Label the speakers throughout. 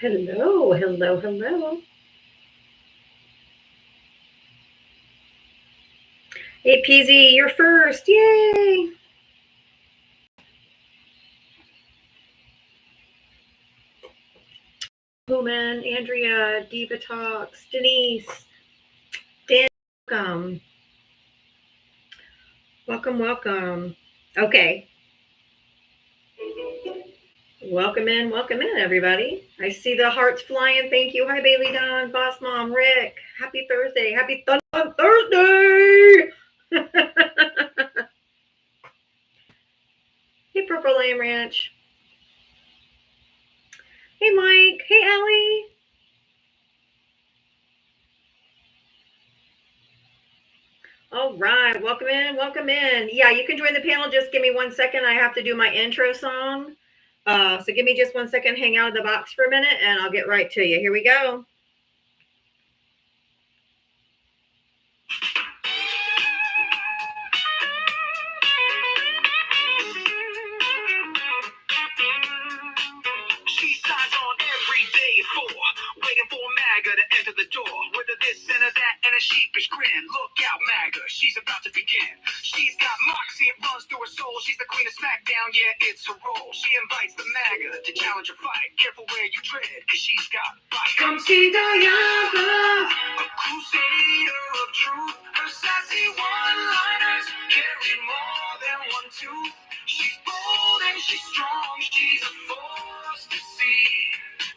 Speaker 1: Hello, hello, hello. Hey, PZ, you're first. Yay! Human, Andrea, Diva Talks, Denise, Dan, welcome. Welcome, welcome. Okay. Welcome in, everybody. I see the hearts flying. Thank you. Hi, Bailey Don, Boss Mom, Rick. Happy Thursday. Happy Thursday. Hey, Purple Lamb Ranch. Hey, Mike. Hey, Allie. All right, welcome in, welcome in. Yeah, you can join the panel. Just give me 1 second. I have to do my intro song. So give me just 1 second, hang out in the box for a minute, and I'll get right to you. Here we go. She signs on every day waiting for MAGA to enter the door. Whether this and that and a sheepish grin. Look out, MAGA, she's about to begin. She's got moxie, it runs through her soul. She's the queen of SmackDown, yeah, it's her role. She invites the MAGA to challenge her fight. Careful where you tread, cause she's got bite. Come see Diana, a crusader of truth. Her sassy one-liners carry more than one tooth. She's bold and she's strong, she's a force to see.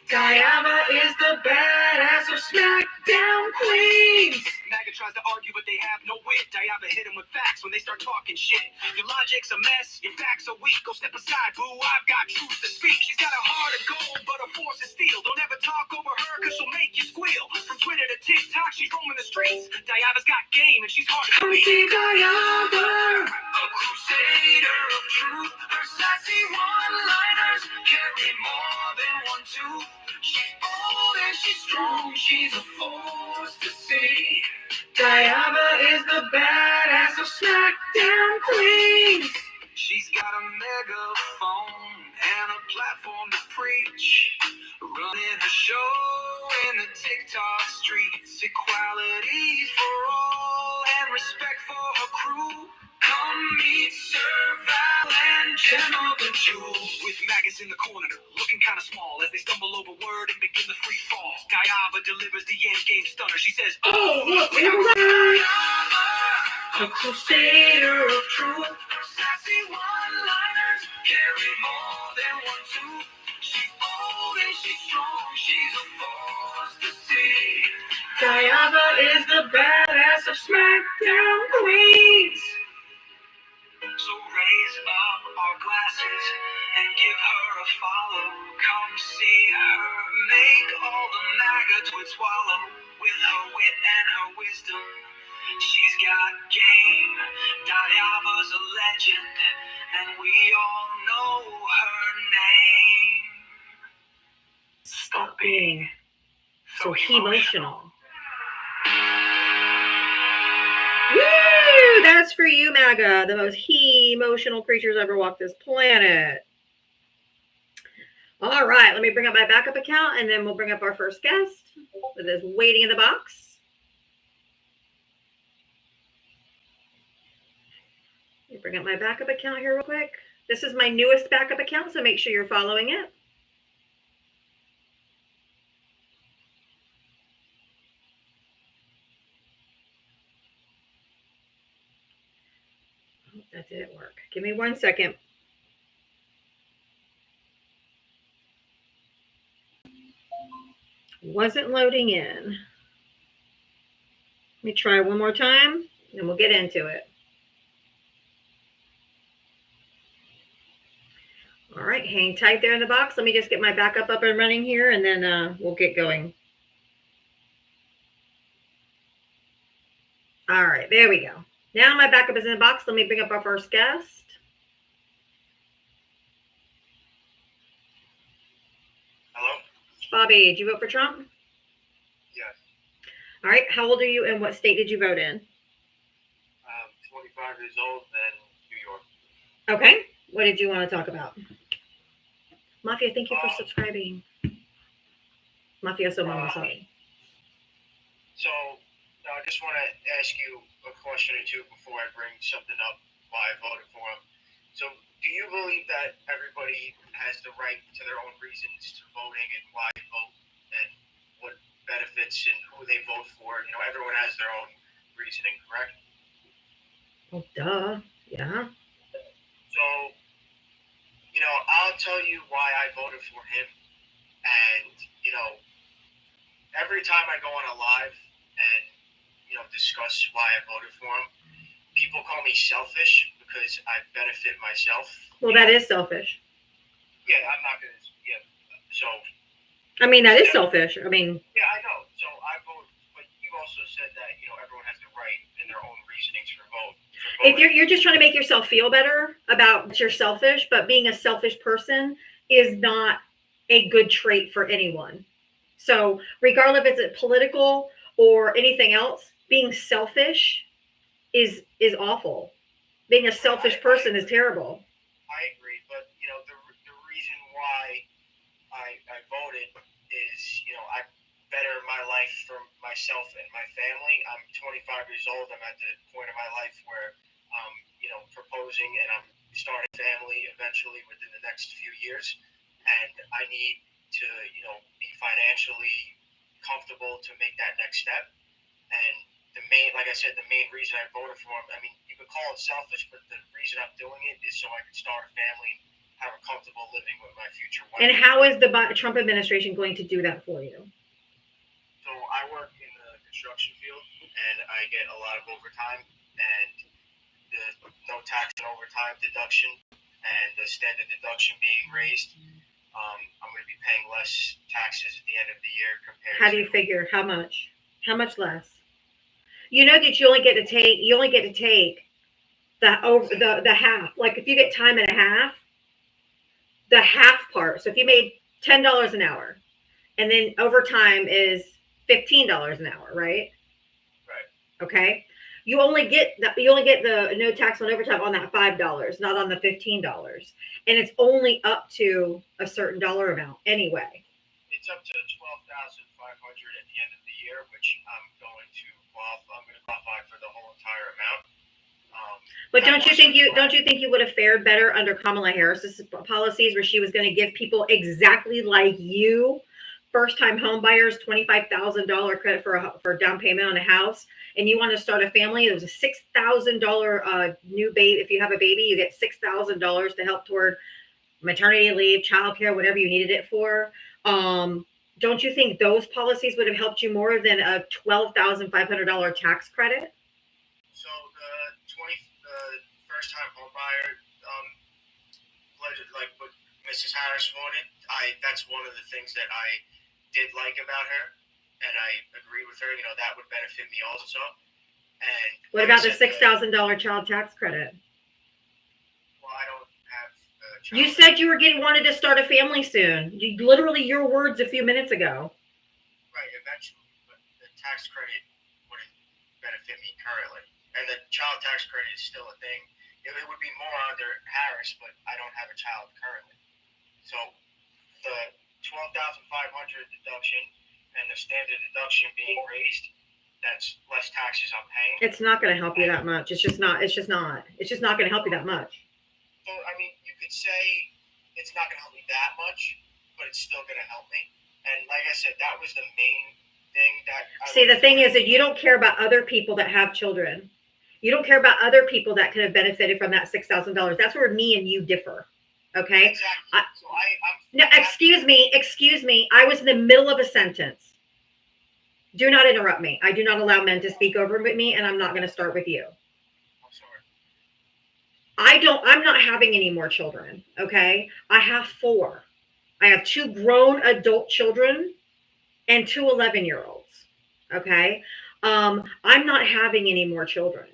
Speaker 1: Diana is the badass of SmackDown Queens. MAGA tries to argue, but they have no wit. Diana hit him with facts when they start talking shit. Your logic's a mess, your facts are weak. Go step aside, boo, I've got truth to speak. She's got a heart of gold, but her force is steel. Don't ever talk over her, cause she'll make you squeal. From Twitter to TikTok, she's roaming the streets. Diana's got game, and she's hard to beat. See Diana, a crusader of truth. Her sassy one-liners carry more than one tooth. She's bold and she's strong, she's a force to see. Diana is the badass of SmackDown Queens. She's got a megaphone and a platform to preach. Running her show in the TikTok streets. Equality for all and respect for her crew. Come meet Sir Val and Gemma the Jewel. With maggots in the corner, looking kind of small as they stumble over word and begin the free fall. Diana delivers the end game stunner. She says, oh, look, Diana, a crusader of truth. Her sassy one-liners carry more than one tooth. She's bold and she's strong. She's a force to see. Diana is the badass of SmackDown Queens. So raise up our glasses and give her a follow. Come see her make all the MAGA twits swallow. With her wit and her wisdom, she's got game. Diana's a legend, and we all know her name. Stop being so emotional. Woo! That's for you, MAGA, the most emotional creatures ever walked this planet. All right, let me bring up my backup account, and then we'll bring up our first guest that is waiting in the box. Let me bring up my backup account here real quick. This is my newest backup account, so make sure you're following it. Oh, that didn't work. Give me 1 second. Wasn't loading in. Let me try one more time, and we'll get into it. All right, hang tight there in the box. Let me just get my backup up and running here, and then we'll get going. All right, there we go. Now my backup is in the box. Let me bring up our first guest.
Speaker 2: Hello?
Speaker 1: Bobby, did you vote for Trump?
Speaker 2: Yes.
Speaker 1: All right, how old are you, and what state did you vote in?
Speaker 2: I'm 25 years old in New York.
Speaker 1: Okay, what did you want to talk about? Mafia, thank you for subscribing.
Speaker 3: Mafioso Mama, sorry.
Speaker 2: So I just want to ask you a question or two before I bring something up why I voted for him. So do you believe that everybody has the right to their own reasons to voting and why they vote and what benefits and who they vote for? You know, everyone has their own reasoning, correct?
Speaker 3: Oh, duh. Yeah.
Speaker 2: So, you know, I'll tell you why I voted for him. And, you know, every time I go on a live and, you know, discuss why I voted for him, people call me selfish because I benefit myself.
Speaker 3: Well, that is selfish.
Speaker 2: Yeah, I'm not going to, yeah. So,
Speaker 3: I mean, that is selfish. I mean,
Speaker 2: yeah, I know. So I vote, but you also said that, you know, everyone has the right and their own reasonings for vote.
Speaker 3: If you're just trying to make yourself feel better about that you're selfish, but being a selfish person is not a good trait for anyone. So regardless if it's political or anything else, being selfish is awful. Being a selfish person is terrible.
Speaker 2: I agree, but you know the reason why I voted is, you know, I better my life for myself and my family. I'm 25 years old. I'm at the point of my life where you know, proposing and I'm starting a family eventually within the next few years, and I need to, you know, be financially comfortable to make that next step. And the main, like I said, the main reason I voted for him, I mean, you could call it selfish, but the reason I'm doing it is so I can start a family and have a comfortable living with my future wife.
Speaker 3: And how is the Trump administration going to do that for you?
Speaker 2: So I work in the construction field, and I get a lot of overtime, and the no tax and overtime deduction, and the standard deduction being raised, I'm going to be paying less taxes at the end of the year compared.
Speaker 3: How do you figure? How much? How much less? You know that you only get to take the half. Like if you get time and a half, the half part. So if you made $10 an hour, and then overtime is $15 an hour, right?
Speaker 2: Right.
Speaker 3: Okay. You only get the no tax on overtime on that $5, not on the $15, and it's only up to a certain dollar amount anyway.
Speaker 2: It's up to $12,500 at the end of the year, which I'm going to qualify for the whole entire amount.
Speaker 3: But don't you think you would have fared better under Kamala Harris's policies, where she was going to give people exactly like you, first-time home buyers, $25,000 credit for down payment on a house, and you want to start a family? It was a $6,000 new baby. If you have a baby, you get $6,000 to help toward maternity leave, childcare, whatever you needed it for. Don't you think those policies would have helped you more than a $12,500 tax credit?
Speaker 2: So the first-time home buyer, like what Mrs. Harris wanted, that's one of the things that I did like about her, and I agree with her. You know, that would benefit me also. And
Speaker 3: what about the $6,000 child tax credit?
Speaker 2: Well, I don't have a child.
Speaker 3: You said you were wanted to start a family soon. Literally your words a few minutes ago.
Speaker 2: Right, eventually, but the tax credit wouldn't benefit me currently, and the child tax credit is still a thing. It would be more under Harris, but I don't have a child currently. So the $12,500 deduction and the standard deduction being raised, that's less taxes I'm paying.
Speaker 3: It's not going to help you that much. It's just not going to help you that much.
Speaker 2: So I mean, you could say it's not going to help me that much, but it's still going to help me. And like I said, that was the main thing that.
Speaker 3: See, the thing is that you don't care about other people that have children. You don't care about other people that could have benefited from that $6,000. That's where me and you differ. Okay.
Speaker 2: Exactly.
Speaker 3: No, excuse me. I was in the middle of a sentence. Do not interrupt me. I do not allow men to speak over me, and I'm not going to start with you.
Speaker 2: I'm sorry.
Speaker 3: I'm not having any more children. Okay. I have 4. I have 2 grown adult children and 2 11-year-olds. Okay. I'm not having any more children.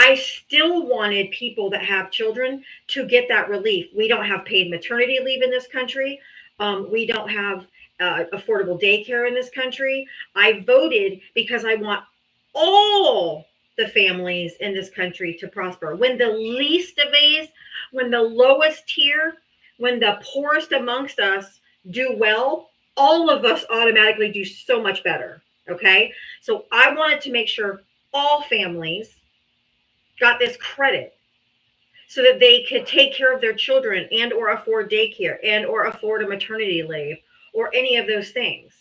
Speaker 3: I still wanted people that have children to get that relief. We don't have paid maternity leave in this country. We don't have affordable daycare in this country. I voted because I want all the families in this country to prosper. When the least of these, when the lowest tier, when the poorest amongst us do well, all of us automatically do so much better. Okay. So I wanted to make sure all families got this credit so that they could take care of their children and or afford daycare and or afford a maternity leave or any of those things.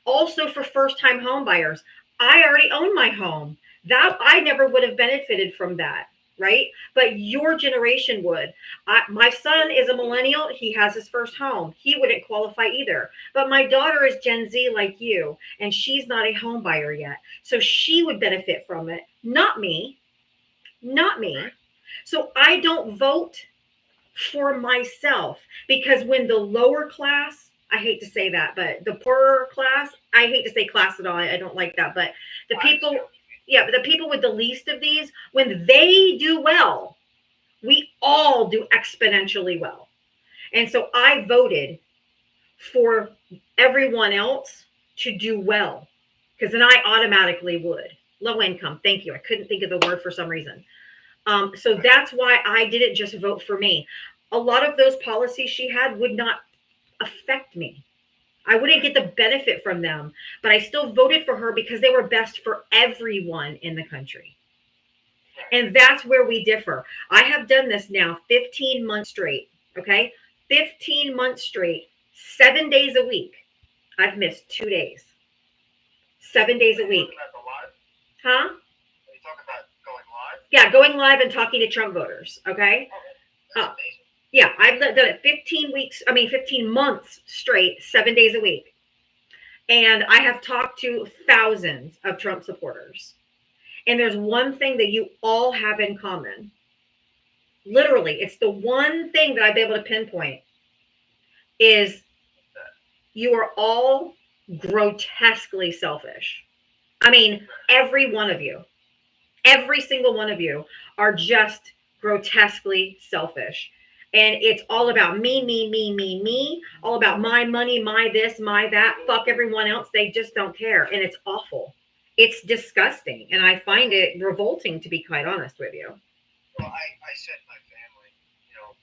Speaker 3: Also for first time home buyers, I already own my home. That I never would have benefited from that, right? But your generation would. My son is a millennial. He has his first home. He wouldn't qualify either. But my daughter is Gen Z like you, and she's not a home buyer yet. So she would benefit from it, not me, not me. So I don't vote for myself because when the lower class, I hate to say that, but the poorer class, I hate to say class at all. I don't like that, but the people, yeah, but the people with the least of these, when they do well, we all do exponentially well. And so I voted for everyone else to do well because then I automatically would. Low income. Thank you. I couldn't think of the word for some reason. So that's why I didn't just vote for me. A lot of those policies she had would not affect me. I wouldn't get the benefit from them, but I still voted for her because they were best for everyone in the country. And that's where we differ. I have done this now 15 months straight. Okay. 15 months straight, 7 days a week. I've missed 2 days, 7 days a week. Huh?
Speaker 2: You talk about going live?
Speaker 3: Yeah, going live and talking to Trump voters. Okay.
Speaker 2: That's
Speaker 3: Yeah, I've done it 15 months straight, 7 days a week. And I have talked to thousands of Trump supporters. And there's one thing that you all have in common. Literally, it's the one thing that I've been able to pinpoint is you are all grotesquely selfish. I mean, every one of you, every single one of you are just grotesquely selfish. And it's all about me, all about my money, my this, my that, fuck everyone else. They just don't care. And it's awful. It's disgusting. And I find it revolting, to be quite honest with you.
Speaker 2: Well, I said my family, you know,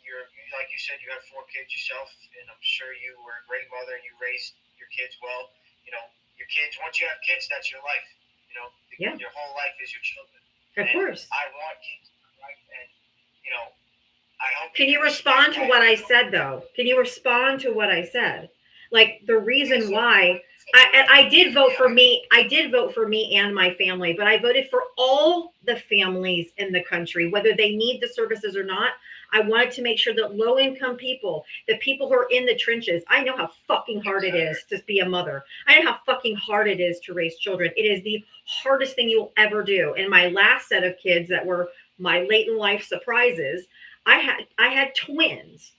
Speaker 2: you're, like you said, you have 4 kids yourself, and I'm sure you were a great mother and you raised your kids well. You know, your kids, once you have kids, that's your life. You know,
Speaker 3: Yeah.
Speaker 2: Your whole life is your children.
Speaker 3: Of course.
Speaker 2: I want kids, right? And, you know, I hope.
Speaker 3: Can you respond to what I said, though? Can you respond to what I said? Like the reason why I did vote for me. I did vote for me and my family, but I voted for all the families in the country, whether they need the services or not. I wanted to make sure that low income people, the people who are in the trenches, I know how fucking hard it is to be a mother. I know how fucking hard it is to raise children. It is the hardest thing you'll ever do. And my last set of kids that were my late in life surprises, I had twins.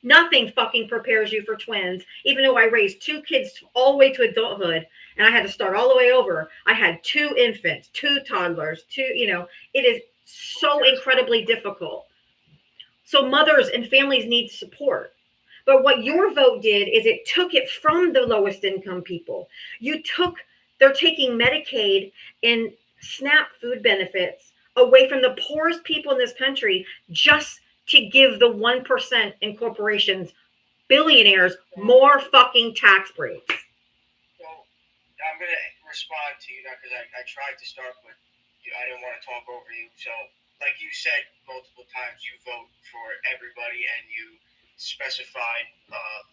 Speaker 3: Nothing fucking prepares you for twins. Even though I raised 2 kids all the way to adulthood and I had to start all the way over, I had 2 infants, 2 toddlers, 2, it is so incredibly difficult. So mothers and families need support. But what your vote did is it took it from the lowest income people. They're taking Medicaid and SNAP food benefits away from the poorest people in this country just to give the 1% in corporations, billionaires, more fucking tax breaks.
Speaker 2: Well, I'm going to respond to you now because I tried to start, but I didn't want to talk over you. So, like you said multiple times, you vote for everybody and you specified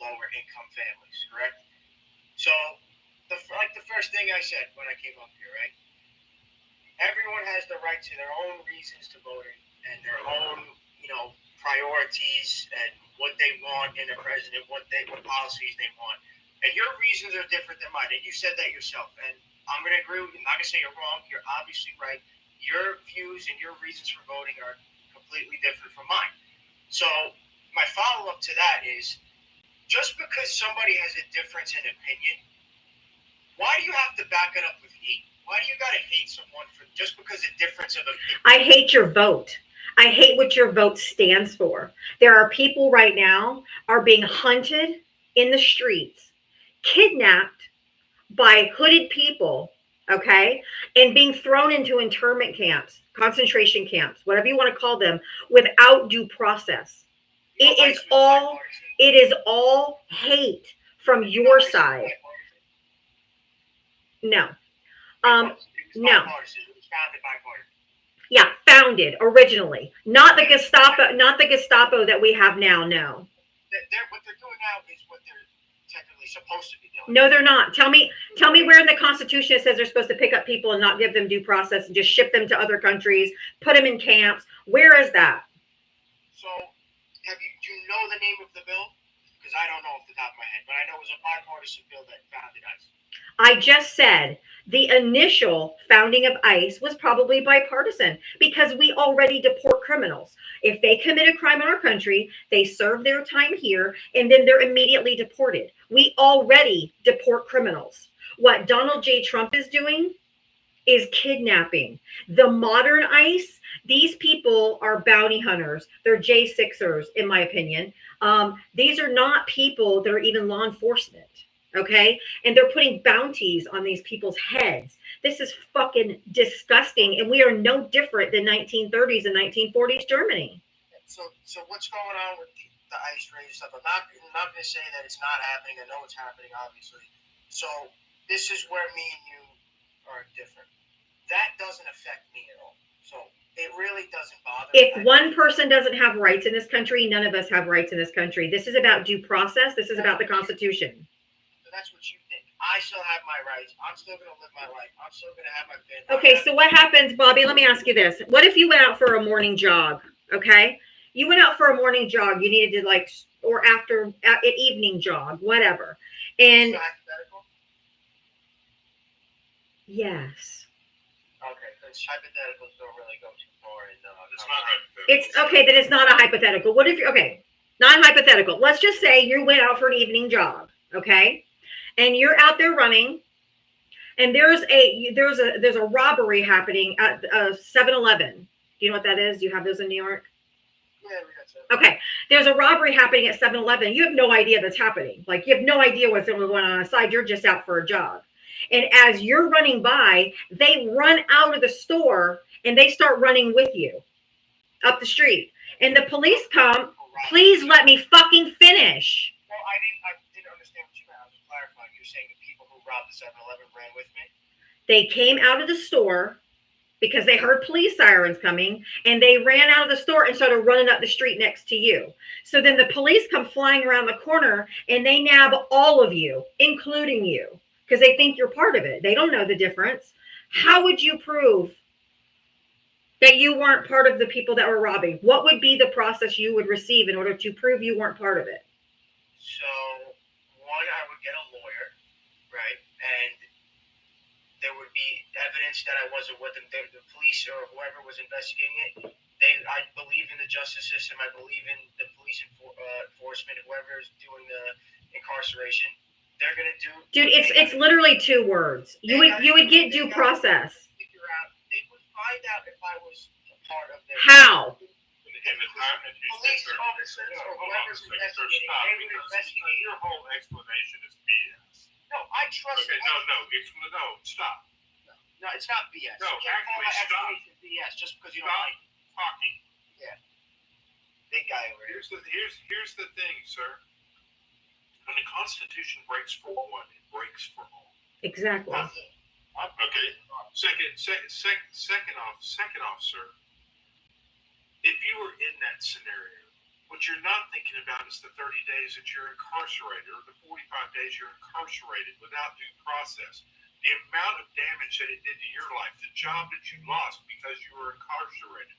Speaker 2: lower income families, correct? So, the first thing I said when I came up here, right? Everyone has the right to their own reasons to voting and their own, priorities and what they want in a president, what policies they want. And your reasons are different than mine. And you said that yourself. And I'm going to agree with you. I'm not going to say you're wrong. You're obviously right. Your views and your reasons for voting are completely different from mine. So my follow-up to that is, just because somebody has a difference in opinion, why do you have to back it up with hate? Why do you got to hate someone for just because a difference of opinion?
Speaker 3: I hate your vote. I hate what your vote stands for. There are people right now are being hunted in the streets, kidnapped by hooded people, okay, and being thrown into internment camps, concentration camps, whatever you want to call them, without due process. It is all hate from your side. No. No.
Speaker 2: It was founded bipartisan.
Speaker 3: Yeah, founded originally, not the Gestapo that we have now. No.
Speaker 2: What they're doing now is what they're technically supposed to be doing.
Speaker 3: No, they're not. Tell me where in the Constitution it says they're supposed to pick up people and not give them due process and just ship them to other countries, put them in camps. Where is that?
Speaker 2: So, do you know the name of the bill? Because I don't know off the top of my head, but I know it was a bipartisan bill that founded ICE.
Speaker 3: I just said the initial founding of ICE was probably bipartisan because we already deport criminals. If they commit a crime in our country, they serve their time here, and then they're immediately deported. We already deport criminals. What Donald J. Trump is doing is kidnapping. The modern ICE, these people are bounty hunters. They're J6ers, in my opinion. These are not people that are even law enforcement. Okay. And they're putting bounties on these people's heads. This is fucking disgusting. And we are no different than 1930s and 1940s Germany.
Speaker 2: So what's going on with the ICE raid stuff? I'm not going to say that it's not happening. I know it's happening, obviously. So this is where me and you are different. That doesn't affect me at all. So it really doesn't bother me.
Speaker 3: If one person doesn't have rights in this country, none of us have rights in this country. This is about due process. This is about the Constitution.
Speaker 2: That's what you think. I still have my rights. I'm still going to live my life. I'm still going to have my family.
Speaker 3: Okay, so what happens, Bobby? Let me ask you this. What if you went out for a morning jog, okay? You went out for a morning jog. You needed to or after an evening jog, whatever. And
Speaker 2: hypothetical?
Speaker 3: Yes.
Speaker 2: Okay, because hypotheticals don't really go too far. It's not
Speaker 4: hypothetical.
Speaker 3: It's okay that it's not a hypothetical. What if you're, okay, not hypothetical. Let's just say you went out for an evening jog, okay? And you're out there running, and there's a robbery happening at 7-Eleven. Do you know what that is? Do you have those in New York?
Speaker 2: Yeah, we got some.
Speaker 3: Okay. There's a robbery happening at 7-Eleven. You have no idea that's happening. Like, you have no idea what's going on outside. You're just out for a jog. And as you're running by, they run out of the store and they start running with you up the street. And the police come. Please let me fucking finish.
Speaker 2: Well, I didn't understand what you meant. I was clarifying. You're saying the people who robbed the 7-Eleven ran with me?
Speaker 3: They came out of the store because they heard police sirens coming, and they ran out of the store and started running up the street next to you. So then the police come flying around the corner, and they nab all of you, including you, because they think you're part of it. They don't know the difference. How would you prove that you weren't part of the people that were robbing? What would be the process you would receive in order to prove you weren't part of it?
Speaker 2: So, one, I would get a lawyer, right? And there would be evidence that I wasn't with them. The police or whoever was investigating it, I believe in the justice system. I believe in the police enforcement, whoever is doing the incarceration. They're gonna do.
Speaker 3: Dude, it's literally 2 words. You would get due process.
Speaker 2: Figure out. They would find out if I was a part of their.
Speaker 3: How?
Speaker 4: In the time that you
Speaker 2: Police
Speaker 4: said
Speaker 2: officers or whoever's investigating, they would investigate.
Speaker 4: your whole explanation is BS.
Speaker 2: No, I trust.
Speaker 4: Okay, no, stop.
Speaker 2: No, it's not BS.
Speaker 4: No,
Speaker 2: You can't call my
Speaker 4: actually, stop.
Speaker 2: explanation BS just because you don't
Speaker 4: Stop
Speaker 2: like it.
Speaker 4: talking.
Speaker 2: Big guy over here.
Speaker 4: Here's the thing, sir. When the Constitution breaks for one, it breaks for all.
Speaker 3: Exactly.
Speaker 4: Okay. Second off, sir. If you were in that scenario, what you're not thinking about is the 30 days that you're incarcerated, or the 45 days you're incarcerated without due process. The amount of damage that it did to your life, the job that you lost because you were incarcerated.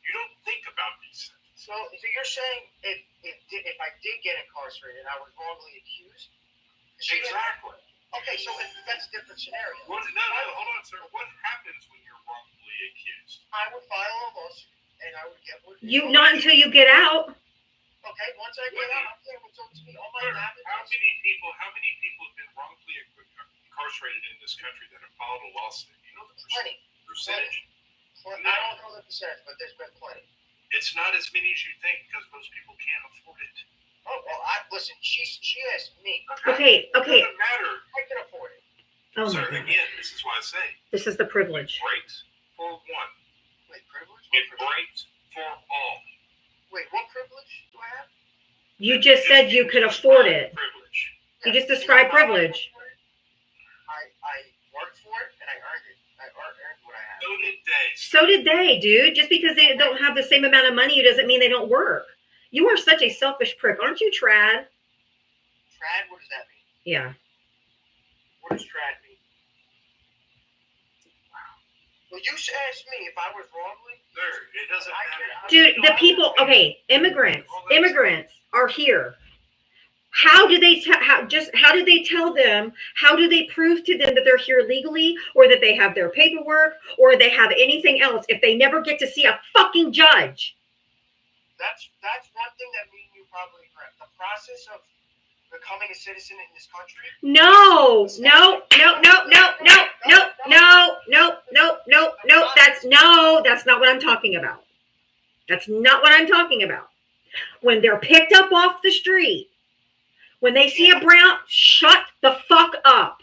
Speaker 4: You don't think about these things.
Speaker 2: So you're saying if I did get incarcerated, I was wrongly accused?
Speaker 4: Exactly.
Speaker 2: Okay, so that's a different scenario.
Speaker 4: No, hold on, sir. What happens when you're wrongfully accused?
Speaker 2: I would file a lawsuit and I would get what.
Speaker 3: Not until you get out.
Speaker 2: Okay, once I get out, I'm saying what's up to me. All my
Speaker 4: Sir,
Speaker 2: habits.
Speaker 4: how many people have been wrongfully incarcerated in this country that have filed a lawsuit? You know the
Speaker 2: Plenty.
Speaker 4: percentage?
Speaker 2: I don't know the percentage, but there's been plenty.
Speaker 4: It's not as many as you think because most people can't afford it.
Speaker 2: Oh well, listen. She asked me.
Speaker 3: Okay.
Speaker 4: It doesn't matter.
Speaker 2: I can afford it.
Speaker 3: Oh my
Speaker 4: Sir,
Speaker 3: God.
Speaker 4: again, this is why I say
Speaker 3: This is the privilege.
Speaker 4: it breaks for one.
Speaker 2: Wait, privilege?
Speaker 4: It breaks for all.
Speaker 2: Wait, what privilege do I have?
Speaker 3: You just said you could afford it.
Speaker 4: Privilege.
Speaker 3: You just described privilege.
Speaker 2: I worked for it and I earned it. I earned what I had.
Speaker 4: So did they.
Speaker 3: So did they, dude. Just because they don't have the same amount of money doesn't mean they don't work. You are such a selfish prick, aren't you, Trad?
Speaker 2: Trad? What does that mean?
Speaker 3: Yeah.
Speaker 2: What does trad mean? Well, you should ask me if I was wrongly.
Speaker 4: There, it doesn't matter.
Speaker 3: Dude, the people, okay, immigrants are here. How do they how do they tell them? How do they prove to them that they're here legally, or that they have their paperwork, or they have anything else if they never get to see a fucking judge?
Speaker 2: That's one thing that me and you probably agree. The process of becoming a citizen in this country.
Speaker 3: No. That's not what I'm talking about. That's not what I'm talking about. When they're picked up off the street, when they see a brown, shut the fuck up.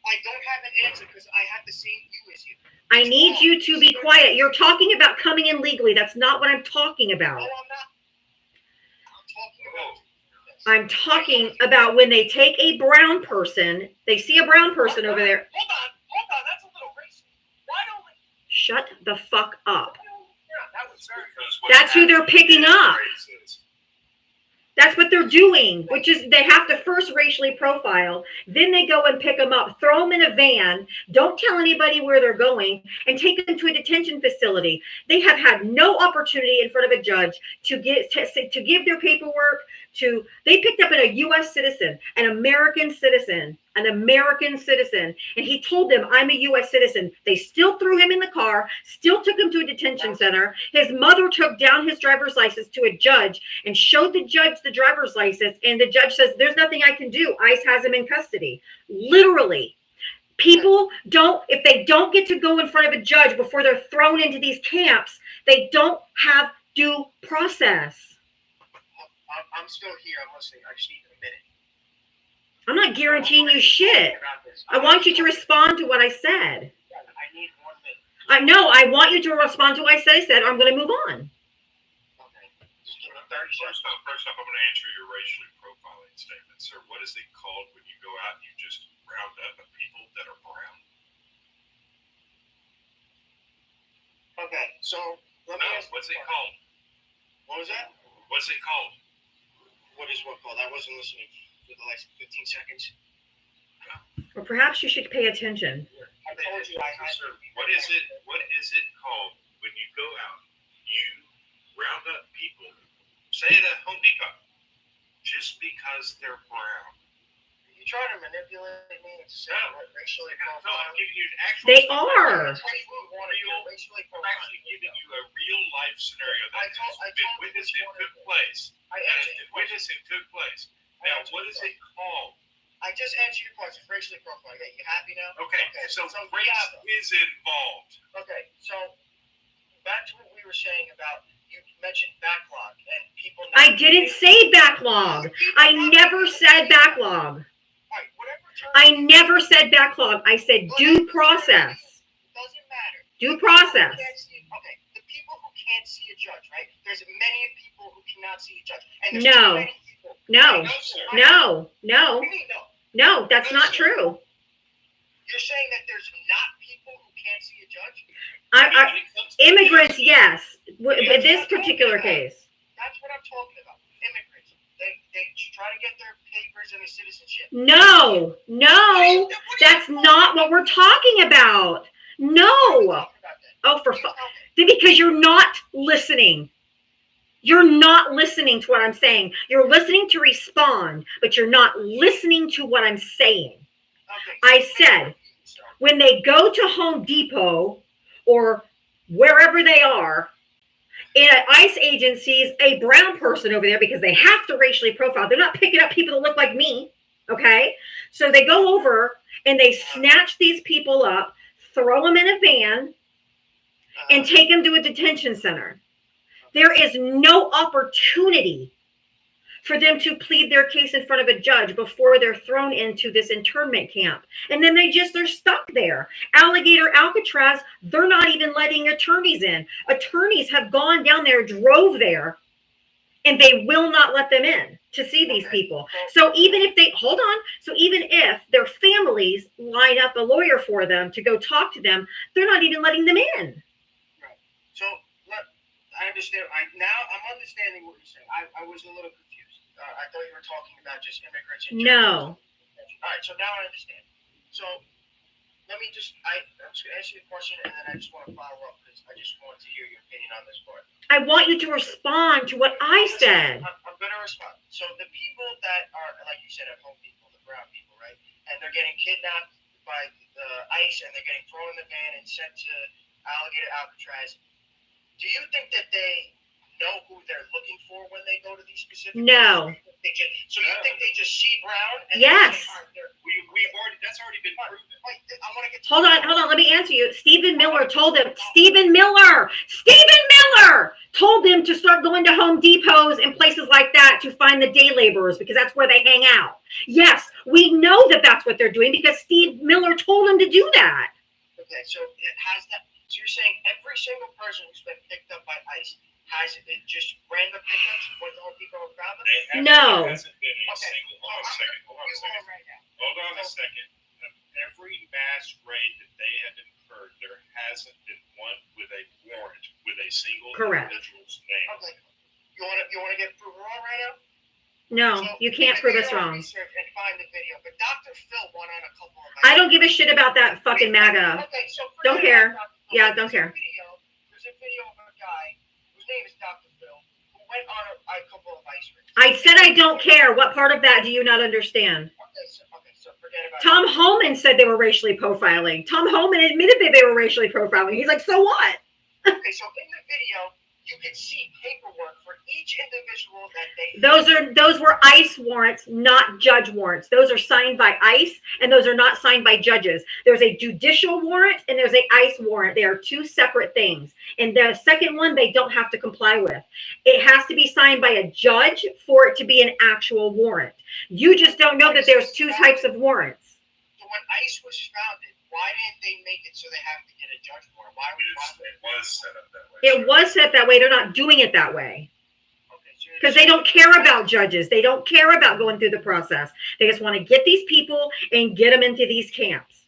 Speaker 2: I don't have an answer because I have the same view as you.
Speaker 3: I need you to be quiet. You're talking about coming in legally. That's not what I'm talking about.
Speaker 2: No, I'm not.
Speaker 3: I'm talking about when they take a brown person, they see a brown person over there.
Speaker 2: Hold on. That's a little racist. Why don't we?
Speaker 3: Shut the fuck up.
Speaker 2: Yeah, that was very.
Speaker 3: That's who they're picking up. That's what they're doing, which is they have to first racially profile, then they go and pick them up, throw them in a van, don't tell anybody where they're going, and take them to a detention facility. They have had no opportunity in front of a judge to give their paperwork. They picked up a U.S. citizen, an American citizen, and he told them, I'm a U.S. citizen. They still threw him in the car, still took him to a detention center. His mother took down his driver's license to a judge and showed the judge the driver's license, and the judge says, there's nothing I can do. ICE has him in custody. Literally. People if they don't get to go in front of a judge before they're thrown into these camps, they don't have due process.
Speaker 2: I'm still here. I'm listening. I just need a minute.
Speaker 3: I'm not guaranteeing you shit. I want you to respond to what I said.
Speaker 2: I need 1 minute.
Speaker 3: I know. I want you to respond to what I said. I'm going to move on.
Speaker 2: Okay. Just give me 30 seconds.
Speaker 4: First off, I'm going to answer your racially profiling statement, sir. What is it called when you go out and you just round up people that are brown?
Speaker 2: Okay, so let me ask.
Speaker 4: What's it called?
Speaker 2: What was that?
Speaker 4: What's it called?
Speaker 2: What is what called? I wasn't listening for the last 15 seconds.
Speaker 3: Or perhaps you should pay attention.
Speaker 2: I told you I had.
Speaker 4: Sir, what is it called when you go out, you round up people, say at a Home Depot, just because they're brown?
Speaker 2: You trying to manipulate me into saying what racially
Speaker 4: No, I'm
Speaker 2: profiling?
Speaker 4: giving you an actual.
Speaker 3: They are.
Speaker 2: I'm
Speaker 4: actually giving you a real life scenario that
Speaker 2: I told-
Speaker 4: has been
Speaker 2: you
Speaker 4: witnessed
Speaker 2: which
Speaker 4: and
Speaker 2: one
Speaker 4: took
Speaker 2: it
Speaker 4: place.
Speaker 2: I
Speaker 4: That has
Speaker 2: answered
Speaker 4: been
Speaker 2: your question.
Speaker 4: witnessed and took place. Now, what is it called?
Speaker 2: I just answered your question. Racially profiling. Are you happy now?
Speaker 4: Okay, so race
Speaker 2: yeah.
Speaker 4: is involved.
Speaker 2: Okay, so back to what we were saying about you mentioned backlog and people.
Speaker 3: I didn't say backlog. I never said backlog.
Speaker 2: Right, whatever term.
Speaker 3: I never said backlog. I said due process.
Speaker 2: Doesn't matter.
Speaker 3: Due process.
Speaker 2: Okay, the people who can't see a judge, right? There's many people who cannot see a judge, and there's
Speaker 3: No.
Speaker 2: too many people.
Speaker 3: No.
Speaker 2: sir.
Speaker 3: No.
Speaker 2: What
Speaker 3: No.
Speaker 2: do you mean no?
Speaker 3: No, that's not true.
Speaker 2: You're saying that there's not people who can't see a judge?
Speaker 3: Immigrants, yes. In this particular case.
Speaker 2: That's what I'm talking about. Immigrants. They try to get their papers and their citizenship.
Speaker 3: No. That's not what we're talking about. No. Oh, for fuck. Because you're not listening. You're not listening to what I'm saying. You're listening to respond, but you're not listening to what I'm saying. I said, when they go to Home Depot or wherever they are, in ICE agencies, a brown person over there, because they have to racially profile. They're not picking up people that look like me, okay? So they go over and they snatch these people up, throw them in a van, and take them to a detention center. There is no opportunity for them to plead their case in front of a judge before they're thrown into this internment camp. And then they're stuck there. Alligator Alcatraz, they're not even letting attorneys in. Attorneys have gone down there, drove there, and they will not let them in to see these people. So even if they hold on, so even if their families line up a lawyer for them to go talk to them, they're not even letting them in.
Speaker 2: So I understand. I'm understanding what you're saying. I was a little confused. I thought you were talking about just immigrants in general.
Speaker 3: No.
Speaker 2: All right, so now I understand. So I'm just going to ask you a question, and then I just want to follow up because I just want to hear your opinion on this part.
Speaker 3: I want you to respond to what I said.
Speaker 2: I'm going to respond. So the people that are, like you said, at home people, the brown people, right? And they're getting kidnapped by the ICE, and they're getting thrown in the van and sent to Alligator Alcatraz. Do you think that they know who they're looking for when they go to these specific
Speaker 3: No.
Speaker 2: places? So you think they just see brown? And
Speaker 3: Yes.
Speaker 4: That's already been proven.
Speaker 2: Wait, I want to get.
Speaker 3: Hold on. Let me answer you. Stephen Miller told them. Stephen Miller told them to start going to Home Depots and places like that to find the day laborers because that's where they hang out. Yes, we know that that's what they're doing because Steve Miller told them to do that.
Speaker 2: Okay, so it has that. So you're saying every single person who's been picked up by ICE has it just random pickups when the Home Depot found them?
Speaker 3: No.
Speaker 4: There hasn't been a single. Hold on a second.
Speaker 2: Right now.
Speaker 4: Hold on a second. Every mass raid that they have incurred, there hasn't been one with a warrant with a single
Speaker 3: Correct.
Speaker 4: individual's name.
Speaker 2: Okay. You want to get proven wrong right now?
Speaker 3: No, you can't prove us
Speaker 2: do your
Speaker 3: wrong.
Speaker 2: research and find the video, but Dr. Phil went on a couple of.
Speaker 3: I don't give a shit about that fucking MAGA.
Speaker 2: Okay, so
Speaker 3: Don't care. Yeah, don't care.
Speaker 2: There's a video of a guy whose name is Dr. Phil who went on a couple of ice raids.
Speaker 3: I said I don't care. What part of that do you not understand?
Speaker 2: Okay, so forget about
Speaker 3: Tom Homan said they were racially profiling. Tom Homan admitted that they were racially profiling. He's like, so what?
Speaker 2: Okay, so in the video, you can see paperwork for each individual that they.
Speaker 3: Those were ICE warrants, not judge warrants. Those are signed by ICE, and those are not signed by judges. There's a judicial warrant and there's a ICE warrant. They are two separate things. And the second one, they don't have to comply with. It has to be signed by a judge for it to be an actual warrant. You just don't know that there's two types of warrants.
Speaker 2: So when ICE was founded, why didn't they make it so they have to get a judge warrant?
Speaker 4: It was set up that way.
Speaker 3: It was set that way. They're not doing it that way. Because they don't care about judges. They don't care about going through the process. They just want to get these people and get them into these camps.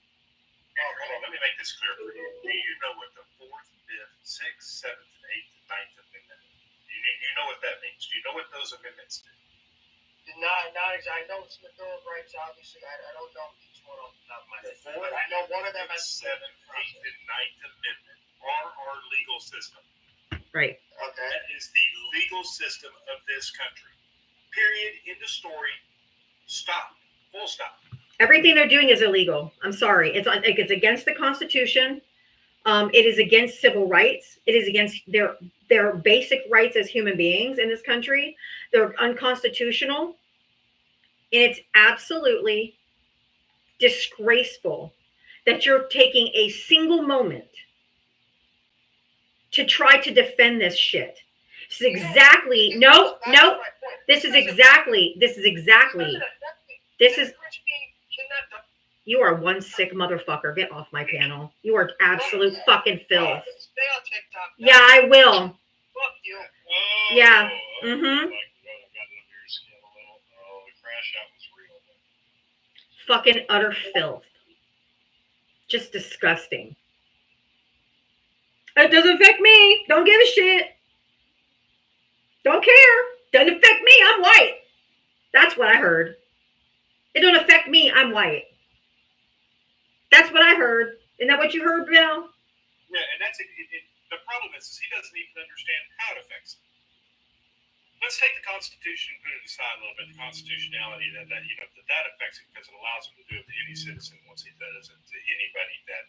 Speaker 4: Hold on, let me make this clear for you. Do you know what the 4th, 5th, 6th, 7th, 8th, and 9th Amendment is? You know what that means? Do you know what those amendments do?
Speaker 2: Not exactly. I know it's the Bill of Rights, obviously. I don't know each one off the top of my head. But I know one of them has
Speaker 4: 7th, 8th, and 9th Amendment are our legal system.
Speaker 3: Right.
Speaker 2: Okay.
Speaker 4: That is the legal system of this country. Period. End of story. Stop. Full stop.
Speaker 3: Everything they're doing is illegal. I'm sorry. It's against the Constitution. It is against civil rights. It is against their basic rights as human beings in this country. They're unconstitutional. And it's absolutely disgraceful that you're taking a single moment to try to defend this shit. This is exactly, you are one sick motherfucker. Get off my panel. You are absolute fucking filth.
Speaker 2: Stay on TikTok.
Speaker 3: Yeah, I will.
Speaker 2: Fuck you.
Speaker 3: Yeah.
Speaker 4: Oh,
Speaker 3: Mhm.
Speaker 4: my God, I got it under your skin a little. Oh, the crash out was real.
Speaker 3: Fucking utter filth. Just disgusting. It doesn't affect me. Don't give a shit. Don't care. Doesn't affect me. I'm white. That's what I heard. It don't affect me. I'm white. That's what I heard. Isn't that what you heard, Bill?
Speaker 4: Yeah, and that's it. The problem is he doesn't even understand how it affects him. Let's take the Constitution and put it aside a little bit. The constitutionality that affects it because it allows him to do it to any citizen once he does it to anybody that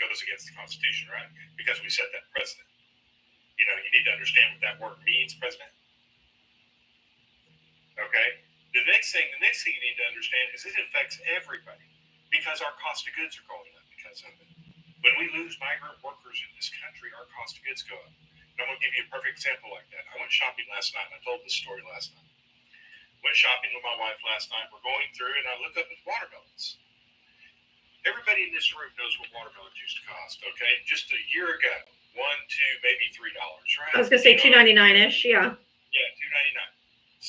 Speaker 4: goes against the Constitution, right? Because we set that precedent. You need to understand what that word means, President. Okay. The next thing you need to understand is it affects everybody because our cost of goods are going up because of it. When we lose migrant workers in this country, our cost of goods go up. And I'm going to give you a perfect example like that. I went shopping last night, and I told this story last night. Went shopping with my wife last night. We're going through, and I look up at watermelons. Everybody in this room knows what watermelons used to cost, okay? Just a year ago, $1, $2, maybe $3, right?
Speaker 3: I was going to say $2.99-ish. Yeah.
Speaker 4: Yeah, $2.99.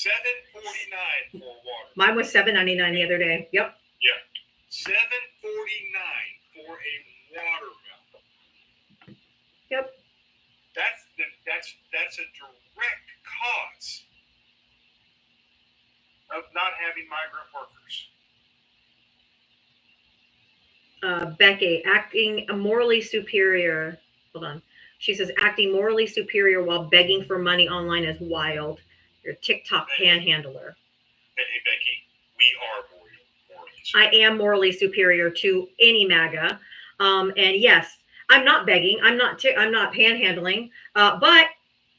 Speaker 4: $7.49 for water.
Speaker 3: Mine was $7.99 the other day. Yep.
Speaker 4: $7.49 for a watermelon.
Speaker 3: Yep.
Speaker 4: That's a direct cause of not having migrant workers.
Speaker 3: Becky, acting morally superior. Hold on. She says acting morally superior while begging for money online is wild. You're a TikTok panhandler.
Speaker 4: Hey Becky, we are morally
Speaker 3: I am morally superior to any MAGA. And yes, I'm not begging. I'm not panhandling. But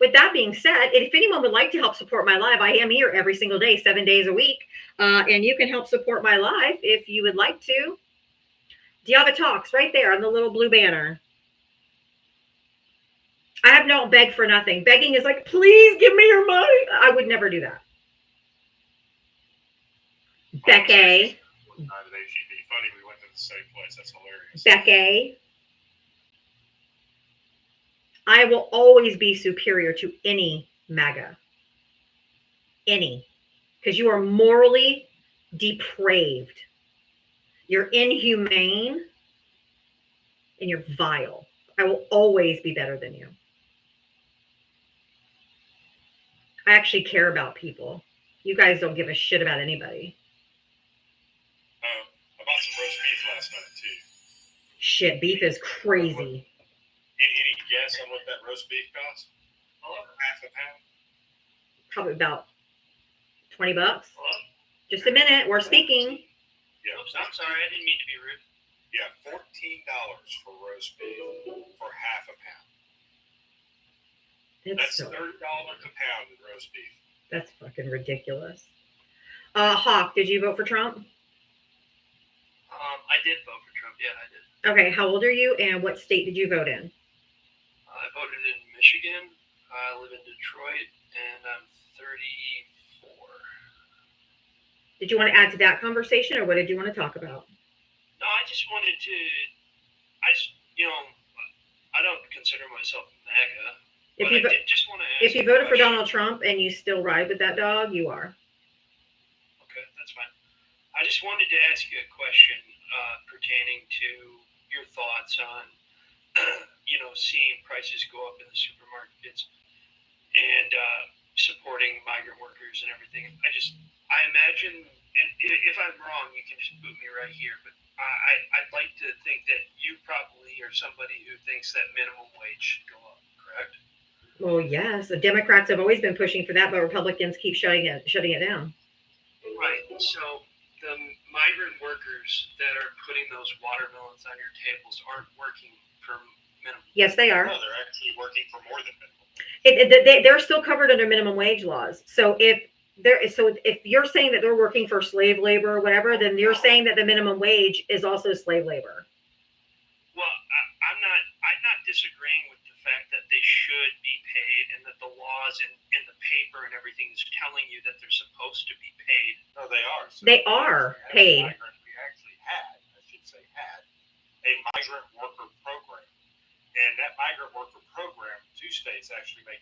Speaker 3: with that being said, if anyone would like to help support my live, I am here every single day, 7 days a week. And you can help support my live if you would like to. Diava Talks right there on the little blue banner. I have no beg for nothing. Begging is like, please give me your money. I would never do that. Becky.
Speaker 4: One night at HEB. Funny, we went to the same place. That's hilarious.
Speaker 3: Becky. I will always be superior to any MAGA. Any. Because you are morally depraved. You're inhumane. And you're vile. I will always be better than you. I actually care about people. You guys don't give a shit about anybody.
Speaker 4: I bought some roast beef last night too.
Speaker 3: Shit, beef is crazy.
Speaker 4: Any guess on what that roast beef cost? Half a pound.
Speaker 3: Probably about $20. Just a minute. We're speaking.
Speaker 4: Yeah.
Speaker 2: Oops, I'm sorry. I didn't mean to be rude.
Speaker 4: Yeah, $14 for roast beef for half a pound. That's $30 a pound in roast beef.
Speaker 3: That's fucking ridiculous. Hawk, did you vote for Trump?
Speaker 2: I did vote for Trump. Yeah, I did.
Speaker 3: Okay, how old are you and what state did you vote in?
Speaker 2: I voted in Michigan. I live in Detroit, and I'm 34.
Speaker 3: Did you want to add to that conversation or what did you want to talk about?
Speaker 2: No, I just wanted to. I don't consider myself MAGA.
Speaker 3: If
Speaker 2: but
Speaker 3: you
Speaker 2: I did just want to ask
Speaker 3: if you
Speaker 2: a
Speaker 3: voted for
Speaker 2: question.
Speaker 3: Donald Trump and you still ride with that dog, you are.
Speaker 2: Okay, that's fine. I just wanted to ask you a question pertaining to your thoughts on, seeing prices go up in the supermarkets and supporting migrant workers and everything. I imagine, and if I'm wrong, you can just boot me right here, but I'd like to think that you probably are somebody who thinks that minimum wage should go up, correct?
Speaker 3: Well, yes. The Democrats have always been pushing for that, but Republicans keep shutting it down.
Speaker 2: Right. So the migrant workers that are putting those watermelons on your tables aren't working for minimum.
Speaker 3: Yes, they are.
Speaker 4: No, they're actually working for more than minimum.
Speaker 3: They're still covered under minimum wage laws. So if you're saying that they're working for slave labor or whatever, then you're saying that the minimum wage is also slave labor.
Speaker 2: Well, I'm not disagreeing with the fact that they should be paid and that the laws in the paper and everything is telling you that they're supposed to be paid.
Speaker 4: No, they are. So
Speaker 3: They are paid.
Speaker 4: We actually had a migrant worker program. And that migrant worker program, 2 states actually take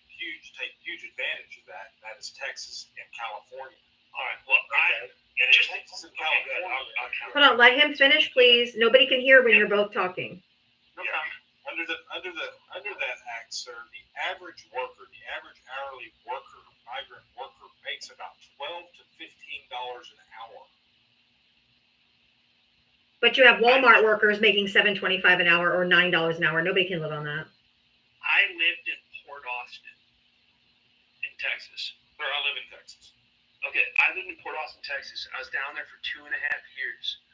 Speaker 4: huge advantage of that. And that is Texas and California.
Speaker 2: All right. Well,
Speaker 4: And in Texas and California,
Speaker 3: Hold on, let him finish, please. Nobody can hear when you're both talking.
Speaker 2: no problem.
Speaker 4: under that act, sir, the average hourly worker, migrant worker, makes about $12 to $15 an hour.
Speaker 3: But you have Walmart workers making $7.25 an hour or $9 an hour. Nobody can live on that.
Speaker 2: I lived in Port Austin, in Texas.
Speaker 4: Where I live in Texas.
Speaker 2: Okay, I lived in Port Austin, Texas. I was down there for 2.5 years.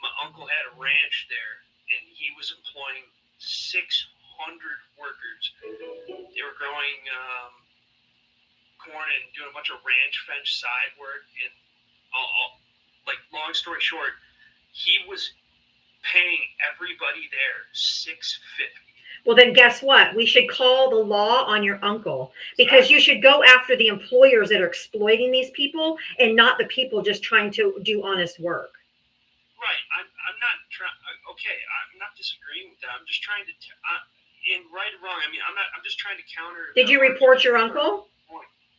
Speaker 2: My uncle had a ranch there, and he was employing 600 workers. They were growing corn and doing a bunch of ranch fence side work. And long story short, he was paying everybody there $6.50.
Speaker 3: Well, then guess what? We should call the law on your uncle because you should go after the employers that are exploiting these people and not the people just trying to do honest work.
Speaker 2: Right. I'm not trying. Okay, I'm not disagreeing with that. I'm just trying to. In right or wrong, I mean, I'm just trying to counter.
Speaker 3: Did you report your uncle?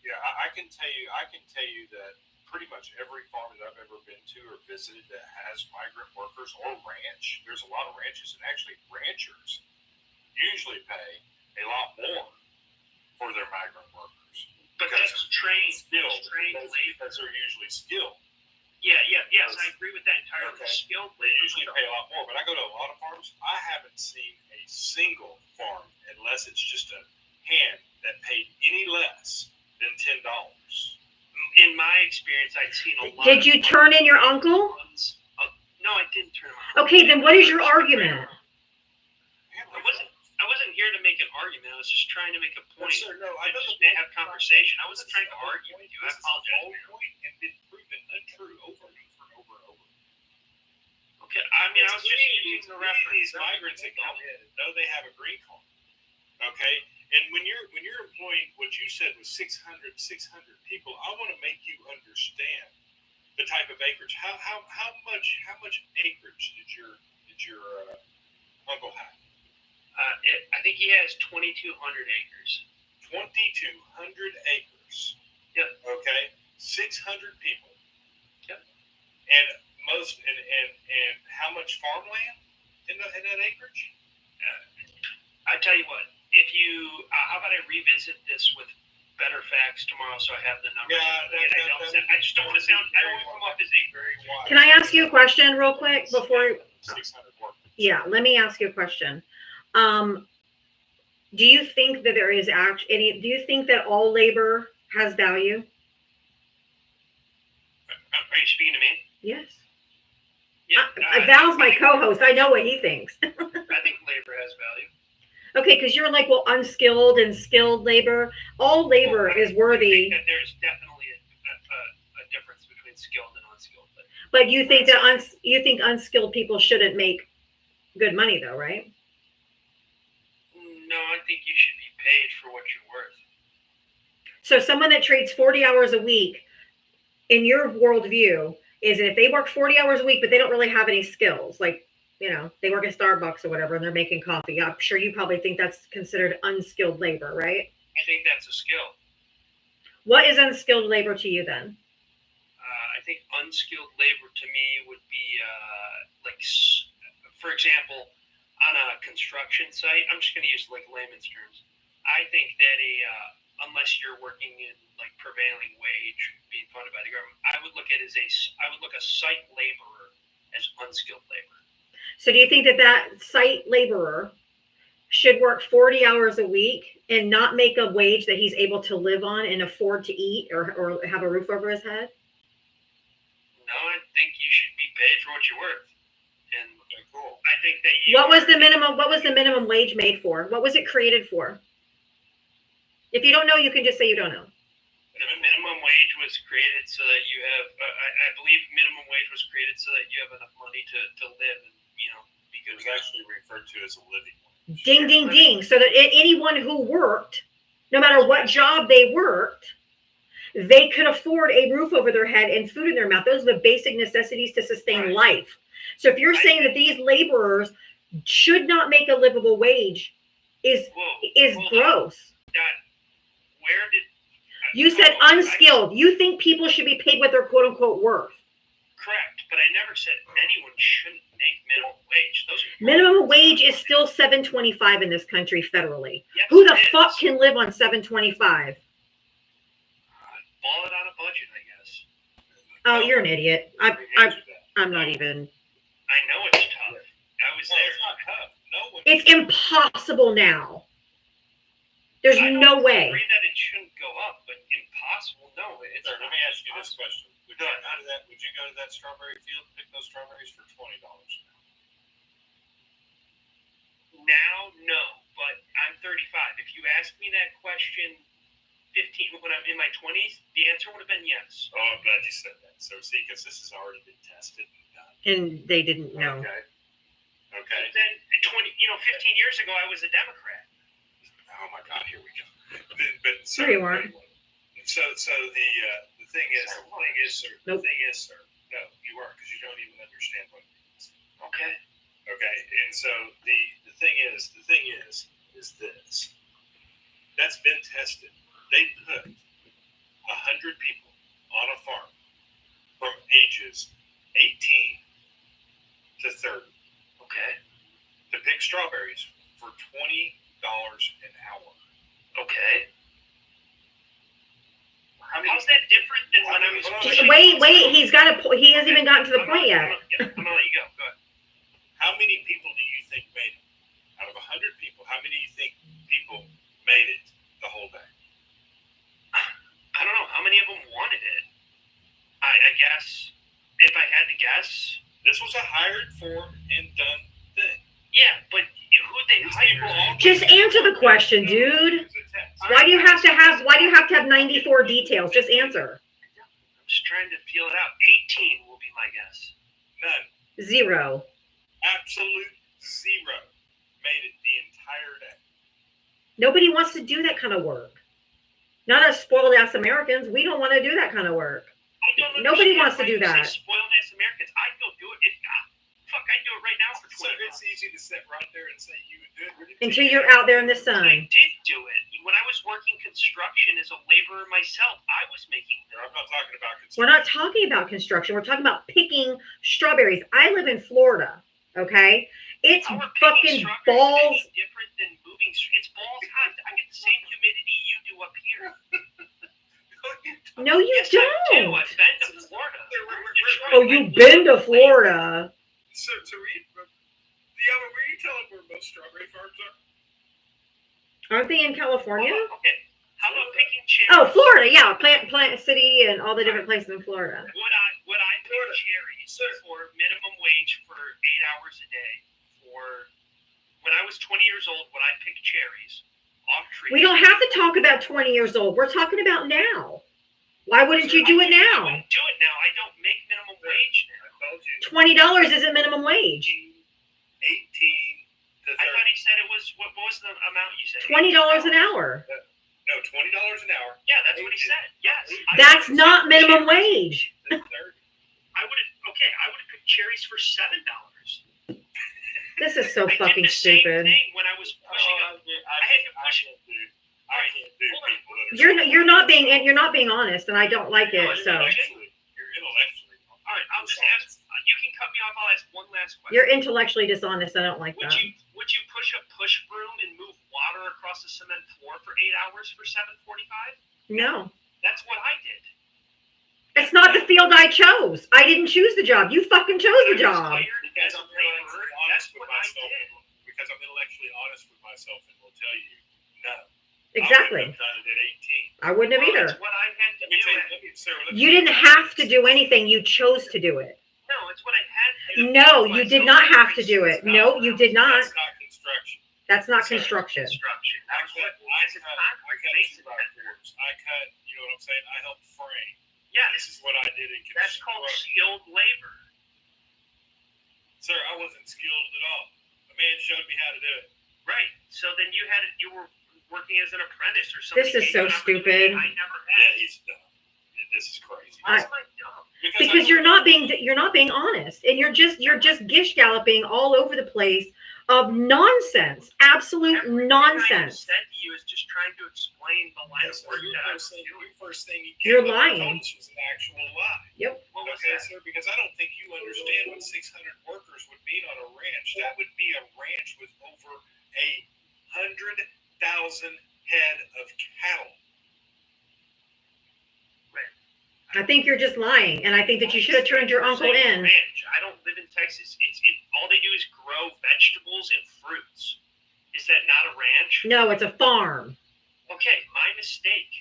Speaker 4: Yeah, I can tell you that pretty much every farm that I've ever been to or visited that has migrant workers or ranch, there's a lot of ranches, and actually ranchers usually pay a lot more for their migrant workers.
Speaker 1: But
Speaker 4: Because
Speaker 1: that's trained
Speaker 4: because
Speaker 1: labor.
Speaker 4: they're usually skilled.
Speaker 1: Yes, I agree with that entirely.
Speaker 4: Okay.
Speaker 1: Skilled
Speaker 4: They
Speaker 1: labor.
Speaker 4: usually pay a lot more. But I go to a lot of farms. I haven't seen a single farm, unless it's just a hand, that paid any less than $10.
Speaker 1: In my experience, I'd seen a lot.
Speaker 3: Did you turn in your uncle?
Speaker 1: No, I didn't turn him on.
Speaker 3: Okay, then what is your argument?
Speaker 1: I wasn't here to make an argument. I was just trying to make a point.
Speaker 4: Sir, no, I
Speaker 1: I
Speaker 4: know
Speaker 1: just
Speaker 4: the
Speaker 1: may have conversation. I wasn't trying to argue with you. I apologize.
Speaker 4: The whole point and been proven untrue over and over and over and over.
Speaker 1: Okay, I mean, I was just using the reference.
Speaker 4: These migrants that come in know they have a green card. Okay, and when you're employing what you said was 600 people, I want to make you understand the type of acreage. How much acreage did your uncle have?
Speaker 1: I think he has 2,200 acres.
Speaker 4: 2,200 acres.
Speaker 1: Yep.
Speaker 4: Okay, 600 people.
Speaker 1: Yep.
Speaker 4: And how much farmland in that acreage?
Speaker 1: I tell you what, if you, how about I revisit this with better facts tomorrow so I have the numbers? I just don't want to sound, I don't want to come off as ignorant.
Speaker 3: Can I ask you a question real quick before?
Speaker 4: 600 workers.
Speaker 3: Yeah, let me ask you a question. Do you think that there is do you think that all labor has value?
Speaker 1: Are you speaking to me?
Speaker 3: Yes.
Speaker 1: Yeah.
Speaker 3: Val's my co-host. I know what he thinks.
Speaker 1: I think labor has value.
Speaker 3: Okay, because you're like, well, unskilled and skilled labor. All labor is worthy.
Speaker 1: I think that there's definitely a difference between skilled and unskilled labor.
Speaker 3: But you think that you think unskilled people shouldn't make good money, though, right?
Speaker 1: No, I think you should be paid for what you're worth.
Speaker 3: So someone that trades 40 hours a week, in your worldview, is if they work 40 hours a week, but they don't really have any skills, like, you know, they work at Starbucks or whatever, and they're making coffee. I'm sure you probably think that's considered unskilled labor, right?
Speaker 1: I think that's a skill.
Speaker 3: What is unskilled labor to you then?
Speaker 1: I think unskilled labor to me would be for example, on a construction site, I'm just going to use like layman's terms. I think that unless you're working in like prevailing wage being funded by the government, I would look a site laborer as unskilled labor.
Speaker 3: So do you think that site laborer should work 40 hours a week and not make a wage that he's able to live on and afford to eat or have a roof over his head?
Speaker 1: No, I think you should be paid for what you're worth. And
Speaker 4: Cool.
Speaker 1: I think that
Speaker 3: What was the minimum wage made for? What was it created for? If you don't know, you can just say you don't know.
Speaker 1: The minimum wage was created so that you have, I believe minimum wage was created so that you have enough money to live and, you know, be
Speaker 4: It
Speaker 1: good.
Speaker 4: was actually referred to as a living wage.
Speaker 3: Ding, ding, ding. So that anyone who worked, no matter what job they worked, they could afford a roof over their head and food in their mouth. Those are the basic necessities to sustain life. So if you're saying that these laborers should not make a livable wage, is gross.
Speaker 1: Where did
Speaker 3: You said unskilled. You think people should be paid what they're quote unquote worth.
Speaker 1: Correct, but I never said anyone shouldn't make minimum wage.
Speaker 3: Minimum wage is still $7.25 in this country federally.
Speaker 1: Yes,
Speaker 3: Who the
Speaker 1: it is.
Speaker 3: fuck can live on $7.25?
Speaker 1: Ball it on a budget, I guess.
Speaker 3: Oh, you're an idiot. I'm not even.
Speaker 1: I know it's tough. I was there.
Speaker 4: It's not tough. No one.
Speaker 3: It's impossible now. There's
Speaker 1: I
Speaker 3: no
Speaker 1: don't
Speaker 3: way.
Speaker 1: agree that it shouldn't go up, but impossible? No, it's
Speaker 4: Sir, let
Speaker 1: not.
Speaker 4: me ask you this question: Would you go to that strawberry field and pick those strawberries for $20?
Speaker 1: Now, no, but I'm 35. If you asked me that question 15 when I'm in my 20s, the answer would have been yes.
Speaker 4: Oh, I'm glad you said that. So see, because this has already been tested and done.
Speaker 3: And they didn't know.
Speaker 4: Okay.
Speaker 1: But then 15 years ago, I was a Democrat.
Speaker 4: Oh my God, here we go. But so,
Speaker 3: No, you weren't.
Speaker 4: anyway, so the thing is, sir.
Speaker 3: Nope.
Speaker 4: The thing is, sir. No, you weren't, because you don't even understand what it means.
Speaker 1: Okay.
Speaker 4: Okay, and so the thing is this. That's been tested. They put 100 people on a farm from ages 18 to 30
Speaker 1: Okay.
Speaker 4: to pick strawberries for $20 an hour.
Speaker 1: Okay. How's that different than when I was?
Speaker 3: Wait, he hasn't even gotten to the point yet.
Speaker 1: I'm gonna let you go. Go ahead.
Speaker 4: How many people do you think made it? Out of 100 people, how many do you think people made it the whole day?
Speaker 1: I don't know. How many of them wanted it? I guess, if I had to guess.
Speaker 4: This was a hired for and done thing.
Speaker 1: Yeah, but who'd they hire?
Speaker 3: Just answer the question, dude. Why do you have to have 94 details? Just answer.
Speaker 1: I'm just trying to feel it out. 18 will be my guess.
Speaker 4: None.
Speaker 3: 0.
Speaker 4: Absolute zero made it the entire day.
Speaker 3: Nobody wants to do that kind of work. Not us spoiled ass Americans. We don't want to do that kind of work.
Speaker 1: I don't
Speaker 3: Nobody
Speaker 1: understand
Speaker 3: wants to
Speaker 1: why
Speaker 3: do
Speaker 1: you say
Speaker 3: that.
Speaker 1: Spoiled ass Americans. I'd go do it. Fuck, I'd do it right now for
Speaker 4: So
Speaker 1: 20
Speaker 4: it's easy to sit right there and say you would do it.
Speaker 3: Until you're out there in the
Speaker 1: I
Speaker 3: sun.
Speaker 1: did do it. When I was working construction as a laborer myself, I was making
Speaker 4: I'm not talking about
Speaker 3: We're not talking about construction. We're talking about picking strawberries. I live in Florida, okay? It's
Speaker 1: Our picking
Speaker 3: fucking
Speaker 1: strawberries
Speaker 3: balls.
Speaker 1: any different than moving. It's balls hot. I get the same humidity you do up here.
Speaker 3: No, you
Speaker 1: Yes, I do.
Speaker 3: don't.
Speaker 1: I've been to Florida. Detroit,
Speaker 3: Oh,
Speaker 1: I
Speaker 3: you've
Speaker 1: lived
Speaker 3: been to
Speaker 1: in
Speaker 3: Florida.
Speaker 4: So to read, Diablo, were you telling where most strawberry farms are?
Speaker 3: Aren't they in California?
Speaker 1: Okay. How about picking cherries?
Speaker 3: Oh, Florida, yeah. Plant City and all the different places in Florida.
Speaker 1: Would I pick cherries for minimum wage for 8 hours a day? For when I was 20 years old, would I pick cherries off trees?
Speaker 3: We don't have to talk about 20 years old. We're talking about now. Why wouldn't you do it
Speaker 1: I
Speaker 3: now?
Speaker 1: wouldn't do it now. I don't make minimum wage now.
Speaker 4: I told you.
Speaker 3: $20 isn't minimum wage.
Speaker 4: 18 to 30.
Speaker 1: I thought he said it was. What was the amount you said?
Speaker 3: $20 an hour.
Speaker 4: No, $20 an hour.
Speaker 1: Yeah, that's what he said. Yes.
Speaker 3: That's not minimum wage.
Speaker 4: To 30.
Speaker 1: I would have picked cherries for $7.
Speaker 3: This is so
Speaker 1: I
Speaker 3: fucking
Speaker 1: did the same
Speaker 3: stupid.
Speaker 1: thing when I was pushing up. I had to push it.
Speaker 4: I can't do
Speaker 1: Hold on.
Speaker 4: people that are
Speaker 3: You're not being honest, and I don't like it. So
Speaker 4: You're intellectually.
Speaker 1: All right, I'll just ask. You can cut me off. I'll ask one last question.
Speaker 3: you're intellectually dishonest. I don't like
Speaker 1: Would
Speaker 3: that.
Speaker 1: you push a push broom and move water across the cement floor for 8 hours for $7.45?
Speaker 3: No,
Speaker 1: That's what I did.
Speaker 3: it's not the field I chose. I didn't choose the job. You fucking chose the
Speaker 1: When I was
Speaker 3: job.
Speaker 1: hired as a laborer, that's what I did.
Speaker 4: Because I'm intellectually honest with myself and will tell you, no.
Speaker 3: Exactly.
Speaker 4: I wouldn't have done it at 18.
Speaker 3: I wouldn't have
Speaker 1: Well,
Speaker 3: either.
Speaker 1: it's what I had to
Speaker 4: Let me
Speaker 1: do.
Speaker 4: tell you, Sarah, let me
Speaker 3: You
Speaker 4: tell
Speaker 3: didn't have to do anything. You chose to do it.
Speaker 1: No, it's what I had to do.
Speaker 3: No, you did not have to do it. No, you did not.
Speaker 4: That's not construction.
Speaker 3: That's not
Speaker 4: Sorry.
Speaker 3: construction.
Speaker 1: Construction.
Speaker 4: I
Speaker 1: That's
Speaker 4: cut,
Speaker 1: what
Speaker 4: I
Speaker 1: it's
Speaker 4: cut,
Speaker 1: a
Speaker 4: I
Speaker 1: concrete
Speaker 4: cut
Speaker 1: base.
Speaker 4: 2x4s. I cut, you know what I'm saying? I helped frame.
Speaker 1: Yeah,
Speaker 4: This is what I did in construction.
Speaker 1: that's called skilled labor.
Speaker 4: Sir, I wasn't skilled at all. A man showed me how to do it.
Speaker 1: Right. So then you were working as an apprentice or something.
Speaker 3: This is so stupid.
Speaker 1: I never
Speaker 4: Yeah,
Speaker 1: had.
Speaker 4: he's dumb. This is crazy.
Speaker 1: Why am I dumb?
Speaker 3: Because you're not being honest, and you're just gish galloping all over the place of nonsense, absolute
Speaker 1: Everything
Speaker 3: nonsense.
Speaker 1: I said to you is just trying to explain the line of
Speaker 4: Yes,
Speaker 1: work
Speaker 4: your
Speaker 1: that I
Speaker 4: first
Speaker 1: was
Speaker 4: thing,
Speaker 1: doing.
Speaker 4: your first thing you
Speaker 3: You're
Speaker 4: came up and
Speaker 3: lying.
Speaker 4: told us was an actual lie.
Speaker 3: Yep.
Speaker 1: What was
Speaker 4: Okay,
Speaker 1: that?
Speaker 4: sir, because I don't think you understand what 600 workers would mean on a ranch. That would be a ranch with over 100,000 head of cattle.
Speaker 3: I think you're just lying, and I think that you should have turned your uncle in.
Speaker 1: Ranch. I don't live in Texas. All they do is grow vegetables and fruits. Is that not a ranch?
Speaker 3: No, it's a farm.
Speaker 1: Okay, my mistake.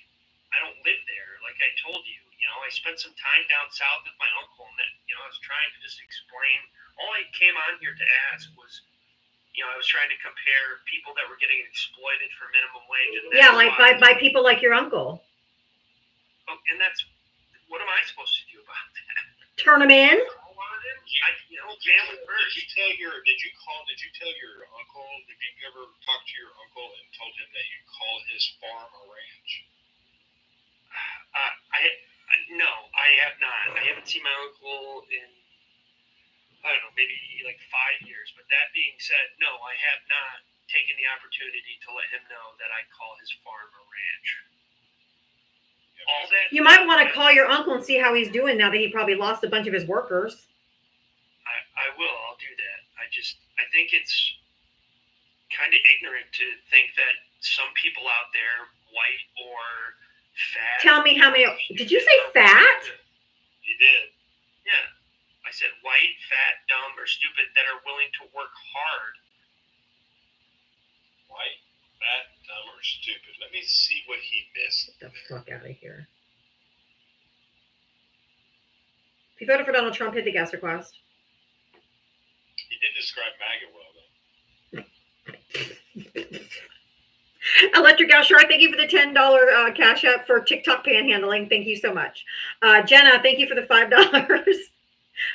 Speaker 1: I don't live there, like I told you. You know, I spent some time down south with my uncle, and that, you know, I was trying to just explain. All I came on here to ask was, you know, I was trying to compare people that were getting exploited for minimum wage. And
Speaker 3: Yeah,
Speaker 1: that's
Speaker 3: like
Speaker 1: why-
Speaker 3: by people like your uncle.
Speaker 1: Oh, and that's what am I supposed to do about that?
Speaker 3: Turn them in.
Speaker 1: Family first.
Speaker 4: Did you tell your uncle, did you ever talk to your uncle and told him that you call his farm a ranch?
Speaker 1: No, I have not. I haven't seen my uncle in, I don't know, maybe like 5 years. But that being said, no, I have not taken the opportunity to let him know that I call his farm a ranch.
Speaker 2: all that.
Speaker 3: You might want to call your uncle and see how he's doing now that he probably lost a bunch of his workers.
Speaker 2: I will. I'll do that. I think it's kind of ignorant to think that some people out there, white or fat.
Speaker 3: Tell me how many. Did you say fat?
Speaker 4: You did.
Speaker 2: Yeah. I said white, fat, dumb, or stupid that are willing to work hard.
Speaker 4: White, fat, dumb, or stupid. Let me see what he missed.
Speaker 3: Get the fuck out of here. If you voted for Donald Trump, hit the gas request.
Speaker 4: He did describe MAGA well, though.
Speaker 3: Electric Gal Shark, thank you for the $10 cash app for TikTok panhandling. Thank you so much. Jenna, thank you for the $5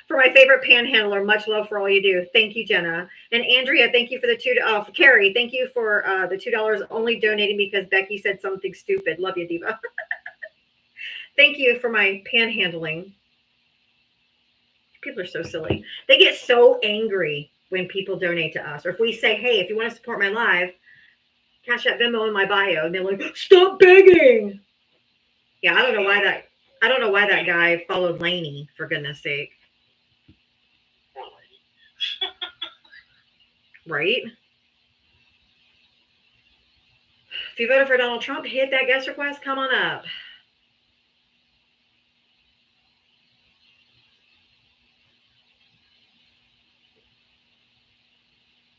Speaker 3: for my favorite panhandler. Much love for all you do. Thank you, Jenna. And Andrea, thank you for the $2. Carrie, thank you for the $2 only donating because Becky said something stupid. Love you, Diva. Thank you for my panhandling. People are so silly. They get so angry when people donate to us. Or if we say, hey, if you want to support my live, Cash App Venmo in my bio. And they're like, stop begging. Yeah, I don't know why that guy followed Lainey, for goodness sake.
Speaker 4: Poor lady.
Speaker 3: Right? If you voted for Donald Trump, hit that guest request. Come on up.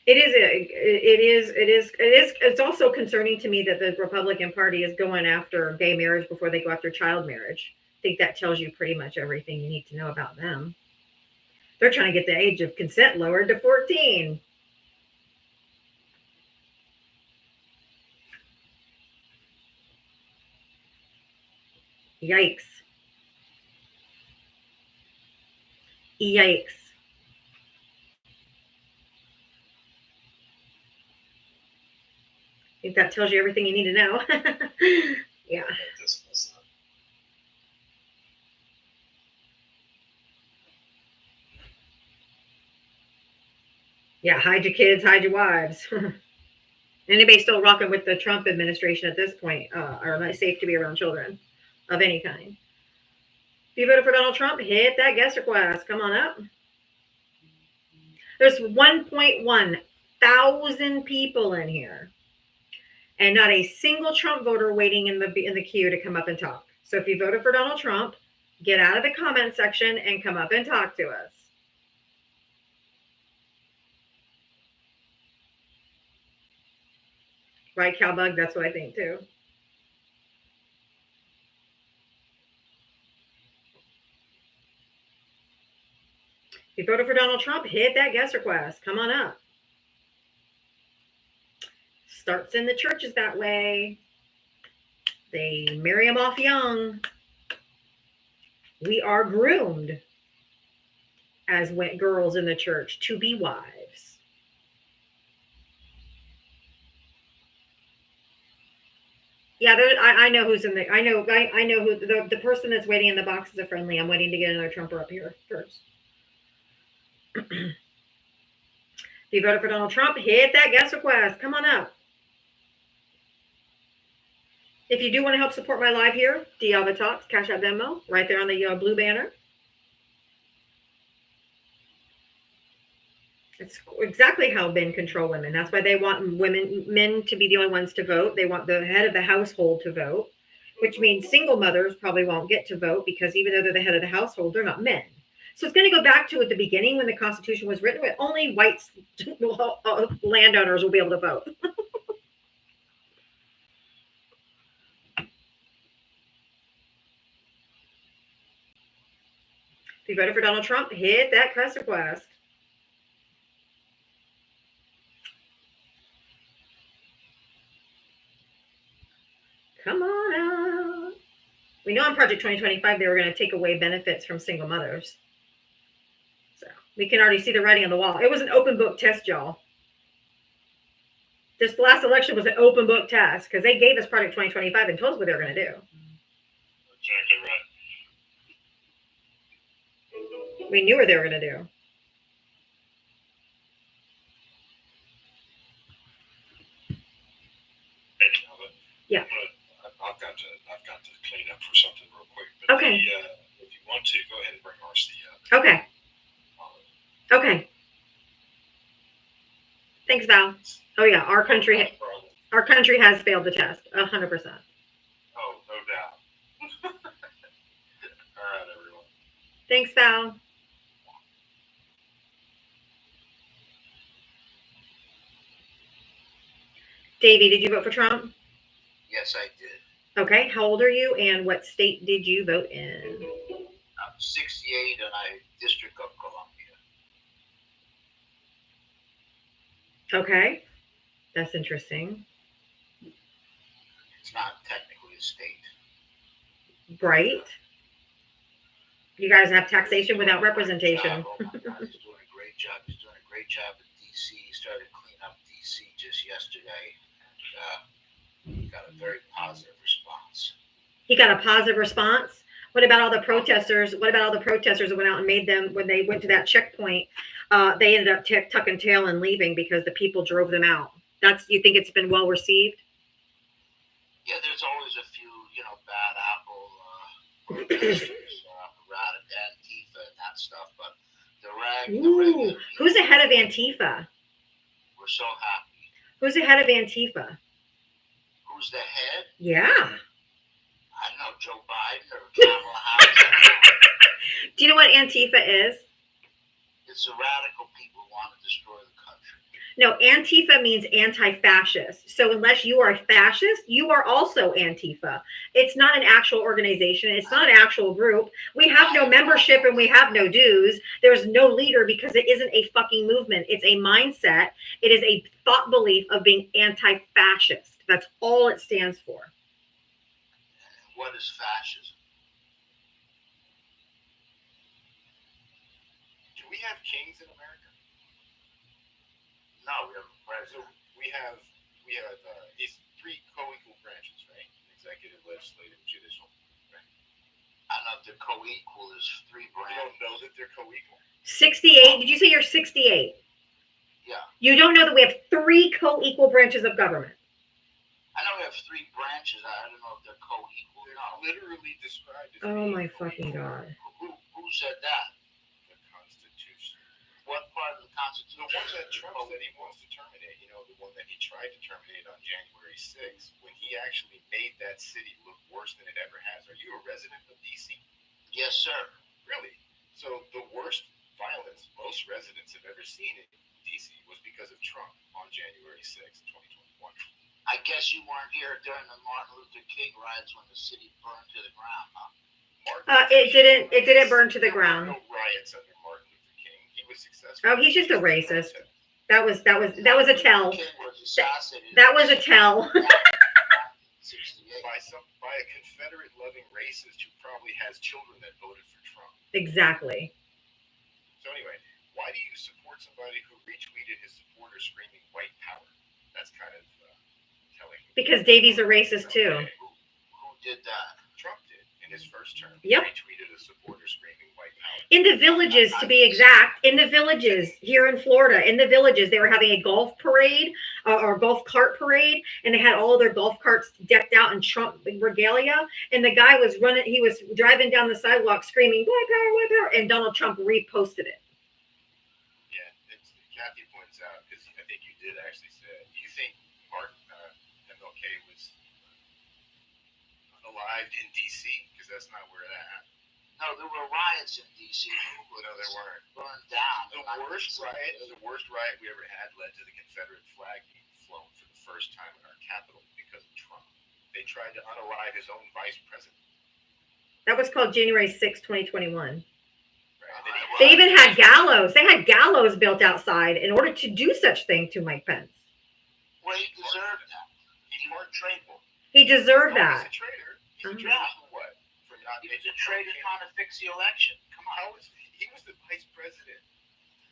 Speaker 3: It's also concerning to me that the Republican Party is going after gay marriage before they go after child marriage. I think that tells you pretty much everything you need to know about them. They're trying to get the age of consent lowered to 14. Yikes. Yikes. I think that tells you everything you need to know. Yeah.
Speaker 4: This was
Speaker 3: Yeah, hide your kids, hide your wives. Anybody still rocking with the Trump administration at this point are not safe to be around children of any kind. If you voted for Donald Trump, hit that guest request. Come on up. There's 1.1 thousand people in here, and not a single Trump voter waiting in the queue to come up and talk. So if you voted for Donald Trump, get out of the comment section and come up and talk to us. Right, Cowbug? That's what I think too. If you voted for Donald Trump, hit that guest request. Come on up. Starts in the churches that way. They marry them off young. We are groomed as girls in the church to be wives. Yeah, I know who's in the. I know who the person that's waiting in the box is a friendly. I'm waiting to get another Trumper up here first. If you voted for Donald Trump, hit that guest request. Come on up. If you do want to help support my live here, Diava Talks, Cash App Venmo, right there on the blue banner. It's exactly how men control women. That's why they want men to be the only ones to vote. They want the head of the household to vote, which means single mothers probably won't get to vote because even though they're the head of the household, they're not men. So it's going to go back to at the beginning when the Constitution was written, where only white landowners will be able to vote. If you voted for Donald Trump, hit that press request. Come on out. We know on Project 2025 they were going to take away benefits from single mothers. So we can already see the writing on the wall. It was an open book test, y'all. This last election was an open book test because they gave us Project 2025 and told us what they were going to do.
Speaker 4: exactly right.
Speaker 3: We knew what they were going to do.
Speaker 4: Hey, Calvin,
Speaker 3: Yeah.
Speaker 4: I've got to clean up for
Speaker 3: Okay.
Speaker 4: If you want to, go ahead and bring Marcy up.
Speaker 3: Okay. Okay. Thanks, Val. Oh yeah, our country has failed the test. 100%.
Speaker 4: Oh, no doubt. All right, everyone.
Speaker 3: Thanks, Val. Davey, did you vote for Trump?
Speaker 5: Yes, I did.
Speaker 3: Okay. How old are you, and what state did you vote in?
Speaker 5: I'm 68 and I District of Columbia.
Speaker 3: Okay. That's interesting.
Speaker 5: It's not technically a state.
Speaker 3: Right. You guys have taxation without representation.
Speaker 5: Oh my God, he's doing a great job. He's doing a great job in D.C. He started cleaning up D.C. just yesterday. And, got a very positive response.
Speaker 3: He got a positive response. What about all the protesters? What about all the protesters that went out and made them when they went to that checkpoint? They ended up tucking tail and leaving because the people drove them out. You think it's been well received?
Speaker 5: Yeah, there's always a few, bad apple protesters, Antifa and that stuff, but
Speaker 3: Ooh, who's the head of Antifa?
Speaker 5: We're so happy.
Speaker 3: Who's the head of Antifa?
Speaker 5: Who's the head?
Speaker 3: Yeah.
Speaker 5: I don't know, Joe Biden or Kamala Harris.
Speaker 3: Do you know what Antifa is?
Speaker 5: It's the radical people who want to destroy the country.
Speaker 3: No, Antifa means anti-fascist. So unless you are a fascist, you are also Antifa. It's not an actual organization. It's not an actual group. We have no membership and we have no dues. There's no leader because it isn't a fucking movement. It's a mindset. It is a thought belief of being anti-fascist. That's all it stands for.
Speaker 5: What is fascism?
Speaker 4: Do we have kings in America?
Speaker 5: No, we have a
Speaker 4: So
Speaker 5: president.
Speaker 4: we have these three co-equal branches, right? Executive, legislative, judicial.
Speaker 5: I don't know if they're co-equal. There's three
Speaker 4: You don't
Speaker 5: branches.
Speaker 4: know that they're co-equal.
Speaker 3: 68. Did you say you're 68?
Speaker 5: Yeah.
Speaker 3: You don't know that we have 3 co-equal branches of government.
Speaker 5: I know we have three branches. I don't know if they're co-equal.
Speaker 4: They're
Speaker 5: No.
Speaker 4: literally described as
Speaker 3: Oh
Speaker 4: being
Speaker 3: my
Speaker 4: co-equal.
Speaker 3: fucking God.
Speaker 5: Who said that?
Speaker 4: The Constitution.
Speaker 5: What part of the
Speaker 4: The
Speaker 5: Constitution?
Speaker 4: one that Trump said he wants to terminate, the one that he tried to terminate on January 6th, when he actually made that city look worse than it ever has. Are you a resident of D.C.?
Speaker 5: Yes, sir.
Speaker 4: Really? So the worst violence most residents have ever seen in D.C. was because of Trump on January 6th, 2021.
Speaker 5: I guess you weren't here during the Martin Luther King riots when the city burned to the ground, huh?
Speaker 3: It didn't burn to the
Speaker 4: There were
Speaker 3: ground.
Speaker 4: no riots under Martin Luther King. He was successful.
Speaker 3: Oh, he's just a racist. That was a tell.
Speaker 5: King was assassinated.
Speaker 3: That was a tell.
Speaker 5: 68.
Speaker 4: By a Confederate loving racist who probably has children that voted for Trump.
Speaker 3: Exactly.
Speaker 4: So anyway, why do you support somebody who retweeted his supporters screaming white power? That's kind of telling.
Speaker 3: Because Davey's a racist too.
Speaker 4: Okay,
Speaker 5: Who did that?
Speaker 4: Trump did in his first term.
Speaker 3: Yep.
Speaker 4: He retweeted a supporter screaming white power.
Speaker 3: In the villages, to be exact, in the villages here in Florida, in the villages, they were having a golf parade or golf cart parade, and they had all of their golf carts decked out in Trump regalia. And the guy was he was driving down the sidewalk screaming white power, white power, and Donald Trump reposted it.
Speaker 4: Yeah, Kathy points out, because I think you did actually say, do you think MLK was unalived in D.C.? Because that's not where that happened.
Speaker 5: No, there were riots in D.C.
Speaker 4: No, there weren't.
Speaker 5: Burned down.
Speaker 4: The worst riot we ever had led to the Confederate flag being flown for the first time in our capital because of Trump. They tried to unalive his own vice president.
Speaker 3: That was called January 6, 2021.
Speaker 4: Right? And then
Speaker 3: They even had gallows. They had gallows built outside in order to do such thing to Mike Pence.
Speaker 5: Well, he deserved that.
Speaker 4: he marked traitor.
Speaker 3: He deserved
Speaker 4: He's
Speaker 3: that.
Speaker 4: a traitor. He's a
Speaker 3: Mhm.
Speaker 4: traitor for what? For not
Speaker 5: He was
Speaker 4: making
Speaker 5: a traitor
Speaker 4: Trump
Speaker 5: trying to fix the election. Come on.
Speaker 4: he was the vice president.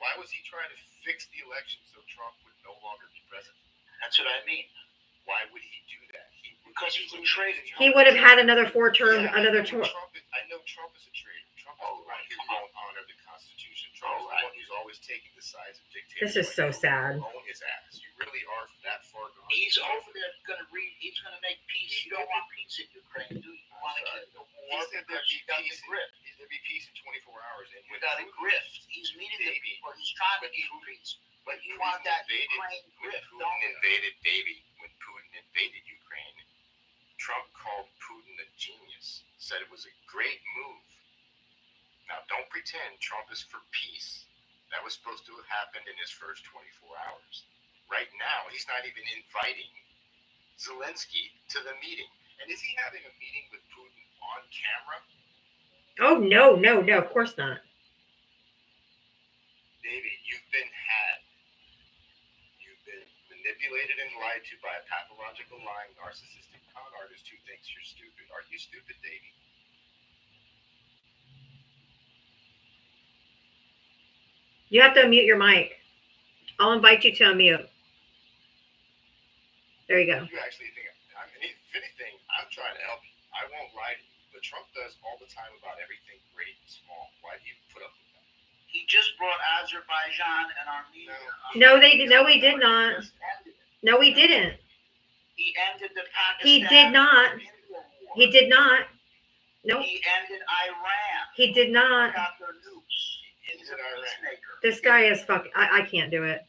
Speaker 4: Why was he trying to fix the election so Trump would no longer be president?
Speaker 5: That's what I mean.
Speaker 4: Why would he do that?
Speaker 5: Because he's a traitor.
Speaker 3: He would have had another 4-term,
Speaker 4: Yeah,
Speaker 3: another
Speaker 4: I know
Speaker 3: tour.
Speaker 4: I know Trump is a traitor. Trump is the one who
Speaker 5: come on.
Speaker 4: won't honor the Constitution. Trump is the one who's always taking the sides of dictators.
Speaker 3: This is so sad.
Speaker 4: Own his ass. You really are that far gone.
Speaker 5: He's over there he's gonna make peace. You don't want peace in Ukraine, do you? want to
Speaker 2: sorry.
Speaker 5: get the
Speaker 2: He
Speaker 5: war
Speaker 2: said
Speaker 5: because he got the grift.
Speaker 2: There'd be peace in 24 hours. And
Speaker 5: You got a grift. He's meeting the
Speaker 2: Davey,
Speaker 5: people. He's trying to
Speaker 2: when
Speaker 5: get
Speaker 2: Putin-
Speaker 5: peace. But you
Speaker 2: Putin
Speaker 5: want that
Speaker 2: invaded-
Speaker 5: Ukraine
Speaker 2: when
Speaker 5: grift,
Speaker 2: Putin
Speaker 5: don't you?
Speaker 2: invaded when Putin invaded Ukraine, Trump called Putin a genius, said it was a great move. Now, don't pretend Trump is for peace. That was supposed to have happened in his first 24 hours. Right now, he's not even inviting Zelensky to the meeting. And is he having a meeting with Putin on camera?
Speaker 3: Oh, no, of course not.
Speaker 2: Davey, you've been had. You've been manipulated and lied to by a pathological, lying, narcissistic con artist who thinks you're stupid. Are you stupid, Davey?
Speaker 3: You have to unmute your mic. I'll invite you to unmute. There you go.
Speaker 2: You actually think, if anything, I'm trying to help you. I won't lie to you. But Trump does all the time about everything great and small. Why do you put up with that?
Speaker 5: He just brought Azerbaijan and Armenia.
Speaker 3: No, he did not.
Speaker 5: Just ended it.
Speaker 3: No, he didn't.
Speaker 5: He ended the Pakistan.
Speaker 3: He did not.
Speaker 5: India war.
Speaker 3: He did not. No,
Speaker 5: He ended Iran.
Speaker 3: he did not.
Speaker 5: Got their nukes. He's a
Speaker 2: Ended Iran.
Speaker 5: peacemaker.
Speaker 3: This guy is I can't do it.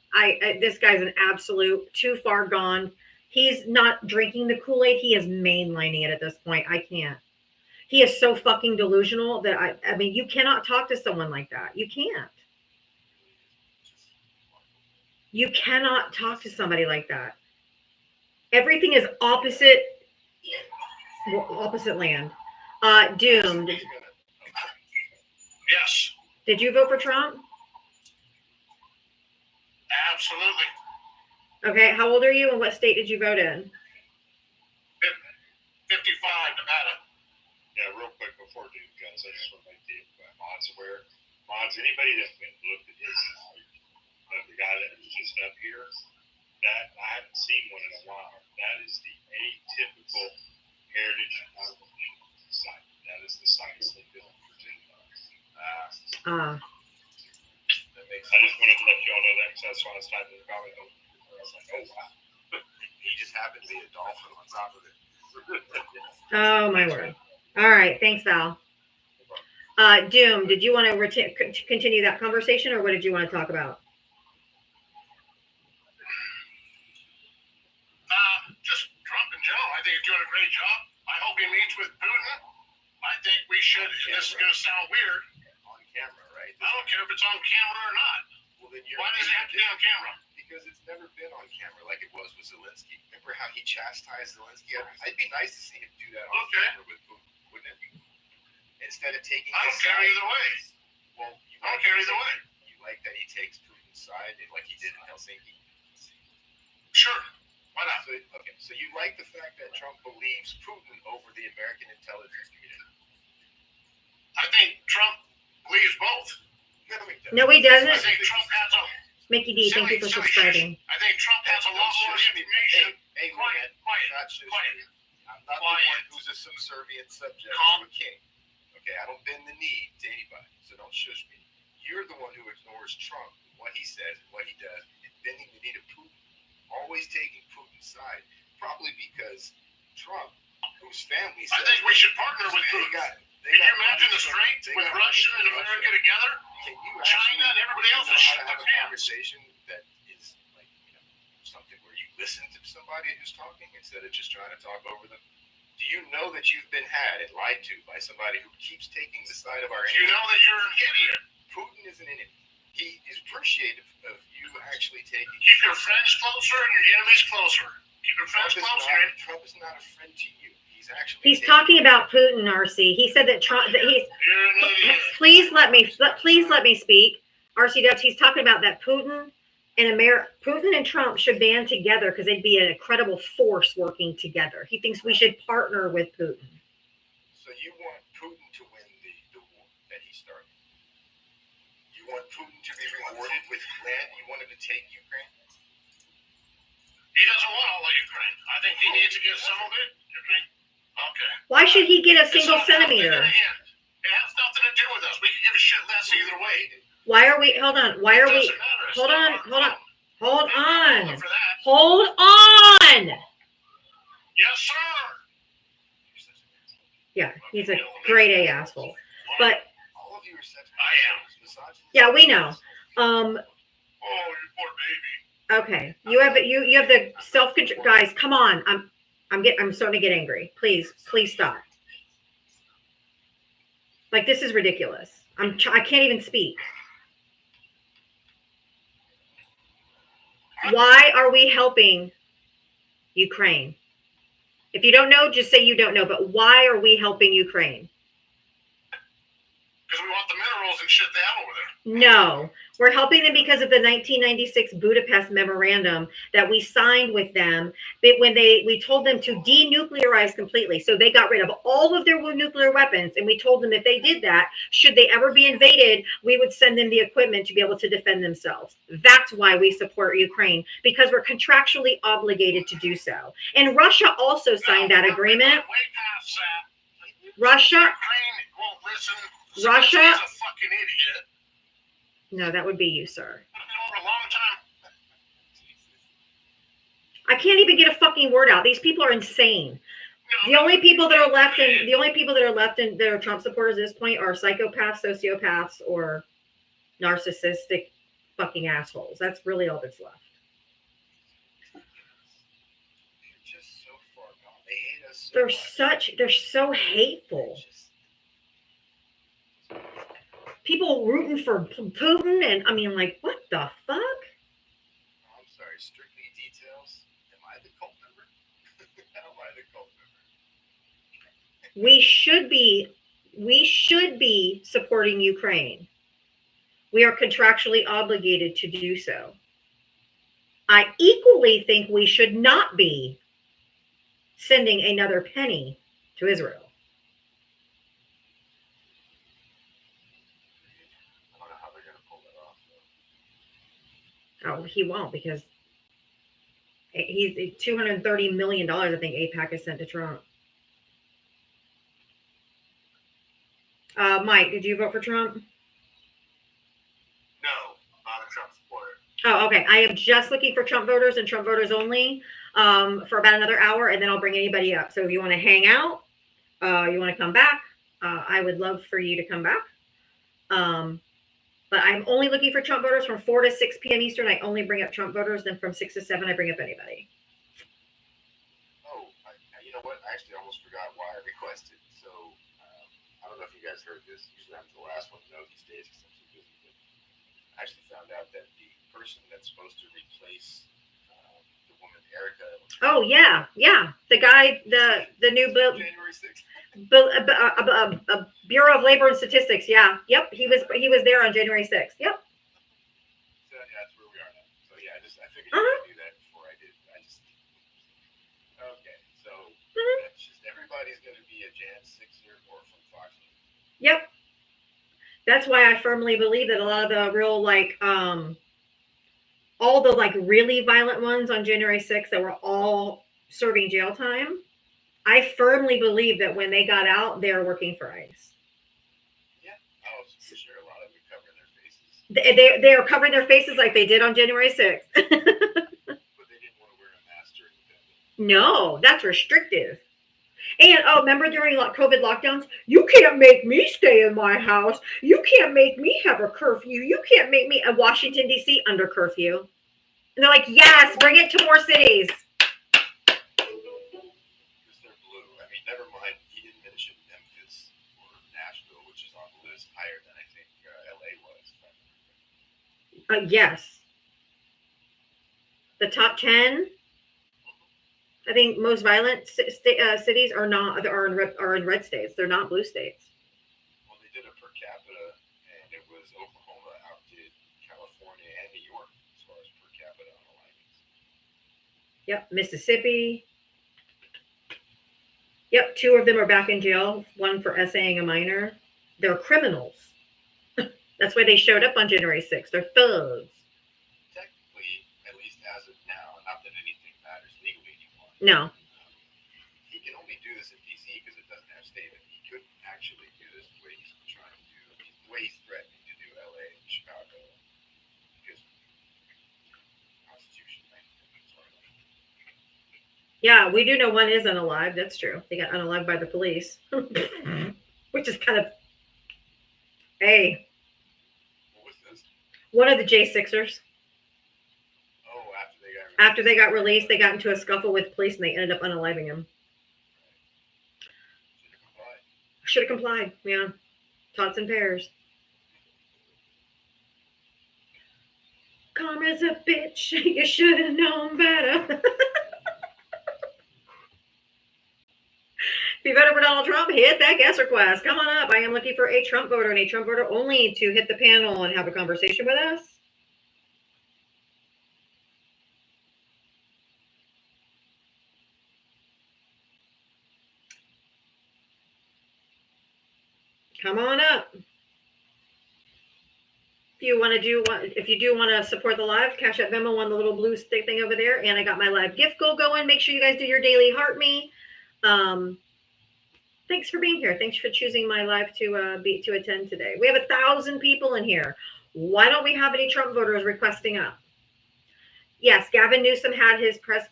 Speaker 3: This guy's an absolute too far gone. He's not drinking the Kool-Aid. He is mainlining it at this point. I can't. He is so fucking delusional that I mean, you cannot talk to someone like that. You can't. You cannot talk to somebody like that. Everything is opposite land. Doomed.
Speaker 4: Yes,
Speaker 3: Did you vote for Trump?
Speaker 4: absolutely.
Speaker 3: Okay, how old are you and what state did you vote in?
Speaker 4: 55, Nevada.
Speaker 6: Yeah, real quick before Duke goes, I just want to make the mods aware. Mods, anybody that's been looked at his site, the guy that was just up here, that I haven't seen one in a while. That is the atypical heritage site. That is the site they built for Virginia.
Speaker 2: That makes
Speaker 6: I just wanted to let y'all know that because I saw his title in the comment. I was like, oh wow.
Speaker 2: He just happened to be a dolphin on top of it.
Speaker 3: Oh my word. All right, thanks, Val. Doom, did you want to continue that conversation or what did you want to talk about?
Speaker 4: Just Trump in general. I think he's doing a great job. I hope he meets with Putin. I think we should, and this is going to sound weird,
Speaker 2: On camera, right?
Speaker 4: I don't care if it's on camera or not.
Speaker 2: Well, then
Speaker 4: Why does it have to be on camera?
Speaker 2: Because it's never been on camera like it was with Zelensky. Remember how he chastised Zelensky? It'd be nice to see him do that on
Speaker 4: Okay.
Speaker 2: camera with Putin, wouldn't it? Instead of taking
Speaker 4: I don't
Speaker 2: his
Speaker 4: care
Speaker 2: side.
Speaker 4: either way.
Speaker 2: Well,
Speaker 4: I don't care either way.
Speaker 2: You like that he takes Putin's side like he did in Helsinki?
Speaker 4: Sure. Why not?
Speaker 2: So you like the fact that Trump believes Putin over the American intelligence community?
Speaker 4: I think Trump believes both.
Speaker 3: No, he
Speaker 4: I
Speaker 3: doesn't.
Speaker 4: think Trump has a
Speaker 3: Mickey D, thank you for subscribing.
Speaker 4: I think Trump has a lot more information.
Speaker 2: Hey,
Speaker 4: Quiet,
Speaker 2: man,
Speaker 4: quiet,
Speaker 2: not just
Speaker 4: quiet.
Speaker 2: I'm not the
Speaker 4: Quiet.
Speaker 2: one who's a subservient subject
Speaker 4: Calm.
Speaker 2: to a king. Okay, I don't bend the knee to anybody, so don't shush me. You're the one who ignores Trump, what he says and what he does, and bending the knee to Putin, always taking Putin's side, probably because Trump, whose family
Speaker 4: I
Speaker 2: says
Speaker 4: think we should partner with
Speaker 2: they
Speaker 4: Putin.
Speaker 2: got.
Speaker 4: Can you imagine the strength with Russia and America together?
Speaker 2: Can you
Speaker 4: China and everybody else
Speaker 2: know
Speaker 4: is
Speaker 2: how to
Speaker 4: shit
Speaker 2: have a
Speaker 4: their pants.
Speaker 2: conversation that is like, something where you listen to somebody who's talking instead of just trying to talk over them? Do you know that you've been had and lied to by somebody who keeps taking the side of our
Speaker 4: You
Speaker 2: enemy?
Speaker 4: know that you're an idiot.
Speaker 2: Putin is an enemy. He is appreciative of you actually taking.
Speaker 4: Keep your friends closer and your enemies closer. Keep your friends closer.
Speaker 2: Trump is not a friend to you. He's actually.
Speaker 3: He's talking about Putin, RC. He said that Trump, that he's,
Speaker 4: You're an idiot.
Speaker 3: please let me speak. RC Dubs, he's talking about that Putin and Trump should band together because they'd be an incredible force working together. He thinks we should partner with Putin.
Speaker 2: So you want Putin to win the war that he started? You want Putin to be rewarded with land? You want him to take Ukraine?
Speaker 4: He doesn't want all of Ukraine. I think he needs to get some of it. Ukraine. Okay.
Speaker 3: Why should he get a
Speaker 4: It's
Speaker 3: single
Speaker 4: not how they're
Speaker 3: centimeter?
Speaker 4: gonna end. It has nothing to do with us. We can give a shit less either way.
Speaker 3: Why are we, hold on, why
Speaker 4: It
Speaker 3: are we,
Speaker 4: doesn't matter. It's
Speaker 3: hold
Speaker 4: not
Speaker 3: on,
Speaker 4: our
Speaker 3: hold on,
Speaker 4: problem.
Speaker 3: hold
Speaker 4: They can
Speaker 3: on,
Speaker 4: for that.
Speaker 3: hold on.
Speaker 4: Yes, sir.
Speaker 3: Yeah, he's a grade A asshole. But
Speaker 5: All of you are such
Speaker 4: I am.
Speaker 5: misogynists.
Speaker 3: yeah, we know.
Speaker 4: Oh, you poor baby.
Speaker 3: Okay, you have the self control, guys. Come on, I'm starting to get angry. Please stop. Like, this is ridiculous. I can't even speak. Why are we helping Ukraine? If you don't know, just say you don't know. But why are we helping Ukraine?
Speaker 4: Because we want the minerals and shit they have over there.
Speaker 3: No, we're helping them because of the 1996 Budapest Memorandum that we signed with them. But when we told them to denuclearize completely, so they got rid of all of their nuclear weapons, and we told them if they did that, should they ever be invaded, we would send them the equipment to be able to defend themselves. That's why we support Ukraine, because we're contractually obligated to do so. And Russia also signed that agreement.
Speaker 4: Way past that.
Speaker 3: Russia,
Speaker 4: Ukraine won't listen.
Speaker 3: Russia.
Speaker 4: Zelensky's a fucking idiot.
Speaker 3: no, that would be you, sir.
Speaker 4: It's been over a long time.
Speaker 3: I can't even get a fucking word out. These people are insane. The only people that are left in that are Trump supporters at this point are psychopaths, sociopaths, or narcissistic fucking assholes. That's really all that's left.
Speaker 5: They're just so far gone. They hate us so much.
Speaker 3: They're so hateful. People rooting for Putin, and I mean, like, what the fuck?
Speaker 5: I'm sorry, strictly details. Am I the cult member? Am I the cult member?
Speaker 3: We should be supporting Ukraine. We are contractually obligated to do so. I equally think we should not be sending another penny to Israel.
Speaker 5: I don't know how they're gonna pull that off, though.
Speaker 3: Oh, he won't, because he's $230 million, I think AIPAC has sent to Trump. Mike, did you vote for Trump?
Speaker 5: No, not a Trump supporter.
Speaker 3: Oh, okay. I am just looking for Trump voters and Trump voters only for about another hour, and then I'll bring anybody up. So if you want to hang out, you want to come back, I would love for you to come back. But I'm only looking for Trump voters from 4 to 6 p.m. Eastern. I only bring up Trump voters. Then from 6 to 7, I bring up anybody.
Speaker 5: Oh, you know what? I actually almost forgot why I requested. So I don't know if you guys heard this. Usually I'm the last one to know these days because I'm so busy. But I actually found out that the person that's supposed to replace the woman Erica.
Speaker 3: Oh yeah. The guy, the new
Speaker 5: January 6th.
Speaker 3: Bureau of Labor and Statistics. Yeah. Yep. He was there on January 6th. Yep.
Speaker 5: So yeah, that's where we are now. So yeah, I figured I'd do that before I did. Okay. So that's just everybody's gonna be a Jan 6er or from Fox News.
Speaker 3: Yep. That's why I firmly believe that a lot of the real, like, all the, like, really violent ones on January 6th that were all serving jail time, I firmly believe that when they got out, they were working for ICE.
Speaker 5: Yeah. Oh, for sure. A lot of them covering their faces.
Speaker 3: They are covering their faces like they did on January 6th.
Speaker 5: But they didn't want to wear a mask during the pandemic.
Speaker 3: No, that's restrictive. And remember during COVID lockdowns, you can't make me stay in my house. You can't make me have a curfew. You can't make me Washington D.C. under curfew. And they're like, yes, bring it to more cities.
Speaker 5: Because they're blue. I mean, never mind. He didn't mention Memphis or Nashville, which is on the list higher than I think LA was.
Speaker 3: Yes. The top 10. I think most violent cities are in red states. They're not blue states.
Speaker 5: Well, they did it per capita, and it was Oklahoma outdid California and New York as far as per capita on alignments.
Speaker 3: Yep, Mississippi. Yep, 2 of them are back in jail. One for essaying a minor. They're criminals. That's why they showed up on January 6th. They're thugs.
Speaker 5: Technically, at least as of now, not that anything matters legally anymore.
Speaker 3: No.
Speaker 5: He can only do this in DC because it doesn't have state. And he couldn't actually do this the way he's trying to do, the way he's threatening to do LA and Chicago, because Constitution.
Speaker 3: Yeah, we do know one is unalive. That's true. They got unalive by the police, which is kind of, hey,
Speaker 5: What was this?
Speaker 3: one of the J6ers.
Speaker 5: Oh,
Speaker 3: After they got released, they got into a scuffle with police and they ended up unaliving him. Should have complied. Yeah. Tots and pears. Karma's a bitch. You should have known better. If you voted for Donald Trump, hit that guest request. Come on up. I am looking for a Trump voter and a Trump voter only to hit the panel and have a conversation with us. Come on up. If you do want to support the live, Cash App Venmo on the little blue stick thing over there, and I got my live gift goal going. Make sure you guys do your daily heart me. Thanks for being here. Thanks for choosing my live to attend today. We have 1,000 people in here. Why don't we have any Trump voters requesting up? Yes, Gavin Newsom had his press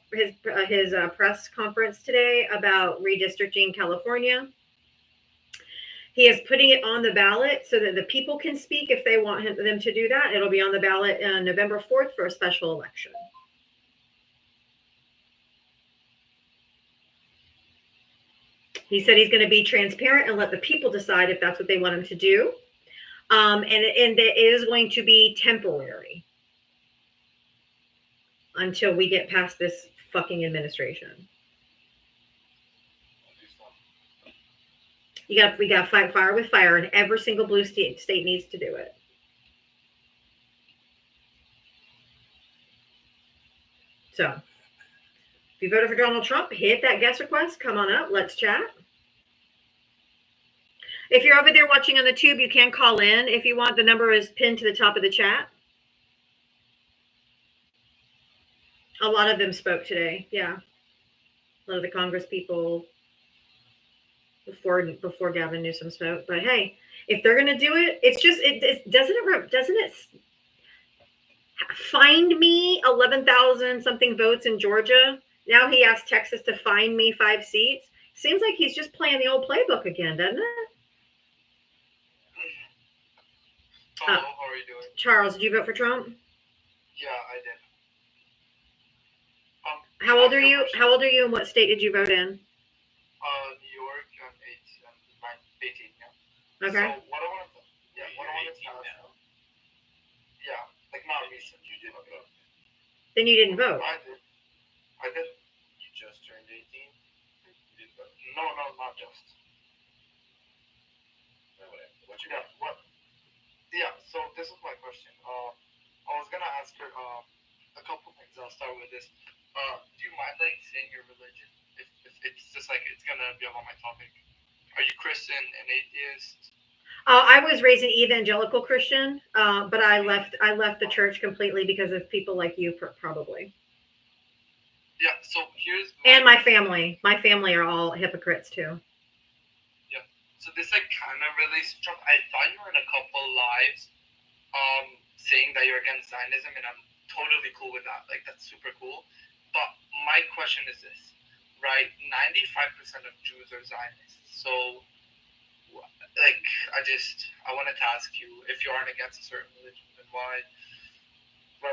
Speaker 3: conference today about redistricting California. He is putting it on the ballot so that the people can speak if they want them to do that. It'll be on the ballot on November 4th for a special election. He said he's going to be transparent and let the people decide if that's what they want him to do. And it is going to be temporary until we get past this fucking administration. We got to fight fire with fire, and every single blue state needs to do it. So, if you voted for Donald Trump, hit that guest request. Come on up. Let's chat. If you're over there watching on the tube, you can call in if you want. The number is pinned to the top of the chat. A lot of them spoke today. Yeah. A lot of the Congress people before Gavin Newsom spoke. But hey, if they're going to do it, it's just, doesn't it find me 11,000 something votes in Georgia? Now he asked Texas to find me 5 seats. Seems like he's just playing the old playbook again, doesn't it?
Speaker 7: Hello, how are you doing?
Speaker 3: Charles, did you vote for Trump?
Speaker 7: Yeah, I did.
Speaker 3: How old are you? How old are you and what state did you vote in?
Speaker 7: New York, I'm 18, yeah.
Speaker 3: Okay.
Speaker 7: So what I wanted to ask, yeah, like not recent.
Speaker 5: You didn't vote.
Speaker 3: Then you didn't vote.
Speaker 7: I did.
Speaker 5: You just turned 18. You didn't vote.
Speaker 7: No, not just.
Speaker 5: No, whatever. What you
Speaker 7: Yeah,
Speaker 5: got?
Speaker 7: what? Yeah, so this is my question. I was gonna ask her a couple things. I'll start with this. Do you mind like saying your religion? If it's just like it's gonna be about my topic. Are you Christian, an atheist?
Speaker 3: I was raised an evangelical Christian, but I left the church completely because of people like you, probably.
Speaker 7: Yeah. So here's
Speaker 3: And my family. My family are all hypocrites too.
Speaker 7: So this like kind of relates to Trump. I thought you were in a couple lives, saying that you're against Zionism, and I'm totally cool with that. Like that's super cool. But my question is this, right? 95% of Jews are Zionists. So, like, I wanted to ask you if you aren't against a certain religion, then why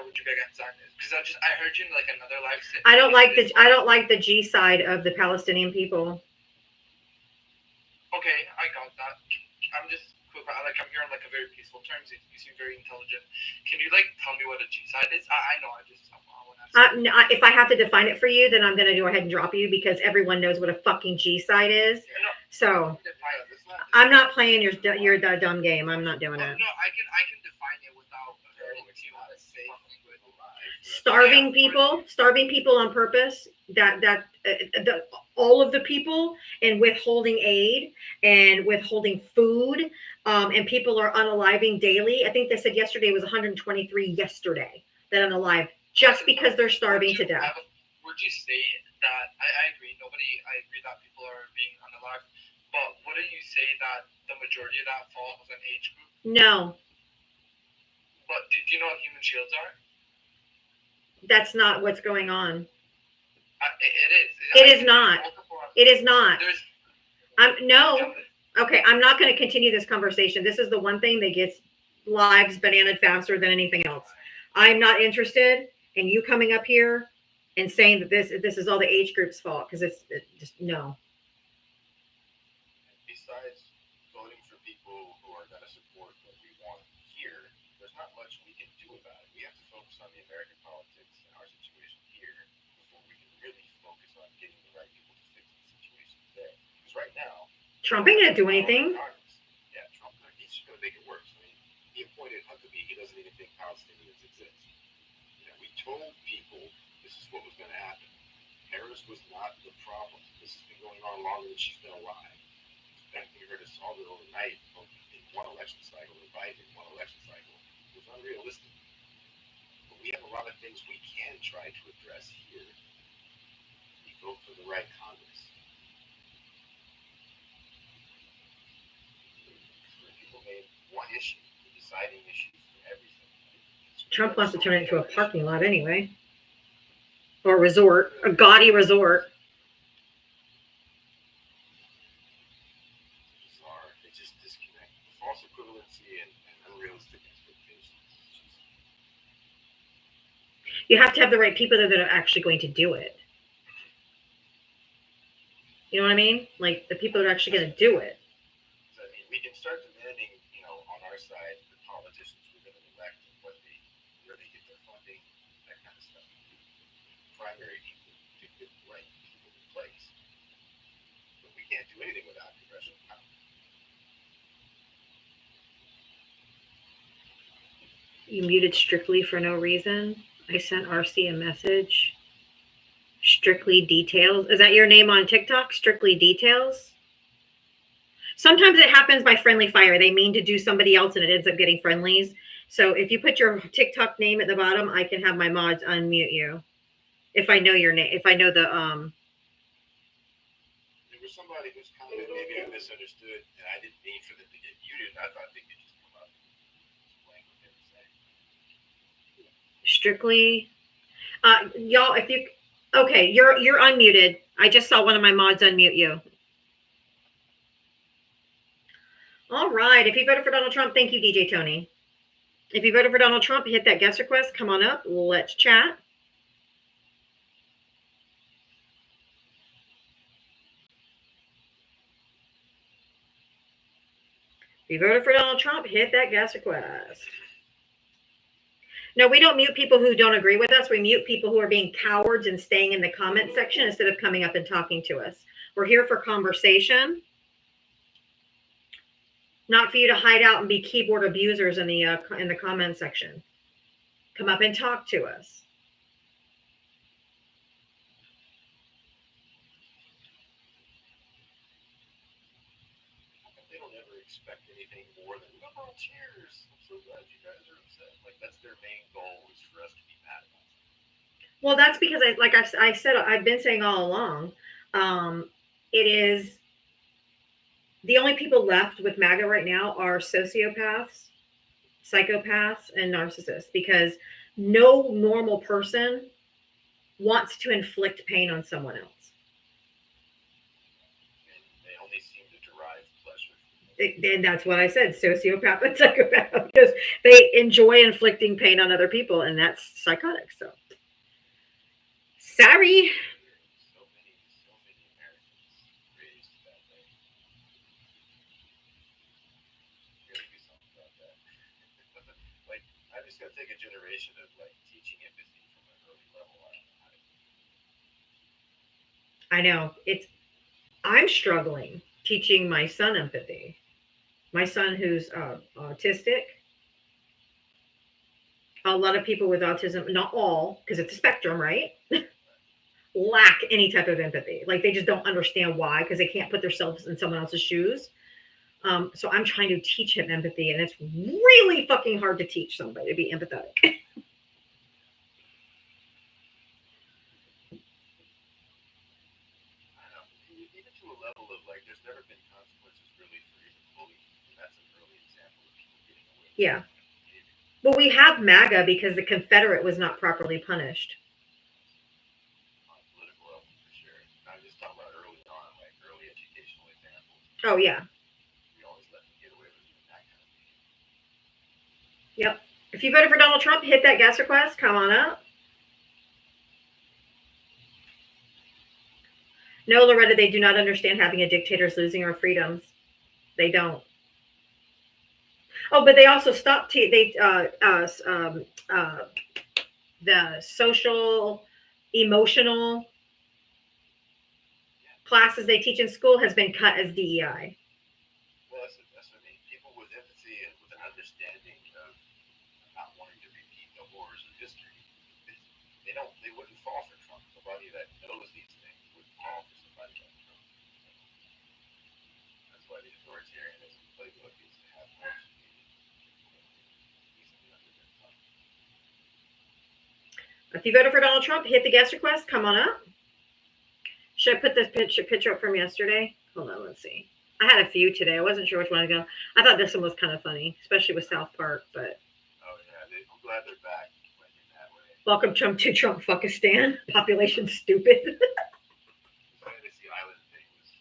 Speaker 7: would you be against Zionism? Because I heard you in like another live.
Speaker 3: I don't like the G side of the Palestinian people.
Speaker 7: Okay, I got that. I'm just I'm hearing like a very peaceful terms. You seem very intelligent. Can you like tell me what a G side is? I know. I want to.
Speaker 3: If I have to define it for you, then I'm going to go ahead and drop you because everyone knows what a fucking G side is.
Speaker 7: No,
Speaker 3: So I'm not playing your dumb game. I'm not doing it.
Speaker 7: No, I can define it without hurting you.
Speaker 3: Starving people on purpose. All of the people and withholding aid and withholding food, and people are unaliving daily. I think they said yesterday was 123 yesterday that unalive just because they're starving to death.
Speaker 7: Would you say that I agree? I agree that people are being unalived, but wouldn't you say that the majority of that falls on age group?
Speaker 3: No,
Speaker 7: But do you know what human shields are?
Speaker 3: that's not what's going on.
Speaker 7: It is.
Speaker 3: It is not. It is not.
Speaker 7: There's
Speaker 3: No. Okay, I'm not going to continue this conversation. This is the one thing that gets lives bananaed faster than anything else. I'm not interested in you coming up here and saying that this is all the age group's fault, because it's just no.
Speaker 5: Besides voting for people who are going to support what we want here, there's not much we can do about it. We have to focus on the American politics and our situation here before we can really focus on getting the right people to fix the situation there. Because right now,
Speaker 3: Trump ain't going to do anything.
Speaker 5: Yeah, Trump, he's just going to make it worse. I mean, he appointed Huckabee. He doesn't even think Palestinians exist. You know, we told people this is what was going to happen. Harris was not the problem. This has been going on longer than she's been alive. Expecting her to solve it overnight in one election cycle, or Biden in one election cycle, was unrealistic. But we have a lot of things we can try to address here. We vote for the right Congress. People made one issue, the deciding issues for everything.
Speaker 3: Trump wants to turn it into a parking lot anyway, or a resort, a gaudy resort.
Speaker 5: Bizarre. They just disconnect false equivalency and unrealistic expectations.
Speaker 3: You have to have the right people that are actually going to do it. You know what I mean? Like the people that are actually going to do it.
Speaker 5: So, I mean, we can start demanding, on our side, the politicians we're going to elect, where they get their funding, that kind of stuff. Primary people to get the right people in place. But we can't do anything without congressional power.
Speaker 3: You muted Strictly for no reason. I sent RC a message. Strictly Details. Is that your name on TikTok? Strictly Details? Sometimes it happens by friendly fire. They mean to do somebody else and it ends up getting friendlies. So if you put your TikTok name at the bottom, I can have my mods unmute you. If I know your name, if I know the
Speaker 5: There was somebody who's commented, maybe I misunderstood, and I didn't mean for them to get muted. I thought they could just come up and explain what they were saying.
Speaker 3: Strictly, y'all, if you, okay, you're unmuted. I just saw one of my mods unmute you. All right. If you voted for Donald Trump, thank you, DJ Tony. If you voted for Donald Trump, hit that guest request. Come on up. Let's chat. If you voted for Donald Trump, hit that guest request. No, we don't mute people who don't agree with us. We mute people who are being cowards and staying in the comment section instead of coming up and talking to us. We're here for conversation, not for you to hide out and be keyboard abusers in the comment section. Come up and talk to us.
Speaker 5: They don't ever expect anything more than, oh, cheers. I'm so glad you guys are upset. Like, that's their main goal, is for us to be mad about it.
Speaker 3: Well, that's because I said, I've been saying all along, it is the only people left with MAGA right now are sociopaths, psychopaths, and narcissists, because no normal person wants to inflict pain on someone else.
Speaker 5: And they only seem to derive pleasure.
Speaker 3: And that's what I said, sociopath and psychopath, because they enjoy inflicting pain on other people, and that's psychotic. So, sorry.
Speaker 5: So many Americans raised that way. Gotta do something about that. Like, I'm just gonna take a generation of teaching empathy from an early level.
Speaker 3: I know I'm struggling teaching my son empathy. My son who's autistic. A lot of people with autism, not all, because it's a spectrum, right? Lack any type of empathy. Like they just don't understand why, because they can't put themselves in someone else's shoes. So I'm trying to teach him empathy, and it's really fucking hard to teach somebody to be empathetic.
Speaker 5: Even to a level of there's never been consequences really for even bullying. And that's an early example of people getting away.
Speaker 3: Yeah. But we have MAGA because the Confederate was not properly punished.
Speaker 5: On a political
Speaker 3: Oh yeah.
Speaker 5: We always let them get away with doing that kind of thing.
Speaker 3: Yep. If you voted for Donald Trump, hit that guest request. Come on up. No, Loretta, they do not understand having a dictator is losing our freedoms. They don't. Oh, but they also stopped. The social, emotional classes they teach in school has been cut as DEI.
Speaker 5: Well, that's what I mean. People with empathy and with an understanding of not wanting to repeat the horrors of history, they wouldn't fall for Trump. Somebody that knows these things would fall for somebody like Trump. That's why the authoritarianism playbook is to have more easily under their thumb.
Speaker 3: If you voted for Donald Trump, hit the guest request. Come on up. Should I put this picture up from yesterday? Hold on, let's see. I had a few today. I wasn't sure which one to go. I thought this one was kind of funny, especially with South Park. But
Speaker 5: Oh yeah, I'm glad they're back in that way.
Speaker 3: welcome Trump to Trump Fuckistan. Population stupid.
Speaker 5: Fantasy Island thing was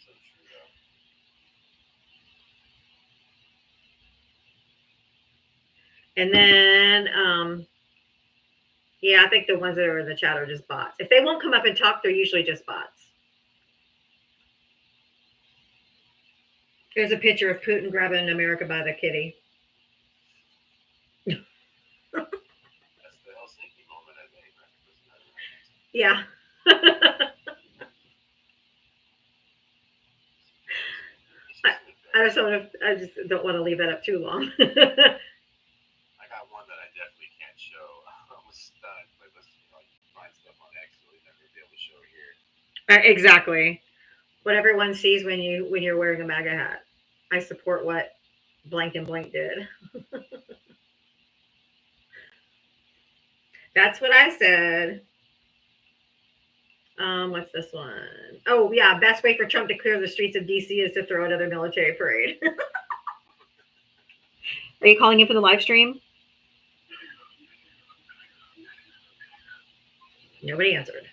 Speaker 5: so true though.
Speaker 3: And then, yeah, I think the ones that are in the chat are just bots. If they won't come up and talk, they're usually just bots. Here's a picture of Putin grabbing America by the kitty.
Speaker 5: That's the Helsinki moment, I think.
Speaker 3: Yeah. I just don't want to leave that up too long.
Speaker 5: I got one that I definitely can't show. I was stunned, but let's find stuff on X so we never be able to show here.
Speaker 3: Exactly. What everyone sees when you're wearing a MAGA hat. I support what blank and blank did. That's what I said. What's this one? Oh yeah, best way for Trump to clear the streets of DC is to throw another military parade. Are you calling in for the live stream? Nobody answered.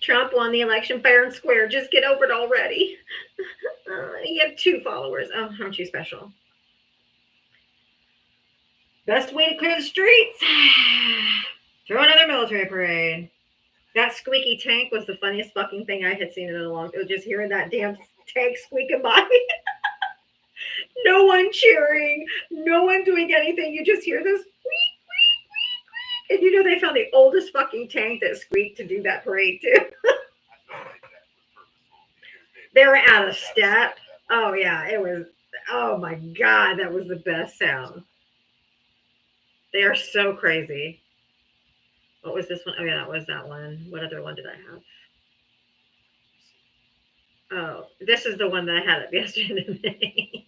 Speaker 3: Trump won the election fair and square. Just get over it already. You have 2 followers. Oh, aren't you special? Best way to clear the streets. Throw another military parade. That squeaky tank was the funniest fucking thing I had seen in a long time. Just hearing that damn tank squeaking by. No one cheering. No one doing anything. You just hear this squeak, squeak, squeak, squeak. And you know they found the oldest fucking tank that squeaked to do that parade too.
Speaker 5: I felt like that was purposeful because
Speaker 3: They were out of step. Oh yeah, it was. Oh my God, that was the best sound. They are so crazy. What was this one? Oh yeah, that was that one. What other one did I have? Oh, this is the one that I had up yesterday.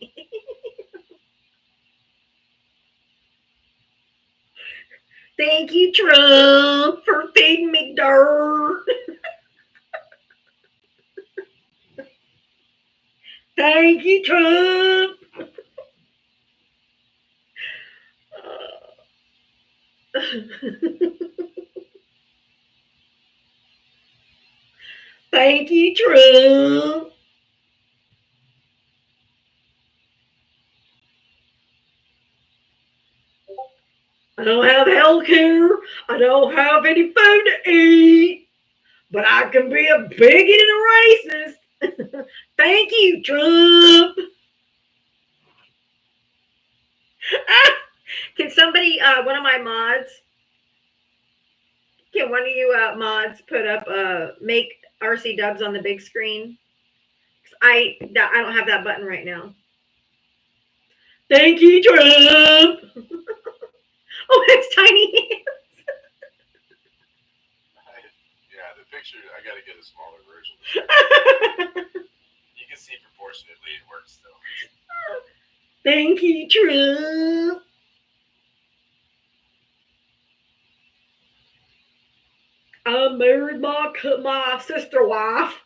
Speaker 3: Thank you, Trump, for feeding me dirt. Thank you, Trump. Thank you, Trump. I don't have health care. I don't have any food to eat. But I can be a bigot and a racist. Thank you, Trump. Can somebody, one of my mods, can one of you mods put up, make RC Dubs on the big screen? I don't have that button right now. Thank you, Trump. Oh, it's tiny hands.
Speaker 5: Yeah, the picture, I got to get a smaller version. You can see proportionately it works still.
Speaker 3: Thank you, Trump. I married my sister wife.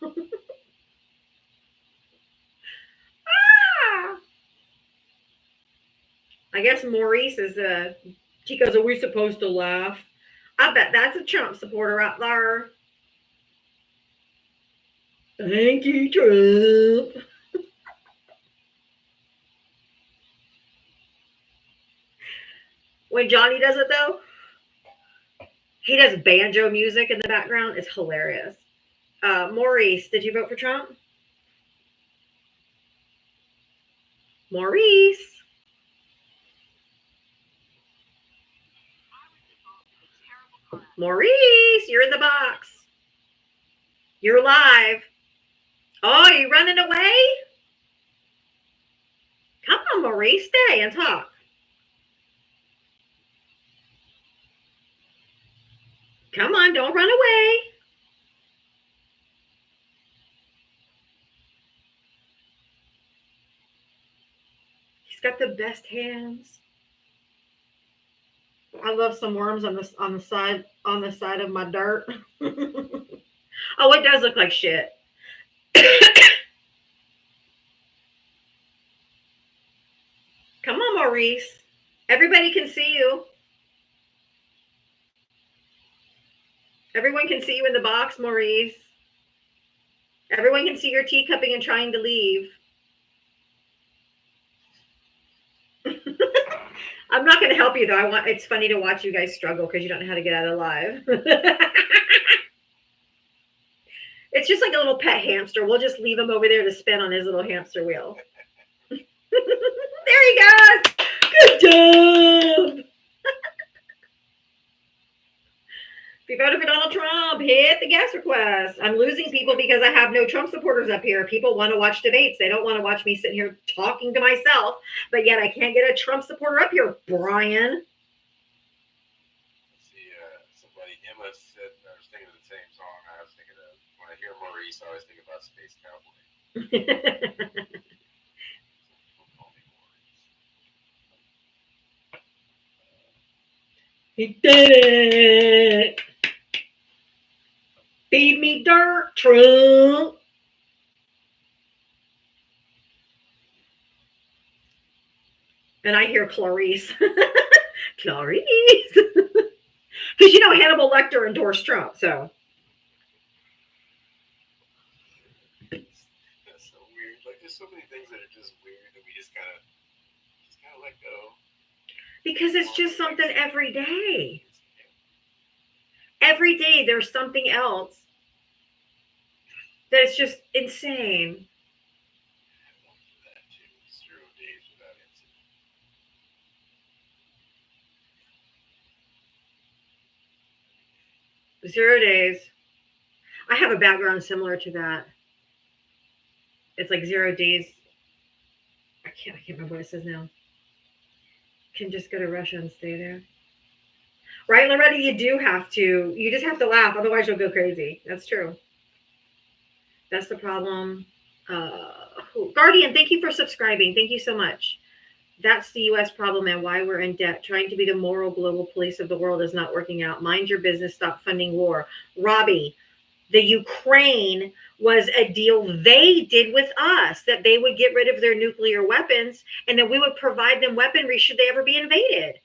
Speaker 3: I guess Maurice is, he goes, are we supposed to laugh? I bet that's a Trump supporter out there. Thank you, Trump. When Johnny does it, though, he does banjo music in the background. It's hilarious. Maurice, did you vote for Trump? Maurice. Maurice, you're in the box. You're live. Oh, you running away? Come on, Maurice, stay and talk. Come on, don't run away. He's got the best hands. I love some worms on the side of my dirt. Oh, it does look like shit. Come on, Maurice. Everybody can see you. Everyone can see you in the box, Maurice. Everyone can see your teacupping and trying to leave. I'm not going to help you though. It's funny to watch you guys struggle because you don't know how to get out of live. It's just like a little pet hamster. We'll just leave him over there to spin on his little hamster wheel. There he goes. Good job. If you voted for Donald Trump, hit the gas request. I'm losing people because I have no Trump supporters up here. People want to watch debates. They don't want to watch me sitting here talking to myself, but yet I can't get a Trump supporter up here, Brian.
Speaker 5: See, somebody, Emma said, I was thinking of the same song. I was thinking of, when I hear Maurice, I always think about Space Cowboy. People call me Maurice.
Speaker 3: He did it. Feed me dirt, Trump. And I hear Clarice. Clarice. Because you know Hannibal Lecter endorsed Trump, so.
Speaker 5: That's so weird. Like, there's so many things that are just weird that we just gotta let go.
Speaker 3: Because it's just something every day. Every day there's something else that's just insane.
Speaker 5: That too. 0 days without incident.
Speaker 3: 0 days. I have a background similar to that. It's like 0 days. I can't remember what it says now. Can just go to Russia and stay there. Right, Loretta, you just have to laugh, otherwise you'll go crazy. That's true. That's the problem. Guardian, thank you for subscribing. Thank you so much. That's the U.S. problem and why we're in debt. Trying to be the moral global police of the world is not working out. Mind your business. Stop funding war. Robbie, the Ukraine was a deal they did with us, that they would get rid of their nuclear weapons and that we would provide them weaponry should they ever be invaded.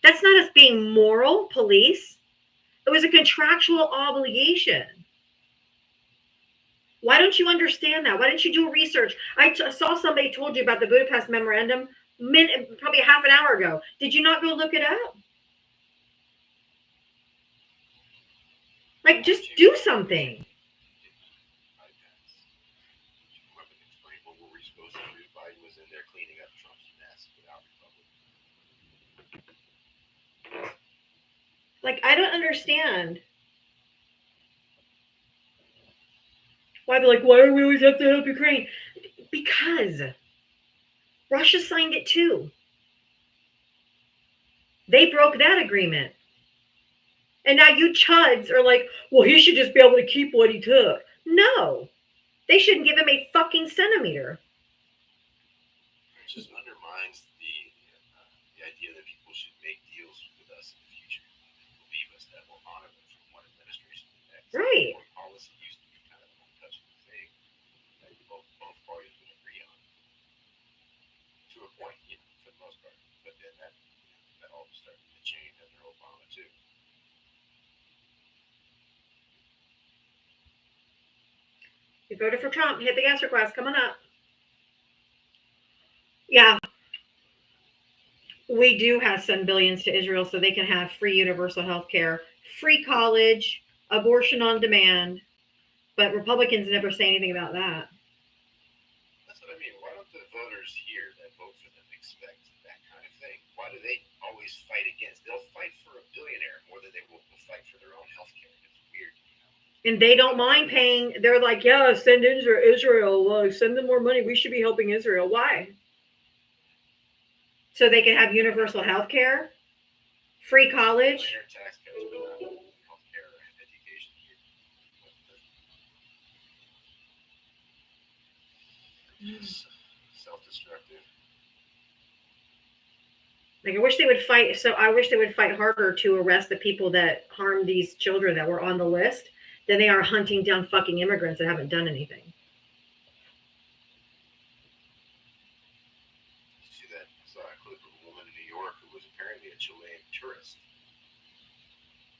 Speaker 3: That's not us being moral police. It was a contractual obligation. Why don't you understand that? Why didn't you do research? I saw somebody told you about the Budapest Memorandum probably half an hour ago. Did you not go look it up? Like, just do something.
Speaker 5: What were we supposed to do? Biden was in there cleaning up Trump's mess without Republicans.
Speaker 3: Like, I don't understand. Why they're like, why do we always have to help Ukraine? Because Russia signed it too. They broke that agreement. And now you chuds are like, well, he should just be able to keep what he took. No, they shouldn't give him a fucking centimeter.
Speaker 5: It just undermines the idea that people should make deals with us in the future. Believe us that will honor them from one administration to the next.
Speaker 3: Right.
Speaker 5: Foreign policy used to be kind of an untouchable thing that both parties would agree on. To a point, for the most part. But then that all started to change under Obama too.
Speaker 3: You voted for Trump. Hit the guest request. Come on up. Yeah, we do have send billions to Israel so they can have free universal health care, free college, abortion on demand. But Republicans never say anything about that.
Speaker 5: That's what I mean. Why don't the voters here that vote for them expect that kind of thing? Why do they always fight against? They'll fight for a billionaire more than they will fight for their own health care. It's weird.
Speaker 3: And they don't mind paying. They're like, yeah, send Israel. Send them more money. We should be helping Israel. Why? So they can have universal health care, free college.
Speaker 5: Billionaire tax cuts, but not health care and education here. It's self-destructive.
Speaker 3: Like I wish they would fight. So I wish they would fight harder to arrest the people that harmed these children that were on the list than they are hunting down fucking immigrants that haven't done anything.
Speaker 5: You see that? I saw a clip of a woman in New York who was apparently a Chilean tourist,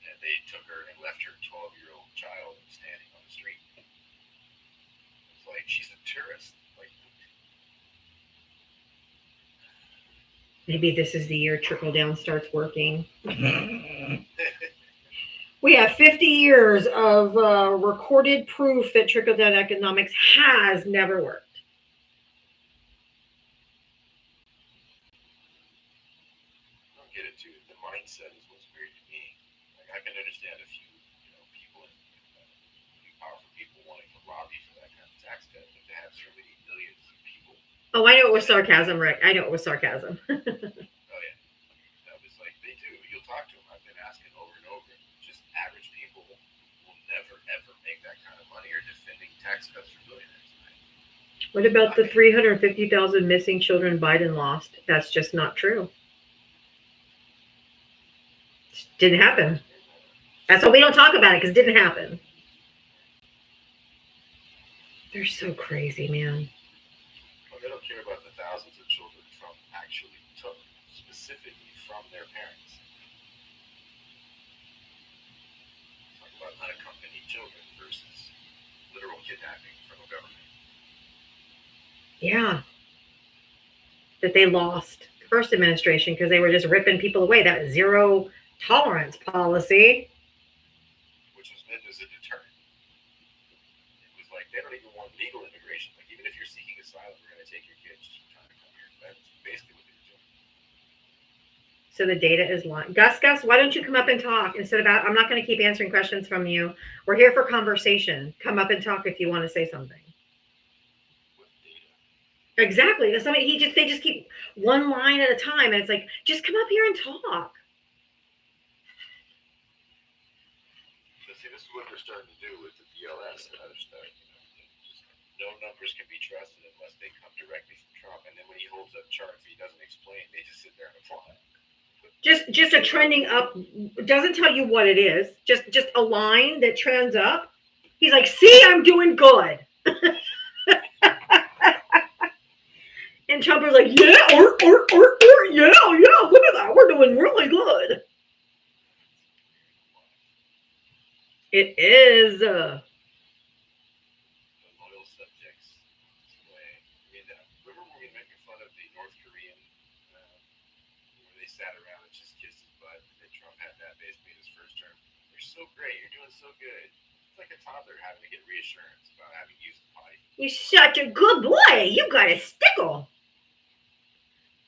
Speaker 5: and they took her and left her 12-year-old child standing on the street. It's like she's a tourist. Like,
Speaker 3: Maybe this is the year trickle down starts working. We have 50 years of recorded proof that trickle down economics has never worked.
Speaker 5: I don't get it too. The mindset is what's weird to me. Like, I can understand a few, people and powerful people wanting to lobby for that kind of tax cut, but to have so many millions of people.
Speaker 3: Oh, I know it was sarcasm, Rick. I know it was sarcasm.
Speaker 5: Oh yeah, that was like they do. You'll talk to them. I've been asking over and over. Just average people will never ever make that kind of money or defending tax cuts for billionaires.
Speaker 3: What about the 350,000 missing children Biden lost? That's just not true. Didn't happen. That's why we don't talk about it, because it didn't happen. They're so crazy, man.
Speaker 5: Well, they don't care about the thousands of children Trump actually took specifically from their parents. Talk about unaccompanied children versus literal kidnapping from a government.
Speaker 3: Yeah. That they lost the first administration because they were just ripping people away. That zero tolerance policy.
Speaker 5: Which was meant as a deterrent. It was like they don't even want legal immigration. Like, even if you're seeking asylum, we're going to take your kids just trying to come here. That's basically what they were doing.
Speaker 3: So the data is lying. Gus, why don't you come up and talk instead of, I'm not going to keep answering questions from you. We're here for conversation. Come up and talk if you want to say something.
Speaker 5: What data?
Speaker 3: Exactly. They just keep one line at a time, and it's like, just come up here and talk.
Speaker 5: So see, this is what they're starting to do with the BLS and other stuff. Just no numbers can be trusted unless they come directly from Trump. And then when he holds up charts, he doesn't explain. They just sit there and apply.
Speaker 3: Just a trending up, doesn't tell you what it is. Just a line that trends up. He's like, see, I'm doing good. And Trump was like, yeah, yeah, look at that. We're doing really good. It is.
Speaker 5: The loyal subjects. Remember when we were making fun of the North Korean, where they sat around and just kissed his butt, and Trump had that basically in his first term. You're so great. You're doing so good. It's like a toddler having to get reassurance about having used the potty.
Speaker 3: You're such a good boy. You got a stickle.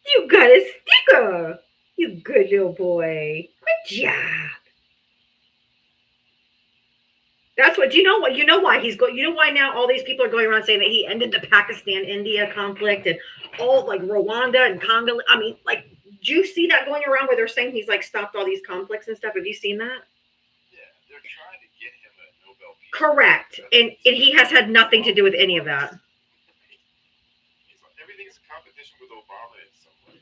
Speaker 3: You got a sticker. You good little boy. Good job. That's what, you know why he's going, you know why now all these people are going around saying that he ended the Pakistan-India conflict and all like Rwanda and Congo. I mean, like, do you see that going around where they're saying he's like stopped all these conflicts and stuff? Have you seen that?
Speaker 5: Yeah, they're trying to get him a Nobel Peace.
Speaker 3: Correct. And he has had nothing to do with any of that.
Speaker 5: Everything's a competition with Obama in some way.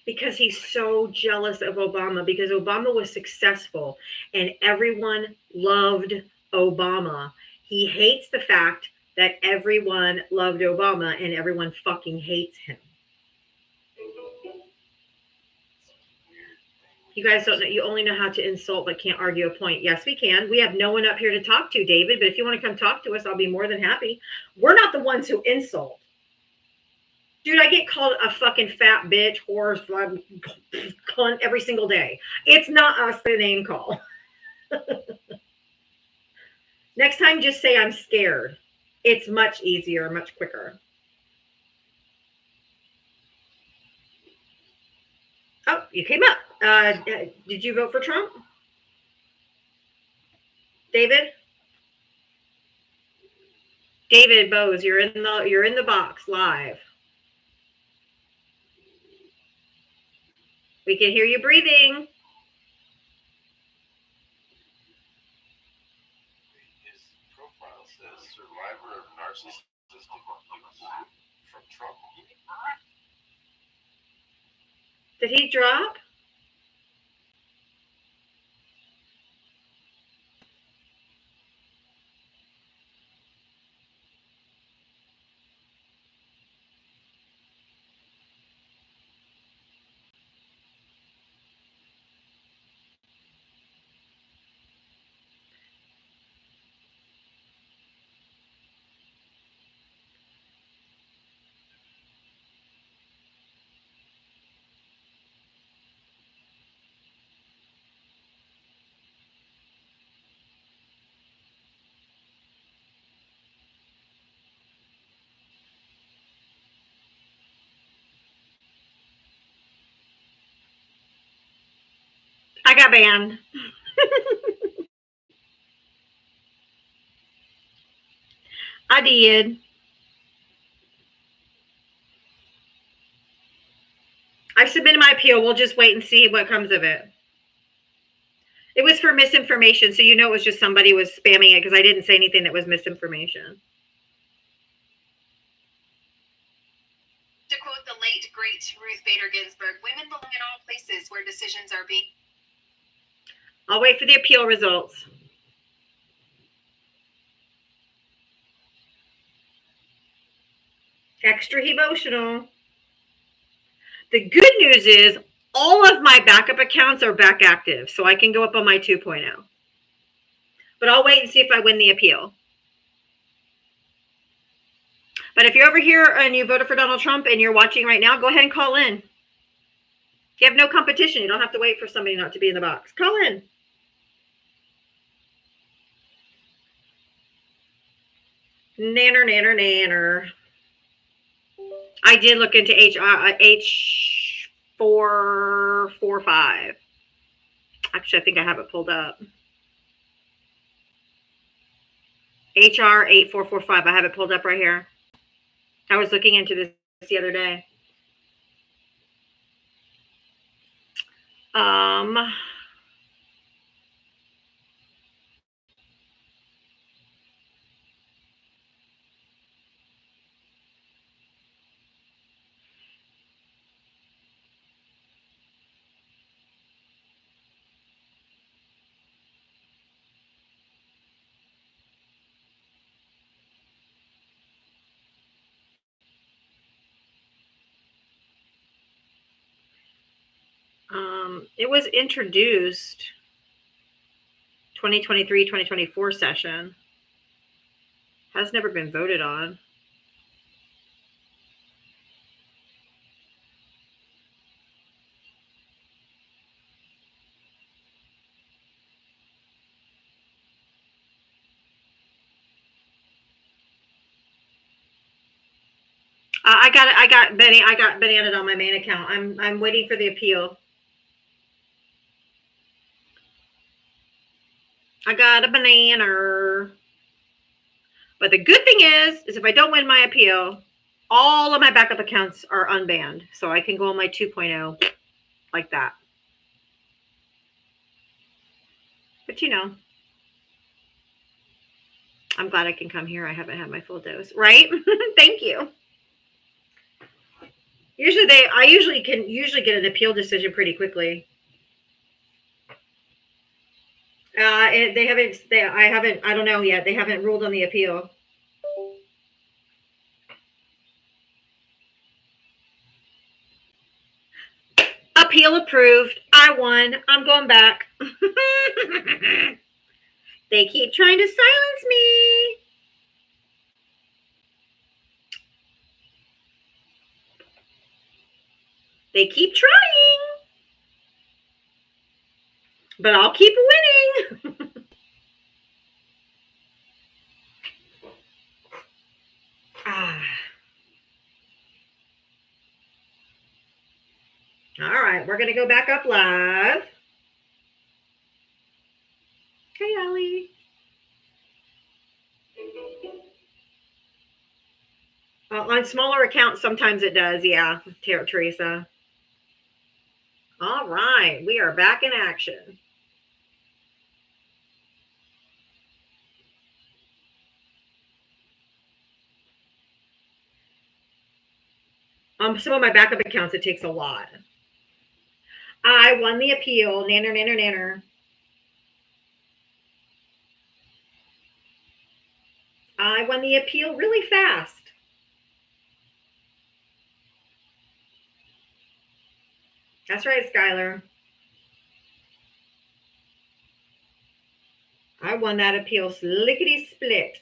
Speaker 3: Because he's so jealous of Obama, because Obama was successful and everyone loved Obama. He hates the fact that everyone loved Obama and everyone fucking hates him.
Speaker 5: Weird thing
Speaker 3: You guys don't know. You only know how to insult, but can't argue a point. Yes, we can. We have no one up here to talk to, David. But if you want to come talk to us, I'll be more than happy. We're not the ones who insult. Dude, I get called a fucking fat bitch, horse, cunt every single day. It's not us the name call. Next time, just say I'm scared. It's much easier, much quicker. Oh, you came up. Did you vote for Trump? David? David Bose, you're in the box live. We can hear you breathing.
Speaker 5: His profile says survivor of narcissistic abuse from Trump.
Speaker 3: Did he drop? I got banned. I did. I submitted my appeal. We'll just wait and see what comes of it. It was for misinformation, so you know it was just somebody was spamming it because I didn't say anything that was misinformation.
Speaker 1: To quote the late, great Ruth Bader Ginsburg, women belong in all places where decisions are being.
Speaker 3: I'll wait for the appeal results. Extra emotional. The good news is all of my backup accounts are back active, so I can go up on my 2.0. But I'll wait and see if I win the appeal. But if you're over here and you voted for Donald Trump and you're watching right now, go ahead and call in. You have no competition. You don't have to wait for somebody not to be in the box. Call in. Nanner, nanner, nanner. I did look into H445. Actually, I think I have it pulled up. HR 8445. I have it pulled up right here. I was looking into this the other day. It was introduced 2023, 2024 session. Has never been voted on. I got it. I got Benny added on my main account. I'm waiting for the appeal. I got a banana. But the good thing is if I don't win my appeal, all of my backup accounts are unbanned. So I can go on my 2.0 like that. But you know, I'm glad I can come here. I haven't had my full dose, right? Thank you. I usually can get an appeal decision pretty quickly. I don't know yet. They haven't ruled on the appeal. Appeal approved. I won. I'm going back. They keep trying to silence me. They keep trying. But I'll keep winning. All right, we're going to go back up live. Hey, Allie. On smaller accounts, sometimes it does. Yeah, Teresa. All right, we are back in action. Some of my backup accounts, it takes a lot. I won the appeal. Nanner, nanner, nanner. I won the appeal really fast. That's right, Skylar. I won that appeal slickety split.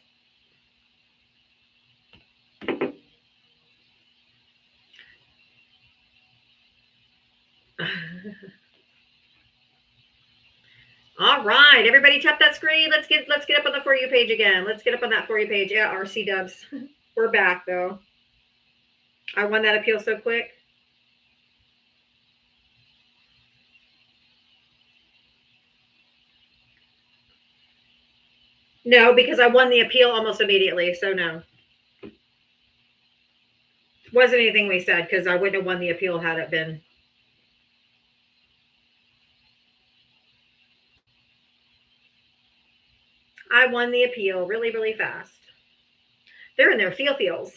Speaker 3: All right, everybody tap that screen. Let's get up on the For You page again. Let's get up on that For You page. Yeah, RC Dubs. We're back though. I won that appeal so quick. No, because I won the appeal almost immediately, so no. Wasn't anything we said, because I wouldn't have won the appeal had it been. I won the appeal really, really fast. They're in their feels.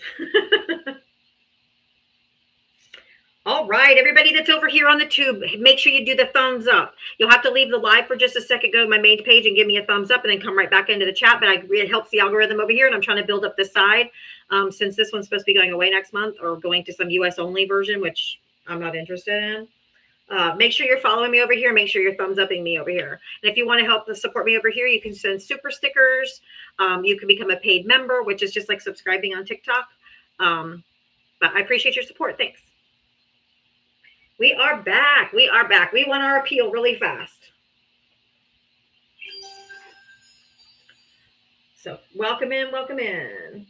Speaker 3: All right, everybody that's over here on the tube, make sure you do the thumbs up. You'll have to leave the live for just a second, go to my main page and give me a thumbs up, and then come right back into the chat. But it helps the algorithm over here, and I'm trying to build up this side. Since this one's supposed to be going away next month, or going to some US only version, which I'm not interested in. Make sure you're following me over here. Make sure you're thumbs upping me over here. And if you want to help support me over here, you can send super stickers. You can become a paid member, which is just like subscribing on TikTok. But I appreciate your support. Thanks. We are back. We are back. We won our appeal really fast. So welcome in, welcome in.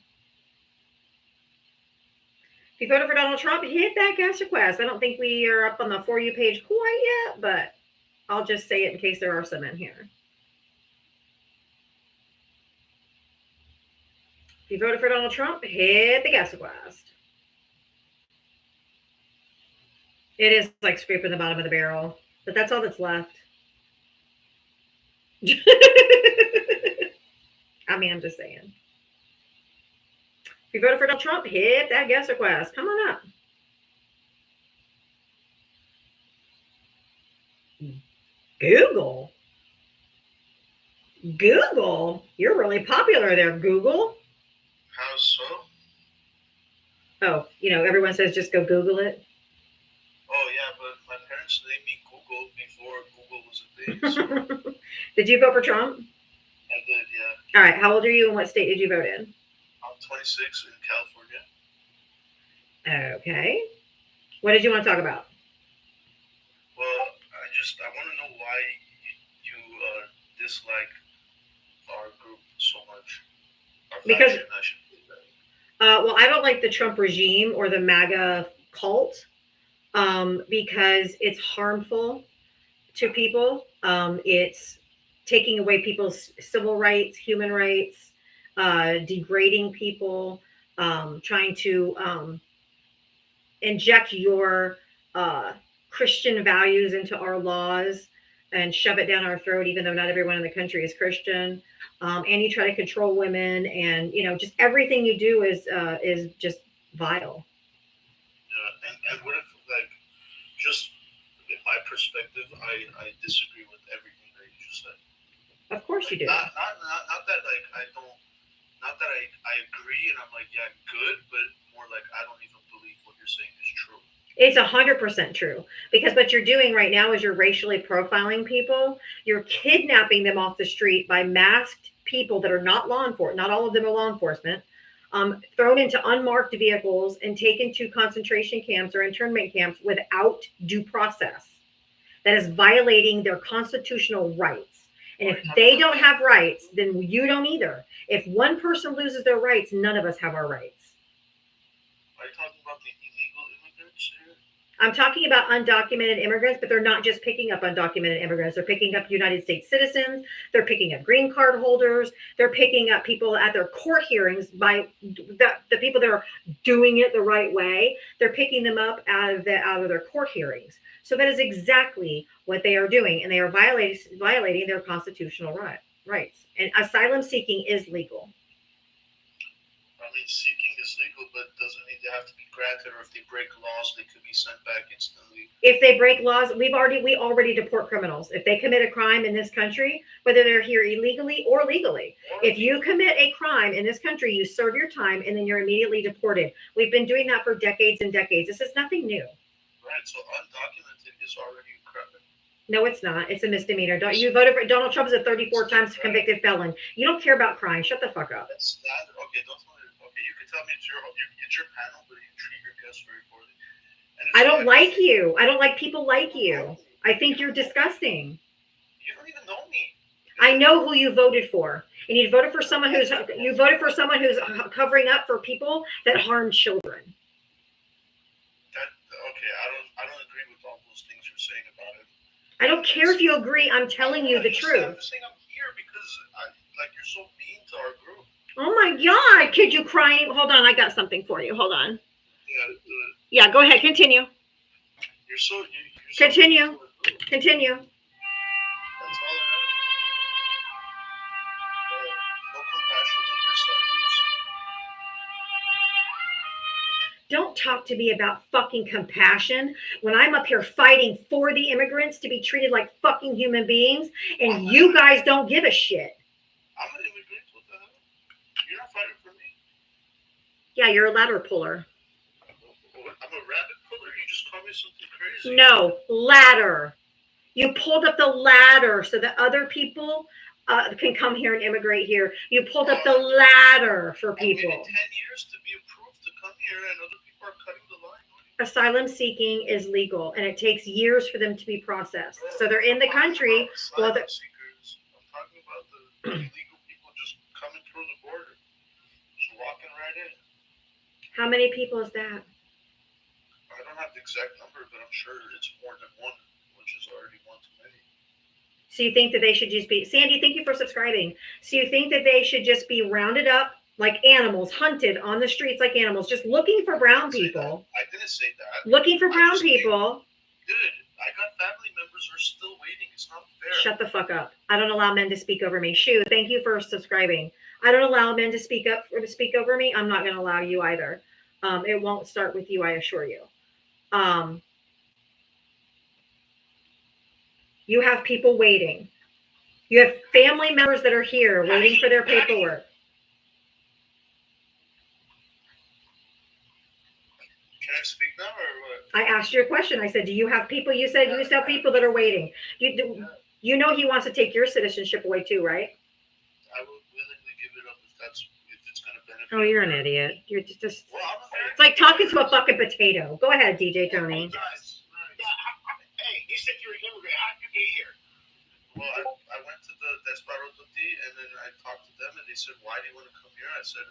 Speaker 3: If you voted for Donald Trump, hit that guest request. I don't think we are up on the For You page quite yet, but I'll just say it in case there are some in here. If you voted for Donald Trump, hit the guest request. It is like scraping the bottom of the barrel, but that's all that's left. I mean, I'm just saying. If you voted for Donald Trump, hit that guest request. Come on up. Google. You're really popular there, Google.
Speaker 2: How so?
Speaker 3: Oh, everyone says just go Google it.
Speaker 2: Oh, yeah, but my parents named me Google before Google was a thing. So
Speaker 3: Did you vote for Trump?
Speaker 2: I did, yeah.
Speaker 3: All right. How old are you and what state did you vote in?
Speaker 2: I'm 26 in California.
Speaker 3: Okay. What did you want to talk about?
Speaker 2: Well, I want to know why you dislike our group so much.
Speaker 3: Because
Speaker 2: faction, I should say
Speaker 3: well, I don't like the Trump regime or the MAGA cult because it's harmful to people. It's taking away people's civil rights, human rights, degrading people, trying to inject your Christian values into our laws and shove it down our throat, even though not everyone in the country is Christian. And you try to control women, and just everything you do is just vile.
Speaker 2: Yeah, and what if, like, just in my perspective, I disagree with everything that you just said.
Speaker 3: Of course you do.
Speaker 2: Not that like I don't, not that I agree and I'm like, yeah, good, but more like I don't even believe what you're saying is true.
Speaker 3: It's 100% true, because what you're doing right now is you're racially profiling people. You're kidnapping them off the street by masked people that are not law enforcement. Not all of them are law enforcement. Thrown into unmarked vehicles and taken to concentration camps or internment camps without due process. That is violating their constitutional rights. And if they don't have rights, then you don't either. If one person loses their rights, none of us have our rights.
Speaker 4: Are you talking about the illegal immigrants here?
Speaker 3: I'm talking about undocumented immigrants, but they're not just picking up undocumented immigrants. They're picking up United States citizens. They're picking up green card holders. They're picking up people at their court hearings by the people that are doing it the right way. They're picking them up out of their court hearings. So that is exactly what they are doing, and they are violating their constitutional rights. And asylum seeking is legal.
Speaker 4: I mean, seeking is legal, but doesn't need to have to be granted, or if they break laws, they could be sent back instantly.
Speaker 3: If they break laws, we already deport criminals. If they commit a crime in this country, whether they're here illegally or legally, if you commit a crime in this country, you serve your time and then you're immediately deported. We've been doing that for decades and decades. This is nothing new.
Speaker 4: Right, so undocumented is already a crime.
Speaker 3: No, it's not. It's a misdemeanor. You voted for Donald Trump is a 34 times convicted felon. You don't care about crime. Shut the fuck up.
Speaker 4: That's not okay. Don't tell me. Okay, you can tell me it's your panel, but you treat your guests very poorly.
Speaker 3: I don't like you. I don't like people like you. I think you're disgusting.
Speaker 4: You don't even know me.
Speaker 3: I know who you voted for, and you voted for someone who's covering up for people that harm children.
Speaker 4: Okay, I don't agree with all those things you're saying about it.
Speaker 3: I don't care if you agree. I'm telling you the truth.
Speaker 4: I'm saying I'm here because you're so mean to our group.
Speaker 3: Oh my God, kid, you crying? Hold on, I got something for you. Hold on.
Speaker 4: Yeah,
Speaker 3: Yeah, go ahead. Continue.
Speaker 4: you're so.
Speaker 3: Continue. Continue.
Speaker 4: That's all I have. No compassion on your side.
Speaker 3: Don't talk to me about fucking compassion when I'm up here fighting for the immigrants to be treated like fucking human beings, and you guys don't give a shit.
Speaker 4: I'm an immigrant. What the hell? You're not fighting for me.
Speaker 3: Yeah, you're a ladder puller.
Speaker 4: I'm a rabbit puller. You just call me something crazy.
Speaker 3: No, ladder. You pulled up the ladder so that other people can come here and immigrate here. You pulled up the ladder for
Speaker 4: I waited
Speaker 3: people.
Speaker 4: 10 years to be approved to come here, and other people are cutting the line.
Speaker 3: Asylum seeking is legal, and it takes years for them to be processed. So they're in the country. Well,
Speaker 4: Asylum seekers. I'm talking about the illegal people just coming through the border, just walking right in.
Speaker 3: How many people is that?
Speaker 4: I don't have the exact number, but I'm sure it's more than one, which is already one too many.
Speaker 3: So you think that they should just be, Sandy, thank you for subscribing. So you think that they should just be rounded up like animals, hunted on the streets like animals, just looking for brown people,
Speaker 4: I didn't say that.
Speaker 3: looking for
Speaker 4: I
Speaker 3: brown
Speaker 4: just
Speaker 3: people.
Speaker 4: Dude, I got family members who are still waiting. It's not fair.
Speaker 3: Shut the fuck up. I don't allow men to speak over me. Shu, thank you for subscribing. I don't allow men to speak up or to speak over me. I'm not going to allow you either. It won't start with you, I assure you. You have people waiting. You have family members that are here waiting for their paperwork.
Speaker 4: Can I speak now or what?
Speaker 3: I asked you a question. I said, do you have people? You said you still have people that are waiting. You know he wants to take your citizenship away too, right?
Speaker 4: I will willingly give it up if it's going to benefit.
Speaker 3: Oh, you're an idiot. You're just
Speaker 4: Well, I'm a
Speaker 3: it's like talking to a fucking potato. Go ahead, DJ Tony.
Speaker 6: Hey, you said you're an immigrant. How'd you get here?
Speaker 4: Well, I went to the Desperado D, and then I talked to them, and they said, "Why do you want to come here?" I said,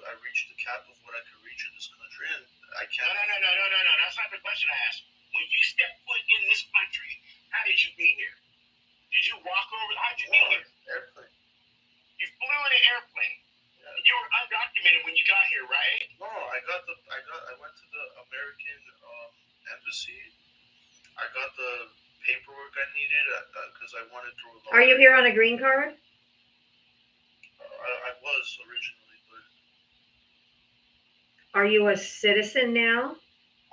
Speaker 4: "I reached the cap of what I could reach in this country, and I can't."
Speaker 6: No. That's not the question I asked. When you stepped foot in this country, how did you get here? Did you walk over? How'd you get here?
Speaker 4: Airplane.
Speaker 6: You flew in an airplane.
Speaker 4: Yeah.
Speaker 6: You were undocumented when you got here, right?
Speaker 4: No, I went to the American embassy. I got the paperwork I needed because I wanted to.
Speaker 3: Are you here on a green card?
Speaker 4: I was originally, but
Speaker 3: Are you a citizen now?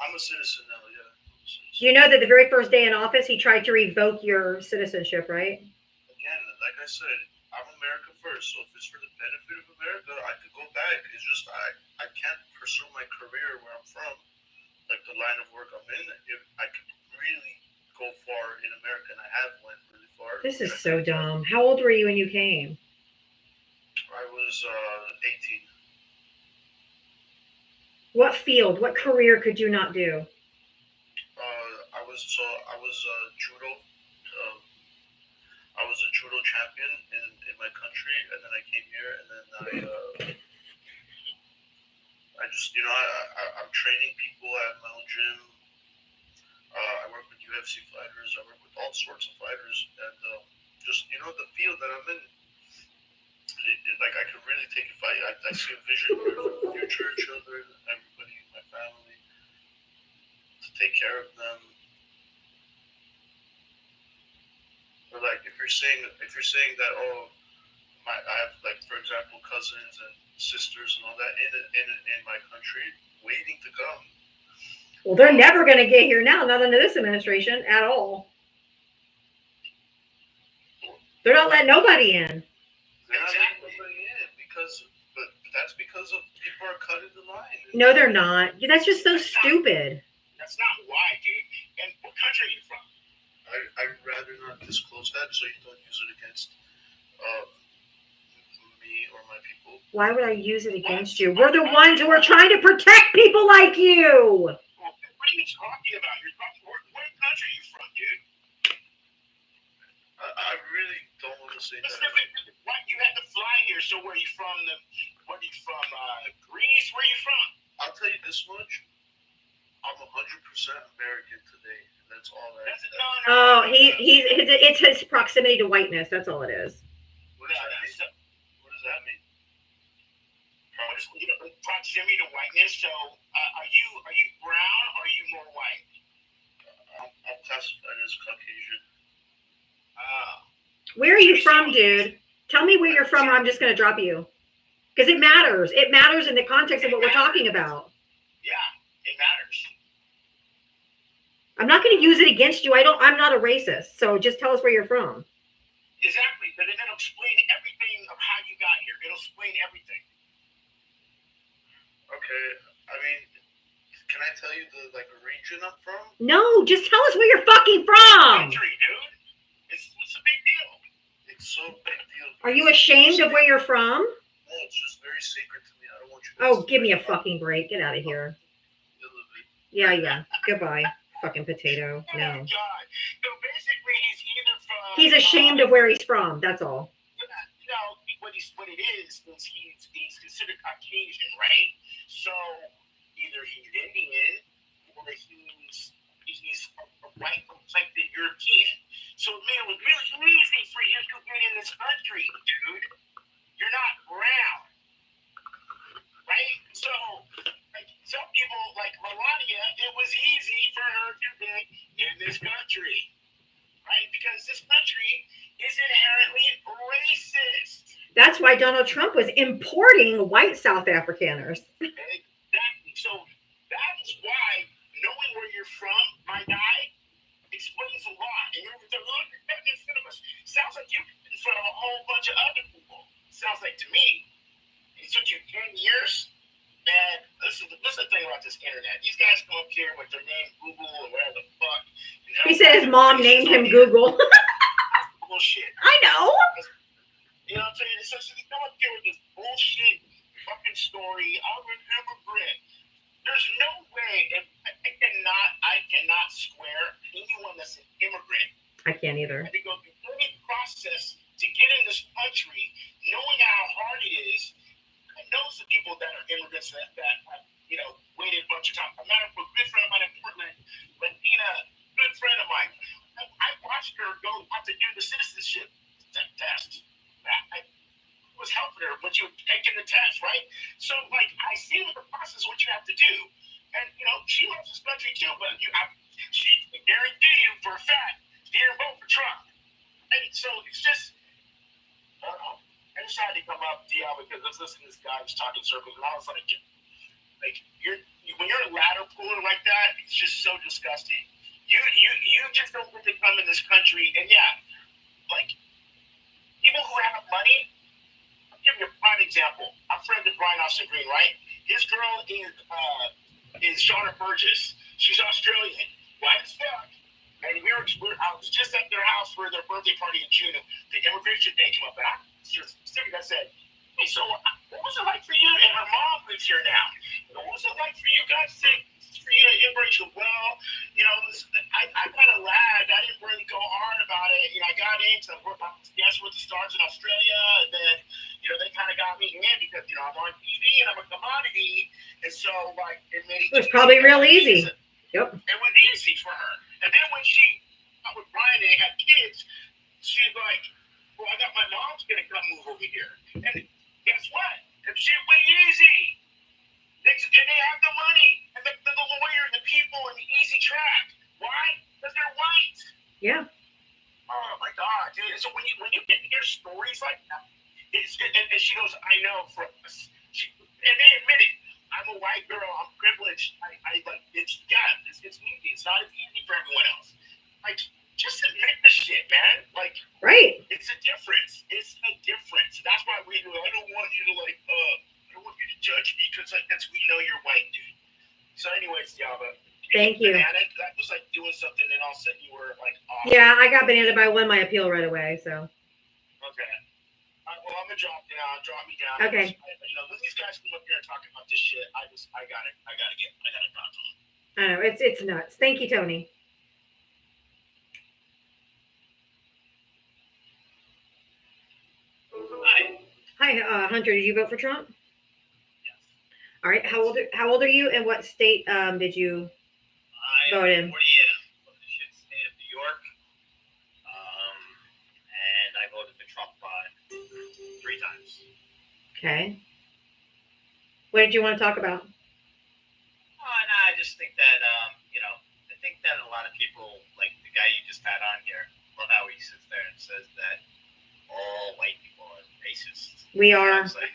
Speaker 4: I'm a citizen now. Yeah. I'm a citizen.
Speaker 3: You know that the very first day in office, he tried to revoke your citizenship, right?
Speaker 4: Again, like I said, I'm America first. So if it's for the benefit of America, I could go back. It's just I can't pursue my career where I'm from
Speaker 8: like the line of work I'm in, if I could really go far in America, and I have went really far.
Speaker 3: This is so dumb. How old were you when you came?
Speaker 8: I was 18.
Speaker 3: What field, what career could you not do?
Speaker 8: I was judo. I was a judo champion in my country, and then I came here, and then I just, you know, I'm training people. I have my own gym. I work with UFC fighters. I work with all sorts of fighters, and just, you know, the field that I'm in, like, I could really take a fight. I see a vision for the future, children, everybody, my family, to take care of them. Or like, if you're saying that, oh, I have, like, for example, cousins and sisters and all that in my country waiting to come.
Speaker 3: Well, they're never going to get here now, not under this administration at all. They're not letting nobody in.
Speaker 8: They're not letting nobody in but that's because of people are cutting the line.
Speaker 3: No, they're not. That's just so stupid.
Speaker 6: That's not why, dude. And what country are you from?
Speaker 8: I'd rather not disclose that, so you don't use it against me or my people.
Speaker 3: Why would I use it against you? We're the ones who are trying to protect people like you.
Speaker 6: What are you talking about? What country are you from, dude?
Speaker 8: I really don't want to say that.
Speaker 6: What? You had to fly here, so where are you from? Greece? Where are you from?
Speaker 8: I'll tell you this much. I'm 100% American today. That's all that.
Speaker 3: Oh, it's his proximity to whiteness. That's all it is.
Speaker 8: What does that mean?
Speaker 6: Proximity to whiteness. So, are you brown or are you more white?
Speaker 8: I'm classified as Caucasian.
Speaker 3: Where are you from, dude? Tell me where you're from, or I'm just going to drop you. Because it matters. It matters in the context of what we're talking about.
Speaker 6: Yeah, it matters.
Speaker 3: I'm not going to use it against you. I'm not a racist. So just tell us where you're from.
Speaker 6: Exactly, but it'll explain everything of how you got here. It'll explain everything.
Speaker 8: Okay, I mean, can I tell you the region I'm from?
Speaker 3: No, just tell us where you're fucking from.
Speaker 6: Country, dude. It's a big deal.
Speaker 8: It's so big deal.
Speaker 3: Are you ashamed of where you're from?
Speaker 8: No, it's just very sacred to me. I don't want you.
Speaker 3: Oh, give me a fucking break. Get out of here. Yeah. Goodbye. Fucking potato.
Speaker 6: Oh
Speaker 3: No.
Speaker 6: my God. So basically, he's either from.
Speaker 3: He's ashamed of where he's from. That's all.
Speaker 6: You know what it is he's considered Caucasian, right? So either he's Indian or he's a white complected European. So man, it was really easy for you to get in this country, dude. You're not brown, right? So like some people, like Melania, it was easy for her to get in this country, right? Because this country is inherently racist.
Speaker 3: That's why Donald Trump was importing white South Afrikaners.
Speaker 6: Exactly. So that is why knowing where you're from, my guy, explains a lot. And you're the look in front of us. Sounds like you're in front of a whole bunch of other people. Sounds like to me. It took you 10 years. Man, listen to the thing about this internet. These guys come up here with their name Google or whatever the fuck.
Speaker 3: He said his mom named him Google.
Speaker 6: Bullshit.
Speaker 3: I know.
Speaker 6: You know what I'm saying? It's just, they come up here with this bullshit fucking story. I'm an immigrant. There's no way. I cannot square anyone that's an immigrant.
Speaker 3: I can't either.
Speaker 6: And to go through any process to get in this country, knowing how hard it is. I know some people that are immigrants that have, waited a bunch of time. A matter of a good friend of mine in Portland, Latina, good friend of mine. I watched her go out to do the citizenship test. I was helping her when she was taking the test, right? So, like, I see the process, what you have to do. And, she loves this country too, but she guarantee you for a fact, she didn't vote for Trump. And so it's just, I don't know. I decided to come up, DL, because I was listening to this guy was talking circles, and I was like, when you're a ladder puller like that, it's just so disgusting. You just don't get to come in this country, and yeah, like, people who have money, I'll give you a prime example. I'm friends with Brian Austin Green, right? His girl is Shauna Burgess.
Speaker 5: She's Australian, white as fuck. And I was just at their house for their birthday party in June. The immigration thing came up, and I said, "Hey, so what was it like for you?" And her mom lives here now. What was it like for you guys for you to immigrate? Well, I kind of lagged. I didn't really go hard about it. I got into Dancing with the Stars in Australia, and then they kind of got me in because I'm on TV and I'm a commodity, and so it made
Speaker 3: It was probably real easy. Yep.
Speaker 5: It was easy for her. And then when she got with Brian and they had kids, she's like, "Well, I got my mom's gonna come move over here." And guess what? That shit went easy. And they have the money and the lawyer and the people and the easy track. Why? Because they're white.
Speaker 3: Yeah.
Speaker 5: Oh my God, dude! So when you get to hear stories like that, and she goes, "I know from," and they admit it. I'm a white girl. I'm privileged. It's easy. It's not as easy for everyone else. Just admit the shit, man.
Speaker 3: Right.
Speaker 5: It's a difference. It's a difference. That's why we do. I don't want you to I don't want you to judge me because we know you're white, dude. So, anyways, Yaba.
Speaker 3: Thank you.
Speaker 5: Banana, that was doing something, and all of a sudden you were off.
Speaker 3: Yeah, I got banana, but I won my appeal right away. So.
Speaker 5: Okay. Well, I'm gonna drop me down.
Speaker 3: Okay.
Speaker 5: When these guys come up here and talk about this shit, I gotta talk to them.
Speaker 3: I know it's nuts. Thank you, Tony. Hi, Hunter. Did you vote for Trump?
Speaker 9: Yes.
Speaker 3: All right. How old are you, and what state did you vote in?
Speaker 9: I'm 40 from the shit state of New York, and I voted for Trump 3 times.
Speaker 3: Okay. What did you want to talk about?
Speaker 9: No, I just think that I think that a lot of people, like the guy you just had on here, love how he sits there and says that all white people are racist.
Speaker 3: We are.
Speaker 9: It's like,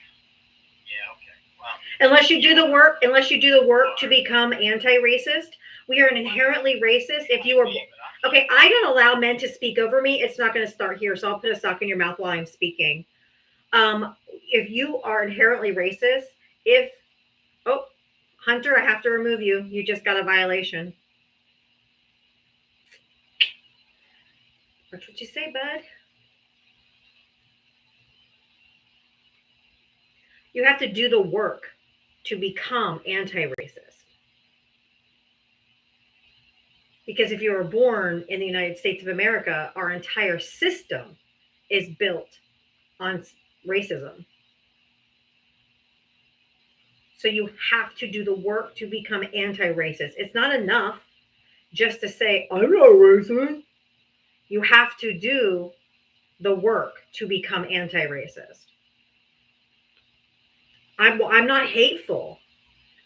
Speaker 9: yeah, okay. Well,
Speaker 3: Unless you do the work to become anti-racist, we are inherently racist. If you are okay, I don't allow men to speak over me. It's not going to start here, so I'll put a sock in your mouth while I'm speaking. If you are inherently racist, Hunter, I have to remove you. You just got a violation. Watch what you say, bud. You have to do the work to become anti-racist. Because if you were born in the United States of America, our entire system is built on racism. So you have to do the work to become anti-racist. It's not enough just to say, I'm not racist. You have to do the work to become anti-racist. I'm not hateful.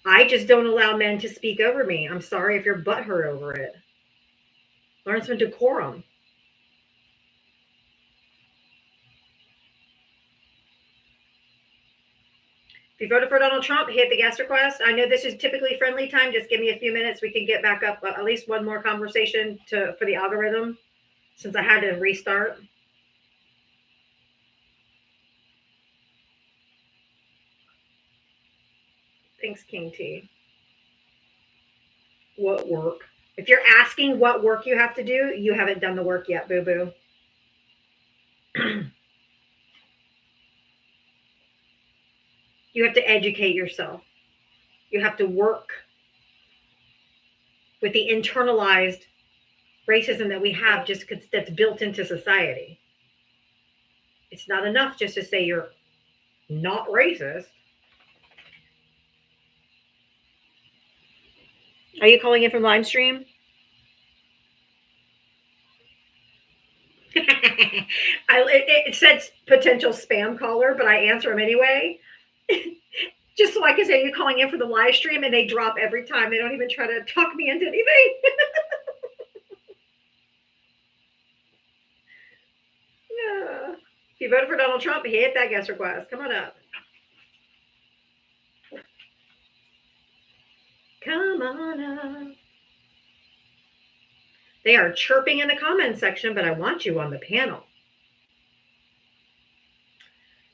Speaker 3: I just don't allow men to speak over me. I'm sorry if you're butthurt over it. Learn some decorum. If you voted for Donald Trump, hit the guest request. I know this is typically friendly time. Just give me a few minutes. We can get back up at least one more conversation for the algorithm since I had to restart. Thanks, King T. What work? If you're asking what work you have to do, you haven't done the work yet, boo-boo. You have to educate yourself. You have to work with the internalized racism that we have just because that's built into society. It's not enough just to say you're not racist. Are you calling in from live stream? It said potential spam caller, but I answer them anyway. Just so I can say, you're calling in for the live stream, and they drop every time. They don't even try to talk me into anything. Yeah. If you voted for Donald Trump, hit that guest request. Come on up. Come on up. They are chirping in the comments section, but I want you on the panel.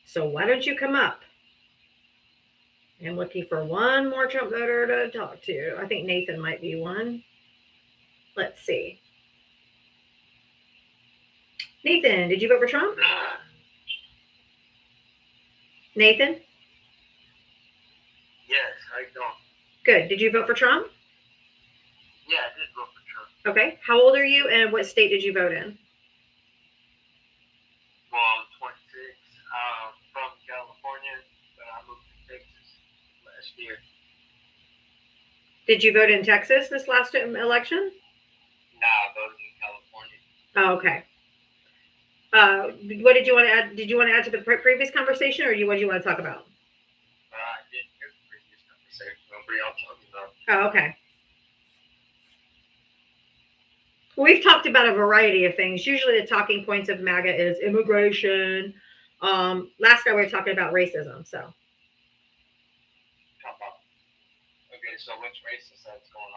Speaker 3: So why don't you come up I'm looking for one more Trump voter to talk to. I think Nathan might be one. Let's see. Nathan, did you vote for Trump? Nathan?
Speaker 2: Yes, I don't.
Speaker 3: Good. Did you vote for Trump?
Speaker 2: Yeah, I did vote for Trump.
Speaker 3: Okay. How old are you and what state did you vote in?
Speaker 2: Well, I'm 26. From California, but I moved to Texas last year.
Speaker 3: Did you vote in Texas this last election?
Speaker 2: Nah, I voted in California.
Speaker 3: Oh, okay. What did you want to add? Did you want to add to the previous conversation, or what do you want to talk about?
Speaker 2: I didn't hear the previous conversation. Nobody else talking about.
Speaker 3: Oh, okay. We've talked about a variety of things. Usually the talking points of MAGA is immigration. Last night we were talking about racism. So
Speaker 2: Okay, so which racist that's going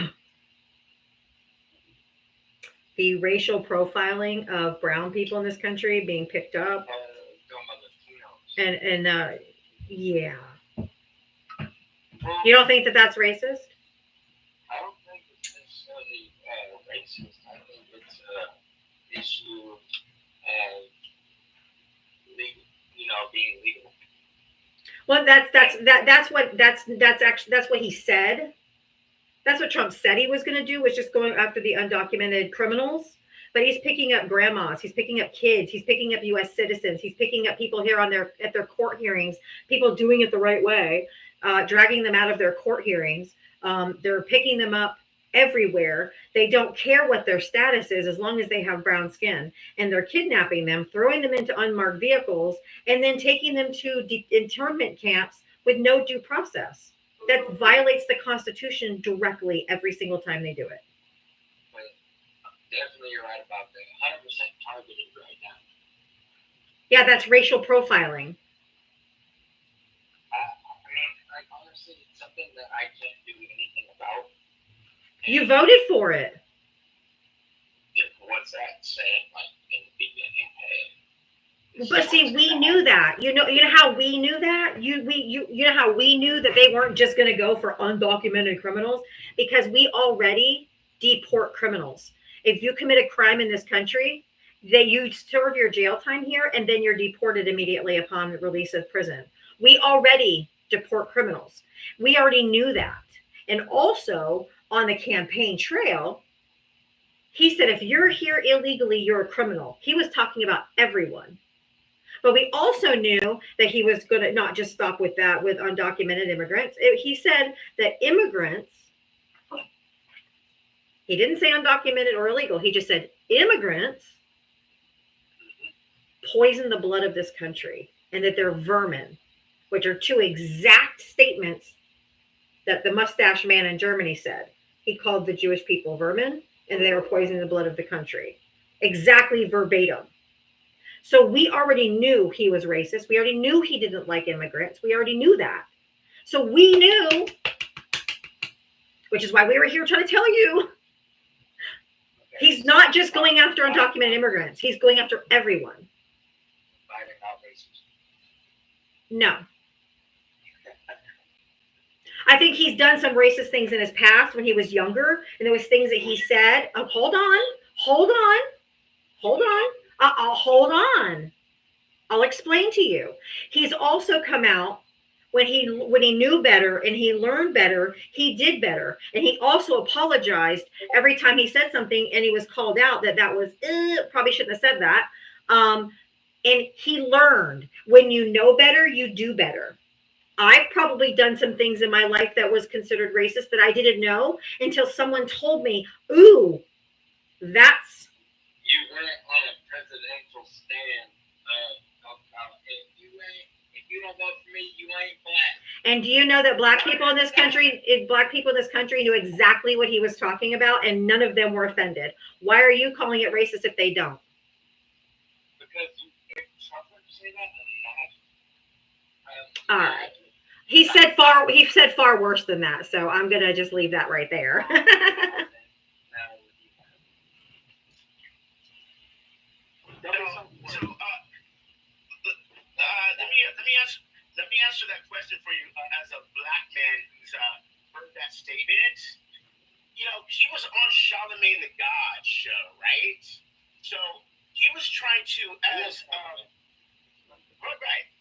Speaker 2: on?
Speaker 3: the racial profiling of brown people in this country being picked up, and yeah, you don't think that that's racist?
Speaker 2: I don't think it's necessarily racist. I think it's an issue of being legal.
Speaker 3: Well, that's what he said. That's what Trump said he was going to do, was just going after the undocumented criminals. But he's picking up grandmas, he's picking up kids, he's picking up U.S. citizens, he's picking up people here at their court hearings, people doing it the right way, dragging them out of their court hearings. They're picking them up everywhere. They don't care what their status is as long as they have brown skin, and they're kidnapping them, throwing them into unmarked vehicles, and then taking them to internment camps with no due process. That violates the Constitution directly every single time they do it.
Speaker 2: Definitely, you're right about that. 100% targeted right now.
Speaker 3: Yeah, that's racial profiling.
Speaker 2: Honestly, it's something that I can't do anything about.
Speaker 3: You voted for it.
Speaker 2: What's that saying? Like in the beginning.
Speaker 3: But see, we knew that. You know how we knew that? You know how we knew that they weren't just going to go for undocumented criminals? Because we already deport criminals. If you commit a crime in this country, you serve your jail time here, and then you're deported immediately upon the release of prison. We already deport criminals. We already knew that. And also on the campaign trail, he said, if you're here illegally, you're a criminal. He was talking about everyone. But we also knew that he was going to not just stop with that, with undocumented immigrants. He said that immigrants, he didn't say undocumented or illegal. He just said immigrants poison the blood of this country, and that they're vermin, which are two exact statements that the mustache man in Germany said. He called the Jewish people vermin, and they were poisoning the blood of the country. Exactly verbatim. So we already knew he was racist. We already knew he didn't like immigrants. We already knew that. So we knew, which is why we were here trying to tell you, he's not just going after undocumented immigrants. He's going after everyone. No. I think he's done some racist things in his past when he was younger, and there was things that he said. Oh, hold on. Hold on. I'll explain to you. He's also come out when he knew better and he learned better, he did better. And he also apologized every time he said something and he was called out that was, probably shouldn't have said that. And he learned, when you know better, you do better. I've probably done some things in my life that was considered racist that I didn't know until someone told me, ooh, that's.
Speaker 2: You went on a presidential stand about if you don't vote for me, you ain't black.
Speaker 3: And do you know that black people in this country knew exactly what he was talking about, and none of them were offended? Why are you calling it racist if they don't?
Speaker 2: Because if Trump would say that,
Speaker 3: all right. He said far worse than that, so I'm gonna just leave that right there.
Speaker 4: Let me ask
Speaker 9: question for you. As a black man who's heard that statement, you know, he was on Charlemagne the God show, right? So he was trying to, right?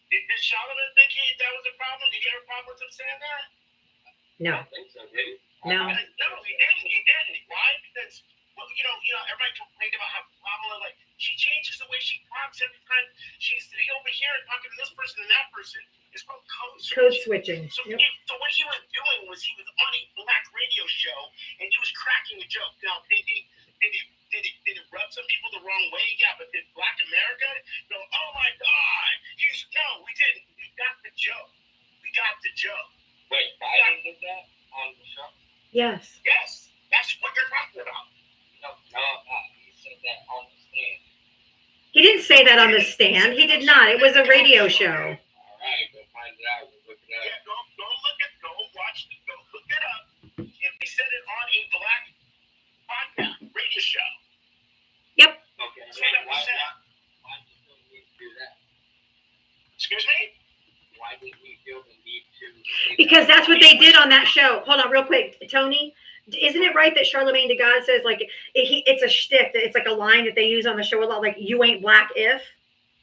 Speaker 9: Did Charlemagne think that was a problem? Did he have a problem with him saying that?
Speaker 3: No.
Speaker 5: I don't think so, did he?
Speaker 3: No.
Speaker 9: No, he didn't. He didn't. Why? Because, well, you know, everybody complained about how Kamala, like, she changes the way she talks every time she's over here and talking to this person and that person. It's called code switching.
Speaker 3: Code switching.
Speaker 9: So,
Speaker 3: Yep.
Speaker 9: so what he was doing was he was on a black radio show and he was cracking a joke. Now, did it rub some people the wrong way? Yeah, but did Black America go, oh my God, no, we didn't. We got the joke. We got the joke.
Speaker 7: Wait, Biden did that on the show?
Speaker 3: Yes.
Speaker 9: Yes, that's what you're talking about.
Speaker 7: No, he said that on the stand.
Speaker 3: He didn't say that on the stand. He did not. It was a radio show.
Speaker 7: All right, go find it out. We'll look it up.
Speaker 9: Yeah, go watch it, go look it up. And they said it on a black podcast radio show.
Speaker 3: Yep.
Speaker 7: Okay,
Speaker 9: That's what I
Speaker 7: why
Speaker 9: said.
Speaker 7: did he need to do that?
Speaker 9: Excuse me?
Speaker 7: Why did he feel the need to?
Speaker 3: Because that's what they did on that show. Hold on, real quick, Tony. Isn't it right that Charlemagne the God says, like, it's a shtick, that it's like a line that they use on the show a lot, like, you ain't black if?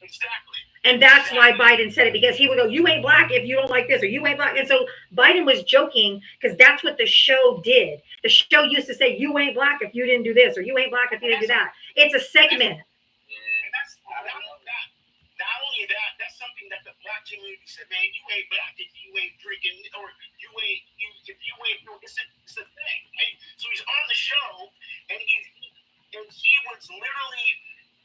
Speaker 9: Exactly.
Speaker 3: And that's why Biden said it, because he would go, you ain't black if you don't like this, or you ain't black. And so Biden was joking, because that's what the show did. The show used to say, you ain't black if you didn't do this, or you ain't black if you didn't do that. It's a segment.
Speaker 9: And that's not only that, that's something that the black community said, man, you ain't black if you ain't drinking, or if you ain't doing it's a thing, right? So he's on the show and he was literally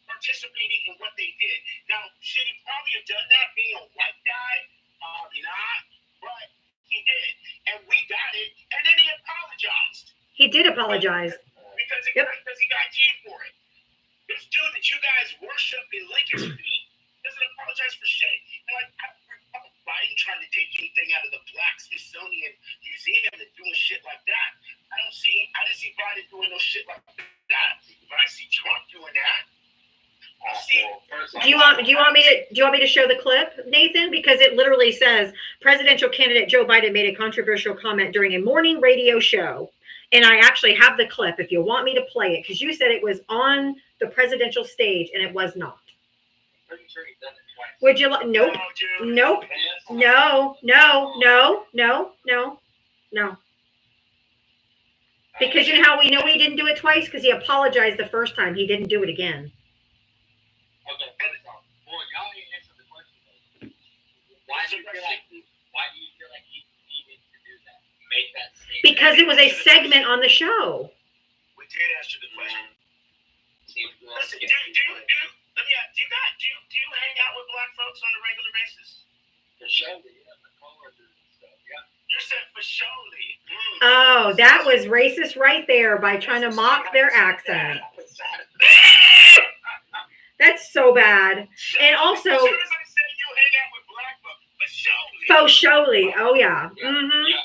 Speaker 9: participating in what they did. Now, should he probably have done that being a white guy? Probably not, but he did. And we got it, and then he apologized.
Speaker 3: He did apologize.
Speaker 9: Because he got G for it. This dude that you guys worship and lick his feet doesn't apologize for shit. And like, I don't recall Biden trying to take anything out of the Black Smithsonian Museum and doing shit like that. I didn't see Biden doing no shit like that. But I see Trump doing that.
Speaker 3: Do you want me to show the clip, Nathan? Because it literally says presidential candidate Joe Biden made a controversial comment during a morning radio show. And I actually have the clip if you want me to play it, because you said it was on the presidential stage and it was not.
Speaker 7: Pretty sure he's done it twice.
Speaker 3: Would you like? Nope. Nope. No. Because you know how we know he didn't do it twice? Because he apologized the first time. He didn't do it again.
Speaker 7: Okay, well, y'all ain't answered the question. Why do you feel like he needed to do that? Make that statement?
Speaker 3: Because it was a segment on the show.
Speaker 9: We did answer the question. Listen, do you hang out with black folks on a regular basis?
Speaker 7: For sure, yeah, the coworkers and stuff, yeah.
Speaker 9: You said for surely.
Speaker 3: Oh, that was racist right there by trying to mock their accent. That's so bad. And also,
Speaker 9: as soon as I said you hang out with black folks, for surely.
Speaker 3: faux surely. Oh yeah. Mm-hmm.
Speaker 7: Yeah,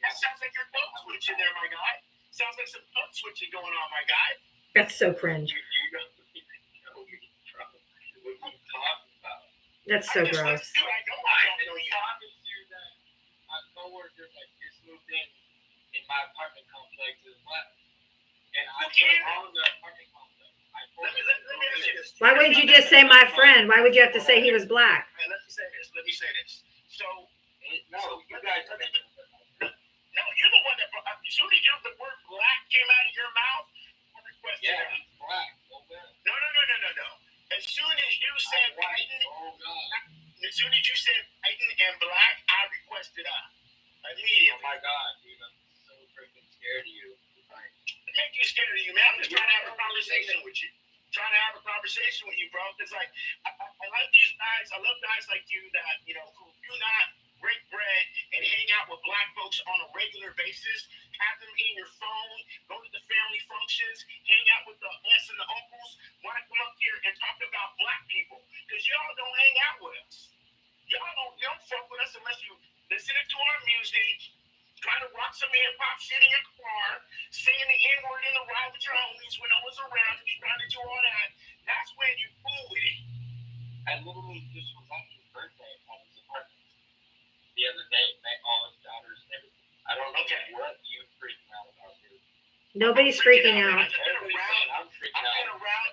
Speaker 9: That sounds like you're code switching there, my guy. Sounds like some code switching going on, my guy.
Speaker 3: That's so cringe.
Speaker 7: you don't even know me, Trump. What are you talking about?
Speaker 3: That's so gross.
Speaker 9: Dude, I don't know you.
Speaker 7: Talking to that my coworker that just moved in my apartment complex as well. And I own the apartment complex.
Speaker 9: Let me ask you this.
Speaker 3: Why wouldn't you just say my friend? Why would you have to say he was black?
Speaker 9: Man, let me say this. So,
Speaker 7: No, you guys are
Speaker 9: no, you're the one that, as soon as the word black came out of your mouth, I requested
Speaker 7: yeah,
Speaker 9: that.
Speaker 7: he's black. Oh, man.
Speaker 9: No. As soon as you said Biden,
Speaker 7: Oh, God.
Speaker 9: as soon as you said Biden and black, I requested that. Immediately.
Speaker 7: Oh, my God, dude. I'm so freaking scared of you. Like,
Speaker 9: It make you scared of you, man. I'm just trying to have a conversation with you. Trying to have a conversation with you, bro. Because, like, I like these guys. I love guys like you that, who do not break bread and hang out with black folks on a regular basis. Have them in your phone. Go to the family functions. Hang out with the aunts and the uncles. Want to come up here and talk about black people. Because y'all don't hang out with us. Y'all don't fuck with us unless you listen to our music. Trying to rock some hip-hop shit in your car, singing the N-word in the ride with your homies when I was around, and you trying to do all that. That's when you fool with it.
Speaker 7: I literally just was at his birthday at his apartment.
Speaker 3: Nobody's freaking out.
Speaker 2: I've been around.
Speaker 5: I'm freaking
Speaker 2: I've been
Speaker 5: out.
Speaker 2: around.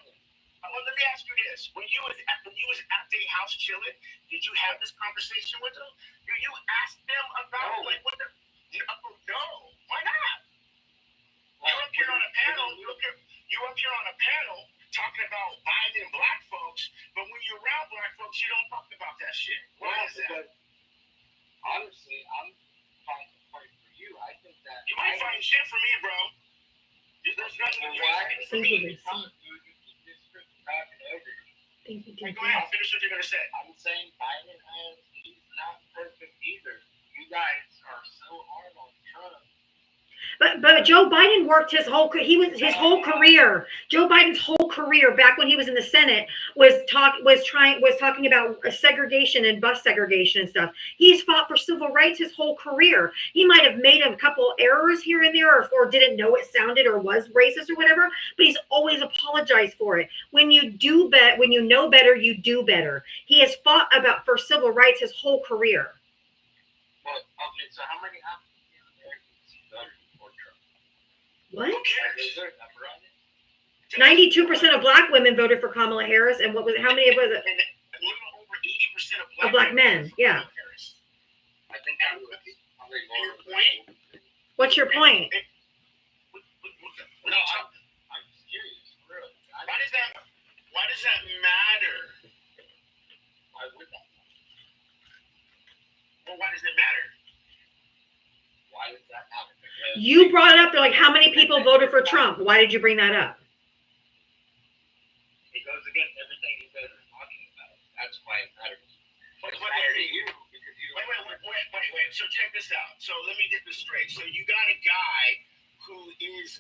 Speaker 2: Well, let me ask you this: when you was at their house chilling, did you have this conversation with them? Did you ask them about like what the? No, why not? You're up here on a panel. You're up here on a panel talking about Biden and black folks, but when you're around black folks, you don't talk about that shit. Why is that?
Speaker 5: Honestly, I'm trying to fight for you. I think that
Speaker 2: You ain't fighting shit for me, bro. There's nothing you ain't fighting for me. Go ahead, finish what you're gonna say.
Speaker 5: I'm saying Biden he's not perfect either. You guys are so hard on Trump.
Speaker 3: But Joe Biden worked his whole career. Joe Biden's whole career back when he was in the Senate was talking about segregation and bus segregation and stuff. He's fought for civil rights his whole career. He might have made a couple errors here and there, or didn't know it sounded or was racist or whatever. But he's always apologized for it. When you know better, you do better. He has fought for civil rights his whole career.
Speaker 5: Well, okay, so how many African Americans voted for Trump?
Speaker 3: What?
Speaker 5: Is there a number on it?
Speaker 3: 92% of black women voted for Kamala Harris, and how many was it?
Speaker 2: And a little over 80%
Speaker 3: Of black men, yeah.
Speaker 5: I think that would be probably
Speaker 2: Your
Speaker 5: more.
Speaker 2: point?
Speaker 3: What's your point?
Speaker 2: No,
Speaker 5: I'm serious, really.
Speaker 2: why does that matter?
Speaker 5: Why would that?
Speaker 2: Well, why does it matter?
Speaker 5: Why does that matter? Because
Speaker 3: You brought it up. They're like, how many people voted for Trump? Why did you bring that up?
Speaker 5: it goes against everything you guys are talking about. That's why it matters.
Speaker 2: But
Speaker 5: It's matter to you because you
Speaker 2: Wait. So check this out. So let me get this straight. So you got a guy who is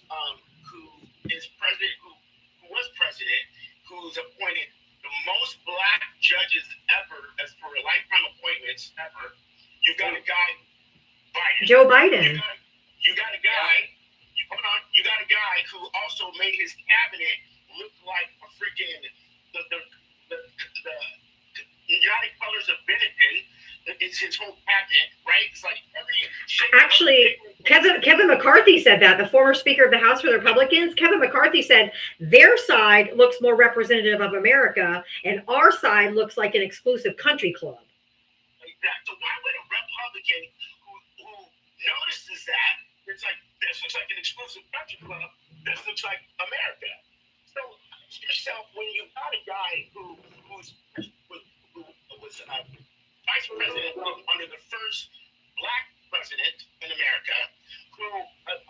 Speaker 2: president, who was president, who's appointed the most black judges ever as for lifetime appointments ever. You got a guy, Biden.
Speaker 3: Joe Biden.
Speaker 2: You got a guy. Hold on. You got a guy who also made his cabinet look like a freaking the United Colors of Benetton. It's his whole cabinet, right? It's like
Speaker 3: Actually, Kevin McCarthy said that, the former Speaker of the House for the Republicans. Kevin McCarthy said their side looks more representative of America, and our side looks like an exclusive country club.
Speaker 2: So why would a Republican who notices that it's like this looks like an exclusive country club, this looks like America? So ask yourself, when you got a guy who was vice president under the first black president in America, who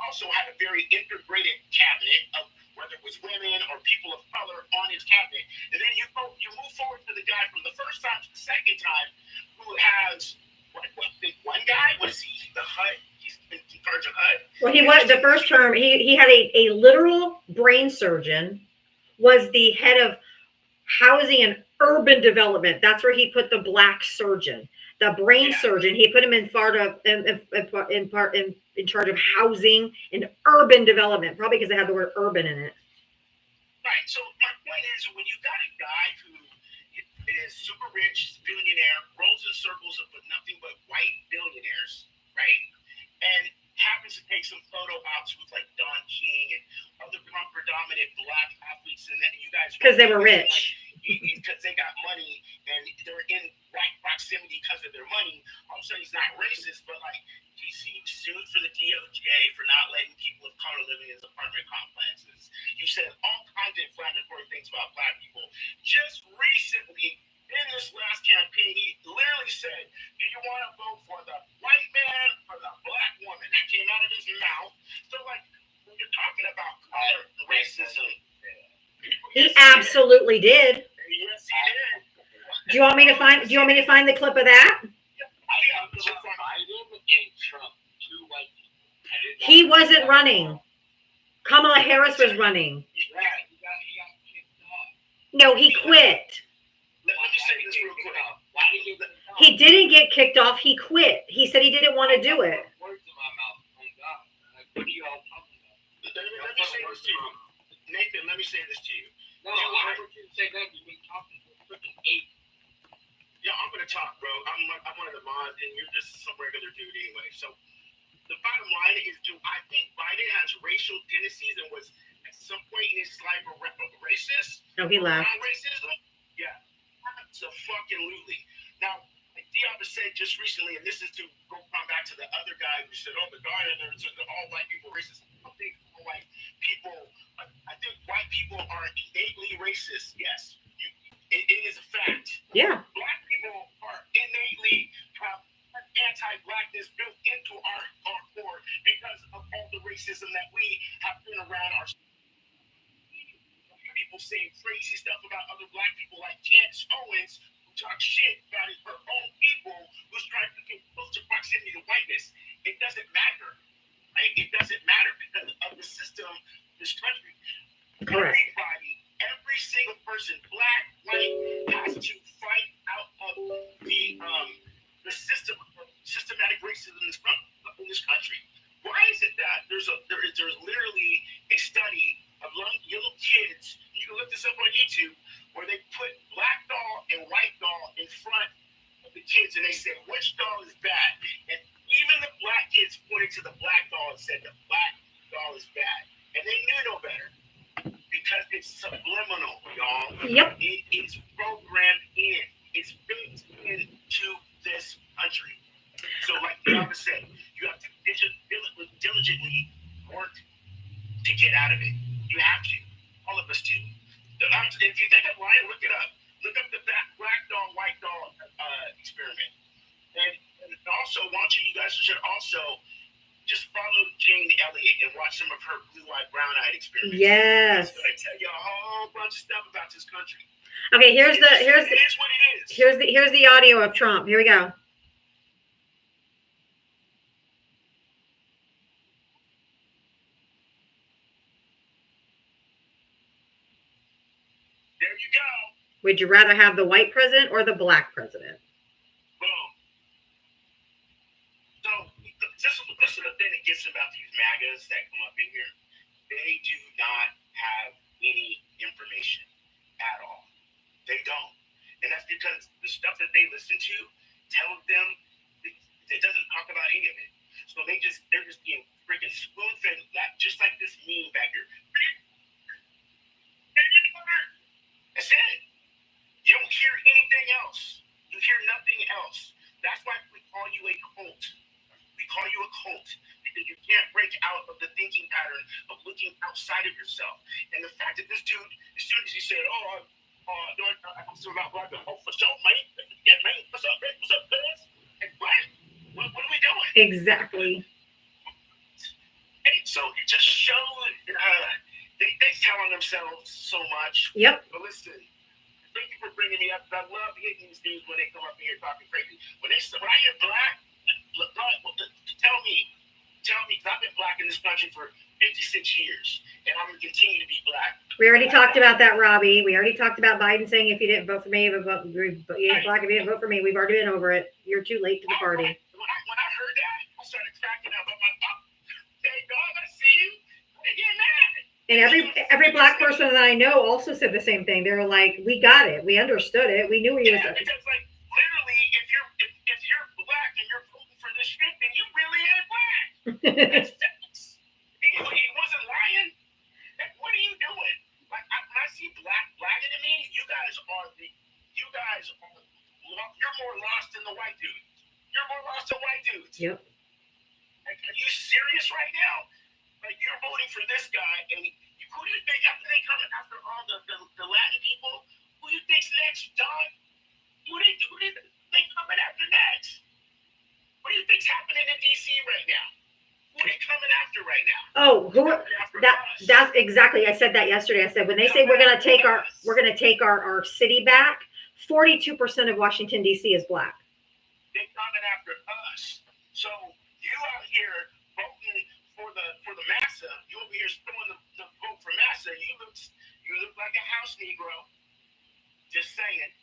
Speaker 2: also had a very integrated cabinet of whether it was women or people of color on his cabinet, and then you move forward to the guy from the first time to the second time who has one guy, was he the HUD? He's in charge of HUD.
Speaker 3: Well, he was the first term. He had a literal brain surgeon, was the head of housing and urban development. That's where he put the black surgeon, the brain surgeon. He put him in charge of housing and urban development, probably because they had the word urban in it.
Speaker 2: Right. So my point is, when you got a guy who is super rich, billionaire, rolls in circles of nothing but white billionaires, right? And happens to take some photo ops with like Don King and other predominant black athletes, and that you guys
Speaker 3: Because they were rich.
Speaker 2: Because they got money and they're in right proximity because of their money. All of a sudden, he's not racist, but like he's sued for the DOJ for not letting people of color live in his apartment complexes. You said all kinds of inflammatory things about black people. Just recently, in this last campaign, he literally said, "Do you want to vote for the white man or the black woman?" That came out of his mouth. So, like, when you're talking about color racism,
Speaker 3: He absolutely did.
Speaker 2: yes, he did.
Speaker 3: Do you want me to find the clip of that?
Speaker 5: Biden and Trump, two white people.
Speaker 3: He wasn't running. Kamala Harris was running.
Speaker 5: Yeah, he got kicked off.
Speaker 3: No, he quit.
Speaker 2: Let me say this real quick.
Speaker 5: Why did he get kicked off?
Speaker 3: He didn't get kicked off. He quit. He said he didn't want to do it.
Speaker 5: Words in my mouth. Oh God. Like, what are you all talking about?
Speaker 2: Let me say this to you. Nathan, let me say this to you.
Speaker 5: No, I want you to say that. You've been talking for freaking 8.
Speaker 2: Yeah, I'm gonna talk, bro. I'm one of the mods, and you're just some regular dude anyway. So
Speaker 8: the bottom line is, do I think Biden has racial tendencies and was at some point in his life a racist?
Speaker 3: No, he left.
Speaker 8: Racism? Yeah, absolutely. Now, like Diablo said just recently, and this is to go back to the other guy who said, "Oh, the guy and there's all white people racist." I don't think all white people. I think white people are innately racist. Yes, it is a fact.
Speaker 3: Yeah.
Speaker 8: Black people are innately have anti-blackness built into our core because of all the racism that we have been around our people saying crazy stuff about other black people like Candace Owens, who talks shit about her own people, who's trying to get close to proximity to whiteness. It doesn't matter, right? It doesn't matter because of the system, this country.
Speaker 3: Correct.
Speaker 8: Everybody, every single person, black, white, has to fight out of the systematic racism in this country. Why is it that there's literally a study of little kids? You can look this up on YouTube, where they put black doll and white doll in front of the kids, and they said which doll is bad. And even the black kids pointed to the black doll and said the black doll is bad, and they knew no better because it's subliminal, y'all.
Speaker 3: Yep.
Speaker 8: It is programmed in. It's built into this country. So, like the other said, you have to diligently work to get out of it. You have to. All of us do. If you think I'm lying, look it up. Look up the black doll, white doll experiment. And also, you guys should also just follow Jane Elliott and watch some of her blue-eyed, brown-eyed experiments.
Speaker 3: Yes.
Speaker 8: So I tell you a whole bunch of stuff about this country.
Speaker 3: Okay,
Speaker 8: It is what it is.
Speaker 3: here's the audio of Trump. Here we go.
Speaker 8: There you go.
Speaker 3: Would you rather have the white president or the black president?
Speaker 8: Boom. So this is the thing that gets about these MAGAs that come up in here. They do not have any information at all. They don't. And that's because the stuff that they listen to tells them it doesn't talk about any of it. So they're just being freaking spoon fed, just like this meme back here. That's it. You don't hear anything else. You hear nothing else. That's why we call you a cult. We call you a cult because you can't break out of the thinking pattern of looking outside of yourself. And the fact that this dude, as soon as he said, "Oh, I'm still about black," "Oh, for sure, mate. Yeah, man. What's up, man? What's up, guys?" Like, what are we doing?
Speaker 3: Exactly.
Speaker 8: And so it just shows they telling themselves so much.
Speaker 3: Yep.
Speaker 8: But listen, thank you for bringing me up. I love hitting these dudes when they come up here talking crazy. When I hear black, tell me, because I've been black in this country for 56 years, and I'm going to continue to be black.
Speaker 3: We already talked about that, Robbie. We already talked about Biden saying if you didn't vote for me, you ain't black if you didn't vote for me. We've already been over it. You're too late to the party.
Speaker 8: When I heard that, I started cracking up. I'm like, "Oh, thank God I see you." I get mad.
Speaker 3: And every black person that I know also said the same thing. They were like, "We got it. We understood it. We knew he was."
Speaker 8: Yeah, because like literally, if you're black and you're voting for this shit, then you really ain't black. He wasn't lying. Like, what are you doing? Like, when I see blacker than me, you're more lost than the white dudes. You're more lost than white dudes.
Speaker 3: Yep.
Speaker 8: Like, are you serious right now? Like, you're voting for this guy, and who do you think, after they come after all the Latin people, who do you think's next, John? Who do you think coming after next? What do you think's happening in D.C. right now? Who are they coming after right now?
Speaker 3: Oh, that's exactly. I said that yesterday. I said when they say we're gonna take our city back, 42% of Washington D.C. is black.
Speaker 8: They're coming after us. So you out here voting for the massa. You over here throwing the vote for massa. You look like a house Negro. Just saying.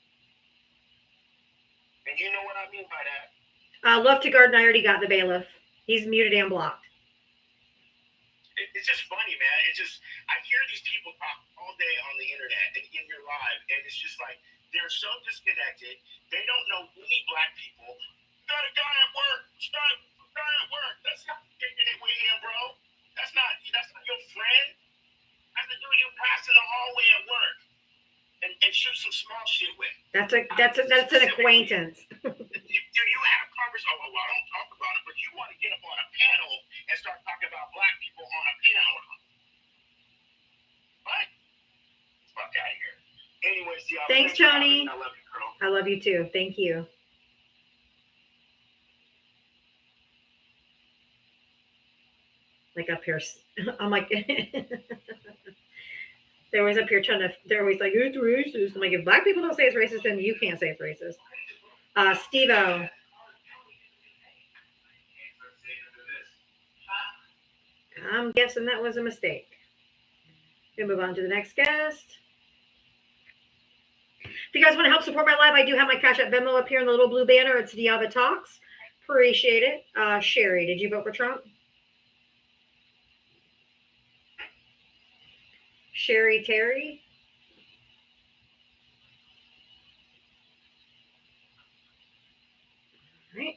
Speaker 8: And you know what I mean by that.
Speaker 3: Love to Garden. I already got the bailiff. He's muted and blocked.
Speaker 8: It's just funny, man. I hear these people talk all day on the internet and in your live, and it's just like they're so disconnected. They don't know any black people. You got a guy at work. That's not the
Speaker 9: shoot some small shit with.
Speaker 3: That's an acquaintance.
Speaker 9: Do you have conversations? Oh, well, I don't talk about it, but you want to get up on a panel and start talking about black people on a panel. What? Fuck out of here. Anyways, y'all.
Speaker 3: Thanks, Tony.
Speaker 9: I love you, girl.
Speaker 3: I love you too. Thank you. Like up here, I'm like, they're always up here they're always like, it's racist. I'm like, if black people don't say it's racist, then you can't say it's racist. Steve-O. I'm guessing that was a mistake. We'll move on to the next guest. If you guys want to help support my live, I do have my Cash App Venmo up here in the little blue banner. It's Diava Talks. Appreciate it. Sherry, did you vote for Trump? Sherry Terry. All right.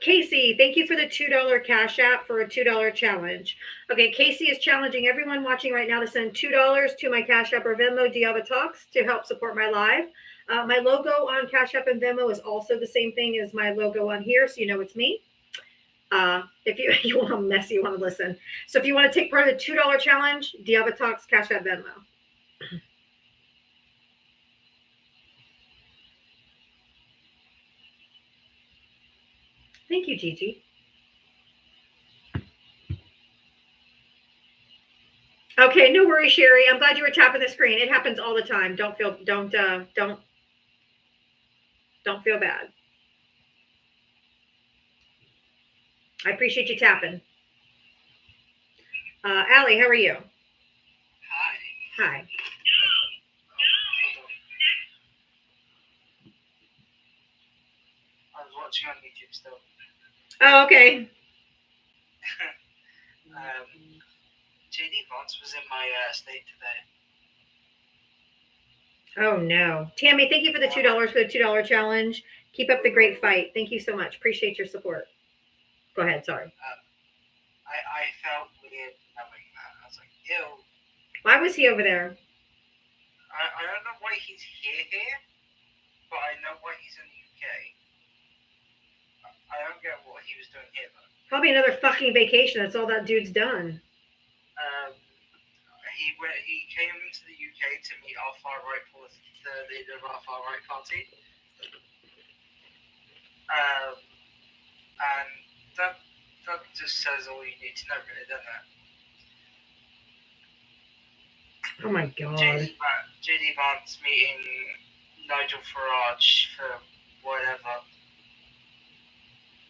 Speaker 3: Casey, thank you for the $2 Cash App for a $2 challenge. Okay, Casey is challenging everyone watching right now to send $2 to my Cash App or Venmo, Diava Talks, to help support my live. My logo on Cash App and Venmo is also the same thing as my logo on here, so you know it's me. If you want to mess, you want to listen. So if you want to take part of the $2 challenge, Diava Talks, Cash App, Venmo. Thank you, Gigi. Okay, no worries, Sherry. I'm glad you were tapping the screen. It happens all the time. Don't feel bad. I appreciate you tapping. Allie, how are you? Hi.
Speaker 7: I was watching on YouTube still.
Speaker 3: Oh, okay.
Speaker 7: JD Vance was in my state today.
Speaker 3: Oh no. Tammy, thank you for the $2 for the $2 challenge. Keep up the great fight. Thank you so much. Appreciate your support. Go ahead, sorry.
Speaker 7: I felt weird knowing that. I was like, ew.
Speaker 3: Why was he over there?
Speaker 7: I don't know why he's here, but I know why he's in the UK. I don't get what he was doing here though.
Speaker 3: Probably another fucking vacation. That's all that dude's done.
Speaker 7: He came to the UK to meet our far right policy, the leader of our far right party. And that just says all you need to know, really, doesn't it?
Speaker 3: Oh my god.
Speaker 7: JD Vance meeting Nigel Farage for whatever.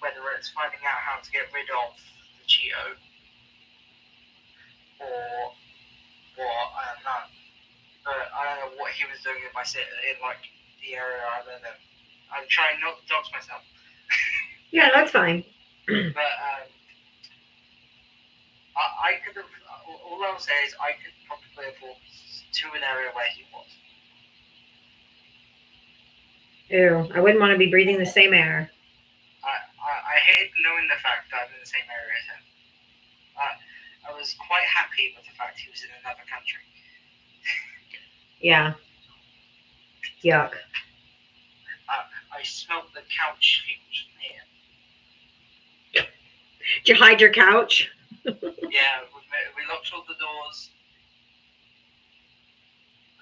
Speaker 7: Whether it's finding out how to get rid of the Cheeto or what, I don't know. But I don't know what he was doing in my city, in like the area I live in. I'm trying not to dox myself.
Speaker 3: Yeah, that's fine.
Speaker 7: But I could have. All I'll say is I could probably have walked to an area where he was.
Speaker 3: Ew, I wouldn't want to be breathing the same air.
Speaker 7: I hate knowing the fact that I'm in the same area as him. I was quite happy with the fact he was in another country.
Speaker 3: Yeah. Yuck.
Speaker 7: I smelled the couch fumes from here.
Speaker 3: Did you hide your couch?
Speaker 7: Yeah, we locked all the doors.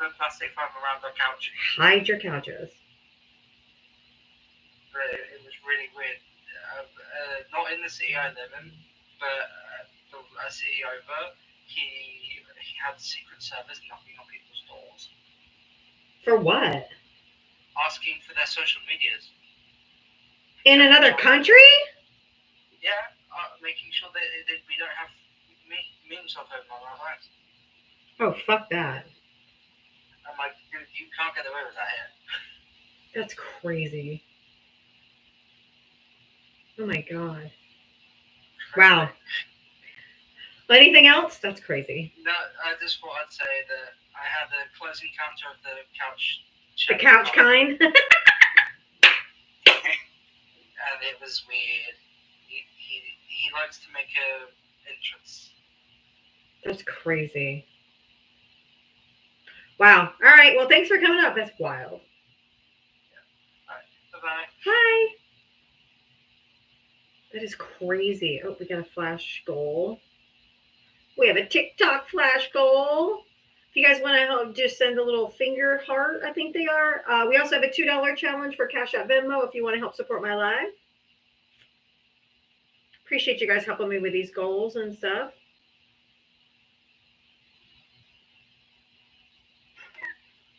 Speaker 7: Put plastic foam around the couch.
Speaker 3: Hide your couches.
Speaker 7: It was really weird. Not in the city I live in, but a city over, he had the Secret Service knocking on people's doors.
Speaker 3: For what?
Speaker 7: Asking for their social medias.
Speaker 3: In another country?
Speaker 7: Yeah, making sure that we don't have memes of him on our lives.
Speaker 3: Oh, fuck that.
Speaker 7: I'm like, dude, you can't get away with that here.
Speaker 3: That's crazy. Oh my god. Wow. Anything else? That's crazy.
Speaker 7: No, I just thought I'd say that I had the close encounter of the couch.
Speaker 3: The couch kind?
Speaker 7: And it was weird. He he likes to make a entrance.
Speaker 3: That's crazy. Wow. All right. Well, thanks for coming up. That's wild.
Speaker 7: Bye-bye.
Speaker 3: Hi. That is crazy. Oh, we got a flash goal. We have a TikTok flash goal. If you guys want to just send a little finger heart, I think they are. We also have a $2 challenge for Cash App Venmo if you want to help support my live. Appreciate you guys helping me with these goals and stuff.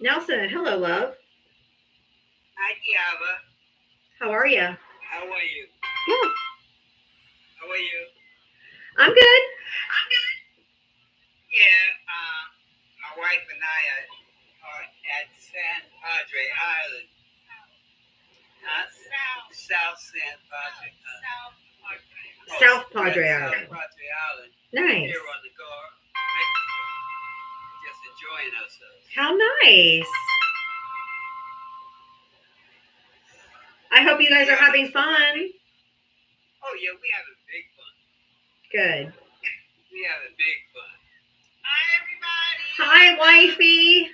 Speaker 3: Nelson, hello, love.
Speaker 10: Hi, Kiava.
Speaker 3: How are you?
Speaker 10: How are you?
Speaker 3: Good.
Speaker 10: How are you?
Speaker 3: I'm good.
Speaker 10: Yeah, my wife and I are at San Padre Island. South San Padre.
Speaker 3: South Padre Island.
Speaker 10: South Padre Island.
Speaker 3: Nice.
Speaker 10: Here on the Gulf, Mexico. Just enjoying ourselves.
Speaker 3: How nice. I hope you guys are having fun.
Speaker 10: Oh, yeah, we having big fun.
Speaker 3: Good.
Speaker 10: We having big fun. Hi, everybody.
Speaker 3: Hi, wifey.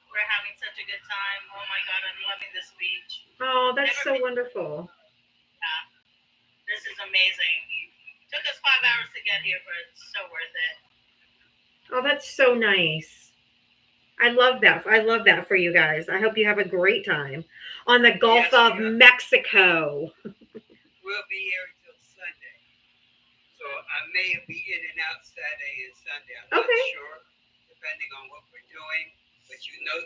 Speaker 11: We're having such a good time. Oh my God, I'm loving this beach.
Speaker 3: Oh, that's so wonderful.
Speaker 11: Yeah, this is amazing. Took us 5 hours to get here, but it's so worth it.
Speaker 3: Oh, that's so nice. I love that. I love that for you guys. I hope you have a great time on the Gulf
Speaker 10: Yes,
Speaker 3: of
Speaker 10: we are.
Speaker 3: Mexico.
Speaker 10: We'll be here until Sunday. So I may be in and out Saturday and Sunday. I'm not
Speaker 3: Okay.
Speaker 10: sure, depending on what we're doing. But you know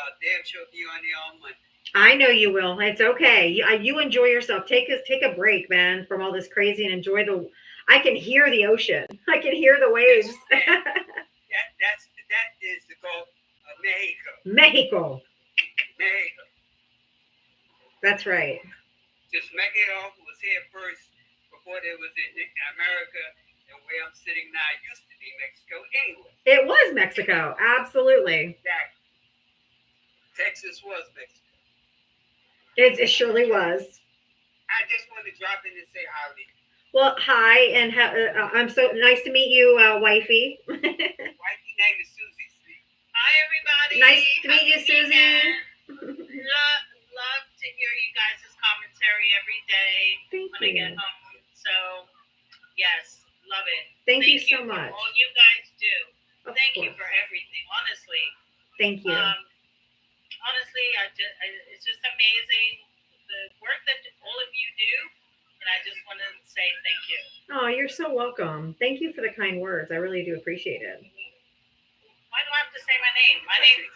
Speaker 10: I'll damn sure be on here on Monday.
Speaker 3: I know you will. It's okay. You enjoy yourself. Take a break, man, from all this crazy and enjoy the. I can hear the ocean. I can hear the waves.
Speaker 10: That is the Gulf of Mexico.
Speaker 3: Mexico.
Speaker 10: Mexico.
Speaker 3: That's right.
Speaker 10: Just Mexico was here first before there was in America, and where I'm sitting now used to be Mexico anyway.
Speaker 3: It was Mexico. Absolutely.
Speaker 10: Exactly. Texas was Mexico.
Speaker 3: It surely was.
Speaker 10: I just want to drop in and say howdy.
Speaker 3: Well, hi, and I'm so nice to meet you, wifey.
Speaker 10: Wifey name is Susie.
Speaker 11: Hi, everybody.
Speaker 3: Nice to meet you,
Speaker 11: Happy
Speaker 3: Susie.
Speaker 11: weekend. Love to hear you guys' commentary every day
Speaker 3: Thank
Speaker 11: when I get
Speaker 3: you.
Speaker 11: home. So, yes, love it.
Speaker 3: Thank you so
Speaker 11: for
Speaker 3: much.
Speaker 11: all you guys do.
Speaker 3: Of
Speaker 11: Thank you
Speaker 3: course.
Speaker 11: for everything, honestly.
Speaker 3: Thank you.
Speaker 11: Honestly, it's just amazing the work that all of you do, and I just want to say thank you.
Speaker 3: Oh, you're so welcome. Thank you for the kind words. I really do appreciate it.
Speaker 11: Why do I have to say my name? My name.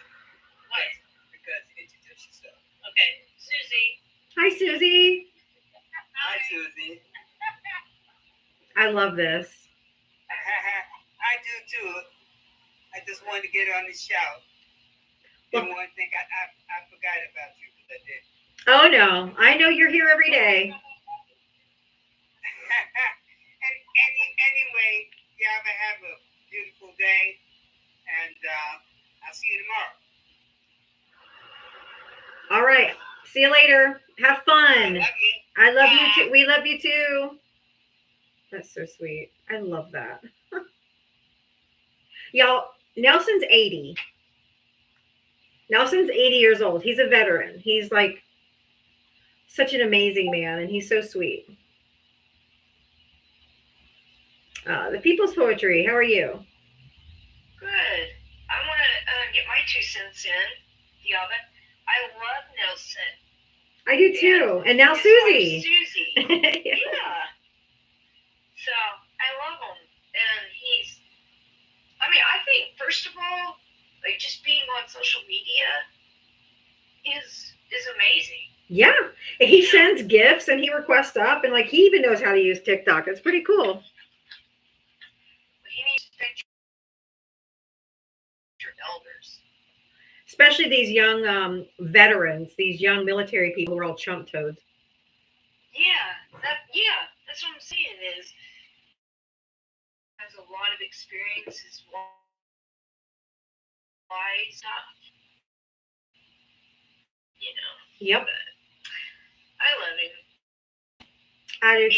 Speaker 11: What?
Speaker 10: Because introduce yourself.
Speaker 11: Okay, Susie.
Speaker 3: Hi, Susie.
Speaker 10: Hi, Susie.
Speaker 3: I love this.
Speaker 10: I do too. I just wanted to get on the shout. Didn't want to think I forgot about you, because I did.
Speaker 3: Oh no, I know you're here every day.
Speaker 10: Anyway, y'all have a beautiful day, and I'll see you tomorrow.
Speaker 3: All right. See you later. Have fun.
Speaker 10: Love you.
Speaker 3: I love you too. We love you too. That's so sweet. I love that. Y'all, Nelson's 80. Nelson's 80 years old. He's a veteran. He's like such an amazing man, and he's so sweet. The People's Poetry. How are you?
Speaker 12: Good. I want to get my 2 cents in, Diava. I love Nelson.
Speaker 3: I do too. And now
Speaker 12: His
Speaker 3: Susie.
Speaker 12: wife, Susie. Yeah. So I love him, and I think first of all, like just being on social media is amazing.
Speaker 3: Yeah. And he sends gifts and he requests up, and like he even knows how to use TikTok. It's pretty cool.
Speaker 12: But he needs to thank your elders.
Speaker 3: Especially these young veterans, these young military people who are all chump toads.
Speaker 12: That's what I'm saying is has a lot of experience, is wise stuff.
Speaker 3: Yep.
Speaker 12: But I love him.
Speaker 3: I do too.